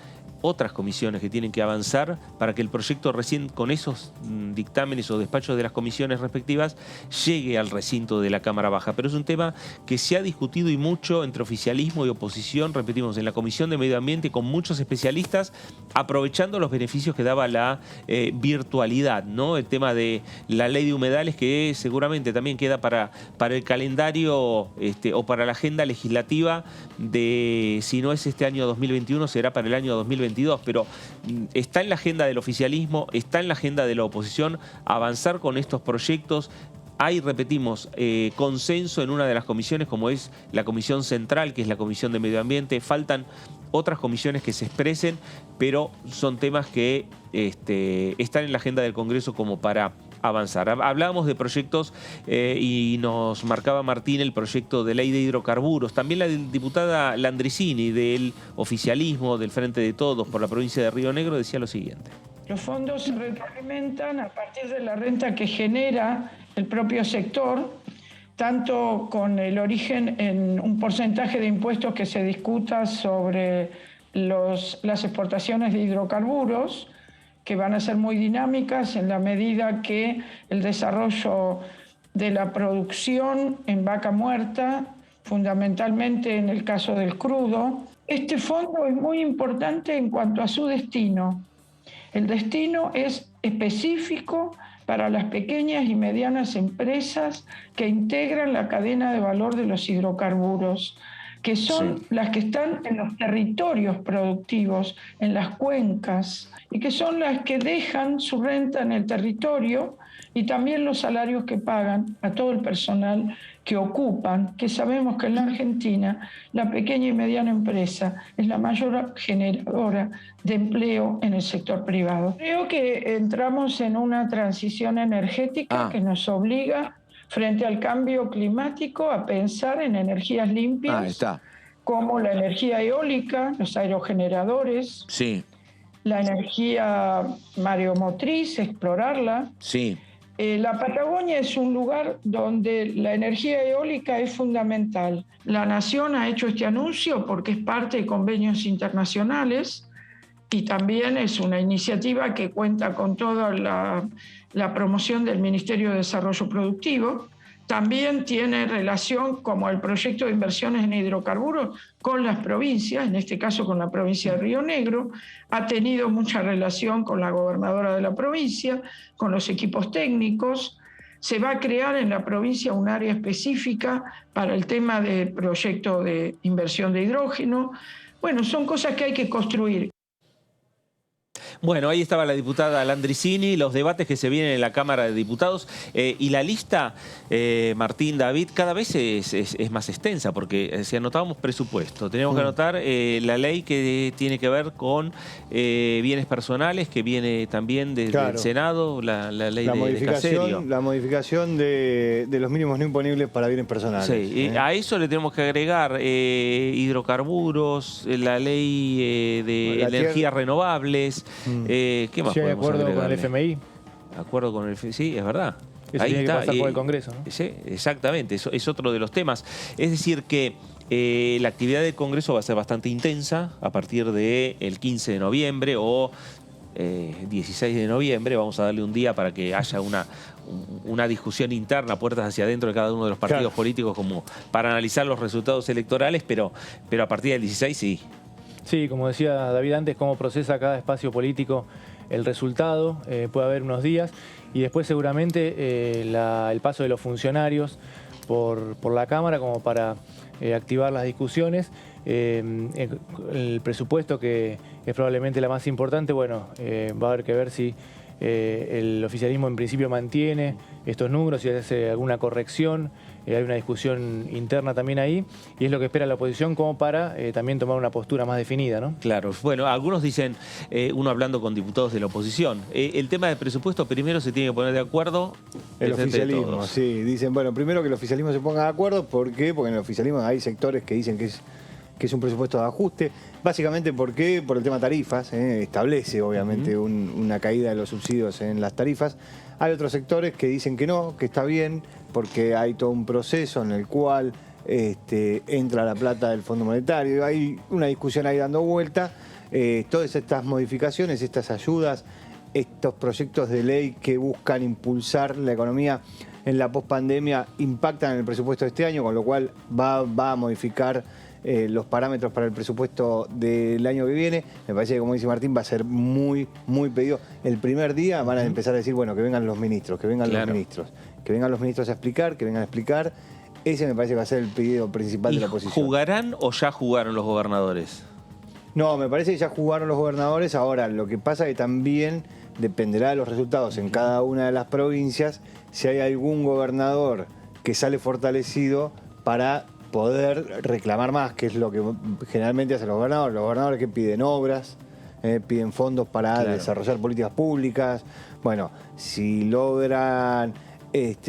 [SPEAKER 1] otras comisiones que tienen que avanzar para que el proyecto recién con esos dictámenes o despachos de las comisiones respectivas llegue al recinto de la Cámara Baja. Pero es un tema que se ha discutido y mucho entre oficialismo y oposición, repetimos, en la Comisión de Medio Ambiente con muchos especialistas, aprovechando los beneficios que daba la virtualidad, ¿no? El tema de la ley de humedales que seguramente también queda para el calendario o para la agenda legislativa de, si no es este año 2021, será para el año 2022, pero está en la agenda del oficialismo, está en la agenda de la oposición avanzar con estos proyectos. Hay, repetimos, consenso en una de las comisiones, como es la Comisión Central, que es la Comisión de Medio Ambiente. Faltan otras comisiones que se expresen, pero son temas que están en la agenda del Congreso como para avanzar. Hablábamos de proyectos y nos marcaba Martín el proyecto de ley de hidrocarburos. También la diputada Landricini del oficialismo, del Frente de Todos por la provincia de Río Negro, decía lo siguiente.
[SPEAKER 5] Los fondos se retroalimentan a partir de la renta que genera el propio sector, tanto con el origen en un porcentaje de impuestos que se discuta sobre las exportaciones de hidrocarburos, que van a ser muy dinámicas en la medida que el desarrollo de la producción en vaca muerta, fundamentalmente en el caso del crudo. Este fondo es muy importante en cuanto a su destino. El destino es específico para las pequeñas y medianas empresas que integran la cadena de valor de los hidrocarburos, que son las que están en los territorios productivos, en las cuencas, y que son las que dejan su renta en el territorio y también los salarios que pagan a todo el personal que ocupan, que sabemos que en la Argentina la pequeña y mediana empresa es la mayor generadora de empleo en el sector privado. Creo que entramos en una transición energética que nos obliga frente al cambio climático a pensar en energías limpias, como la energía eólica, los aerogeneradores, la energía mareomotriz, explorarla. La Patagonia es un lugar donde la energía eólica es fundamental. La Nación ha hecho este anuncio porque es parte de convenios internacionales y también es una iniciativa que cuenta con toda la promoción del Ministerio de Desarrollo Productivo. También tiene relación, como el proyecto de inversiones en hidrocarburos, con las provincias, en este caso con la provincia de Río Negro. Ha tenido mucha relación con la gobernadora de la provincia, con los equipos técnicos. Se va a crear en la provincia un área específica para el tema del proyecto de inversión de hidrógeno. Bueno, son cosas que hay que construir.
[SPEAKER 1] Bueno, ahí estaba la diputada Landricini, los debates que se vienen en la Cámara de Diputados y la lista, Martín, David, cada vez es más extensa porque si anotábamos presupuesto, teníamos que anotar la ley que tiene que ver con bienes personales, que viene también desde el Senado, la ley de caserio.
[SPEAKER 3] La modificación de los mínimos no imponibles para bienes personales.
[SPEAKER 1] Sí, a eso le tenemos que agregar hidrocarburos, la ley de energías renovables. ¿Qué más
[SPEAKER 2] sí,
[SPEAKER 1] podemos
[SPEAKER 2] acuerdo
[SPEAKER 1] agregarle?
[SPEAKER 2] con el FMI.
[SPEAKER 1] Acuerdo con el FMI, sí, es verdad.
[SPEAKER 2] Eso
[SPEAKER 1] ahí
[SPEAKER 2] tiene
[SPEAKER 1] está.
[SPEAKER 2] que pasar por el Congreso, ¿no?
[SPEAKER 1] Sí, exactamente, eso es otro de los temas. Es decir que la actividad del Congreso va a ser bastante intensa a partir del 15 de noviembre o 16 de noviembre. Vamos a darle un día para que haya una discusión interna, puertas hacia adentro de cada uno de los partidos políticos, como para analizar los resultados electorales, pero a partir del 16 sí.
[SPEAKER 2] Sí, como decía David antes, cómo procesa cada espacio político el resultado, puede haber unos días, y después seguramente el paso de los funcionarios por la Cámara como para activar las discusiones. El presupuesto, que es probablemente la más importante, bueno, va a haber que ver si el oficialismo en principio mantiene estos números, si hace alguna corrección. Hay una discusión interna también ahí, y es lo que espera la oposición como para también tomar una postura más definida, ¿no?
[SPEAKER 1] Claro. Bueno, algunos dicen, uno hablando con diputados de la oposición, el tema del presupuesto primero se tiene que poner de acuerdo
[SPEAKER 3] el oficialismo, sí. Dicen, bueno, primero que el oficialismo se ponga de acuerdo. ¿Por qué? Porque en el oficialismo hay sectores que dicen que es un presupuesto de ajuste. Básicamente, ¿por qué? Por el tema tarifas. Establece, obviamente, una caída de los subsidios en las tarifas. Hay otros sectores que dicen que no, que está bien, porque hay todo un proceso en el cual entra la plata del Fondo Monetario. Hay una discusión ahí dando vuelta. Todas estas modificaciones, estas ayudas, estos proyectos de ley que buscan impulsar la economía en la pospandemia impactan en el presupuesto de este año, con lo cual va a modificar los parámetros para el presupuesto del año que viene. Me parece que, como dice Martín, va a ser muy pedido. El primer día van a empezar a decir, bueno, que vengan los ministros, que vengan los ministros. Que vengan los ministros a explicar, que vengan a explicar. Ese me parece que va a ser el pedido principal de la oposición.
[SPEAKER 1] ¿Jugarán o ya jugaron los gobernadores?
[SPEAKER 3] No, me parece que ya jugaron los gobernadores. Ahora, lo que pasa es que también dependerá de los resultados en cada una de las provincias, si hay algún gobernador que sale fortalecido para poder reclamar más, que es lo que generalmente hacen los gobernadores. Los gobernadores que piden obras, piden fondos para desarrollar políticas públicas. Bueno, si logran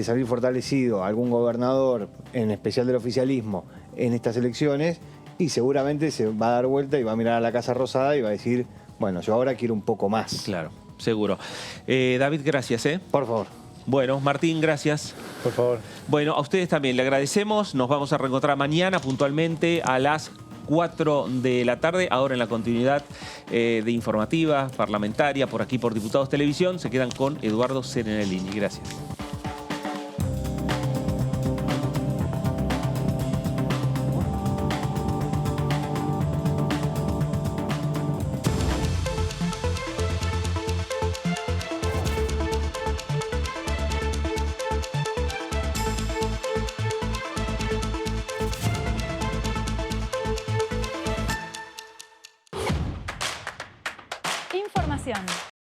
[SPEAKER 3] salir fortalecido algún gobernador, en especial del oficialismo, en estas elecciones, y seguramente se va a dar vuelta y va a mirar a la Casa Rosada y va a decir, bueno, yo ahora quiero un poco más.
[SPEAKER 1] Claro, seguro. David, gracias.
[SPEAKER 3] Por favor.
[SPEAKER 1] Bueno, Martín, gracias.
[SPEAKER 2] Por favor.
[SPEAKER 1] Bueno, a ustedes también le agradecemos. Nos vamos a reencontrar mañana puntualmente a las 4 de la tarde. Ahora en la continuidad de informativa parlamentaria, por aquí por Diputados Televisión. Se quedan con Eduardo Serenellini. Gracias.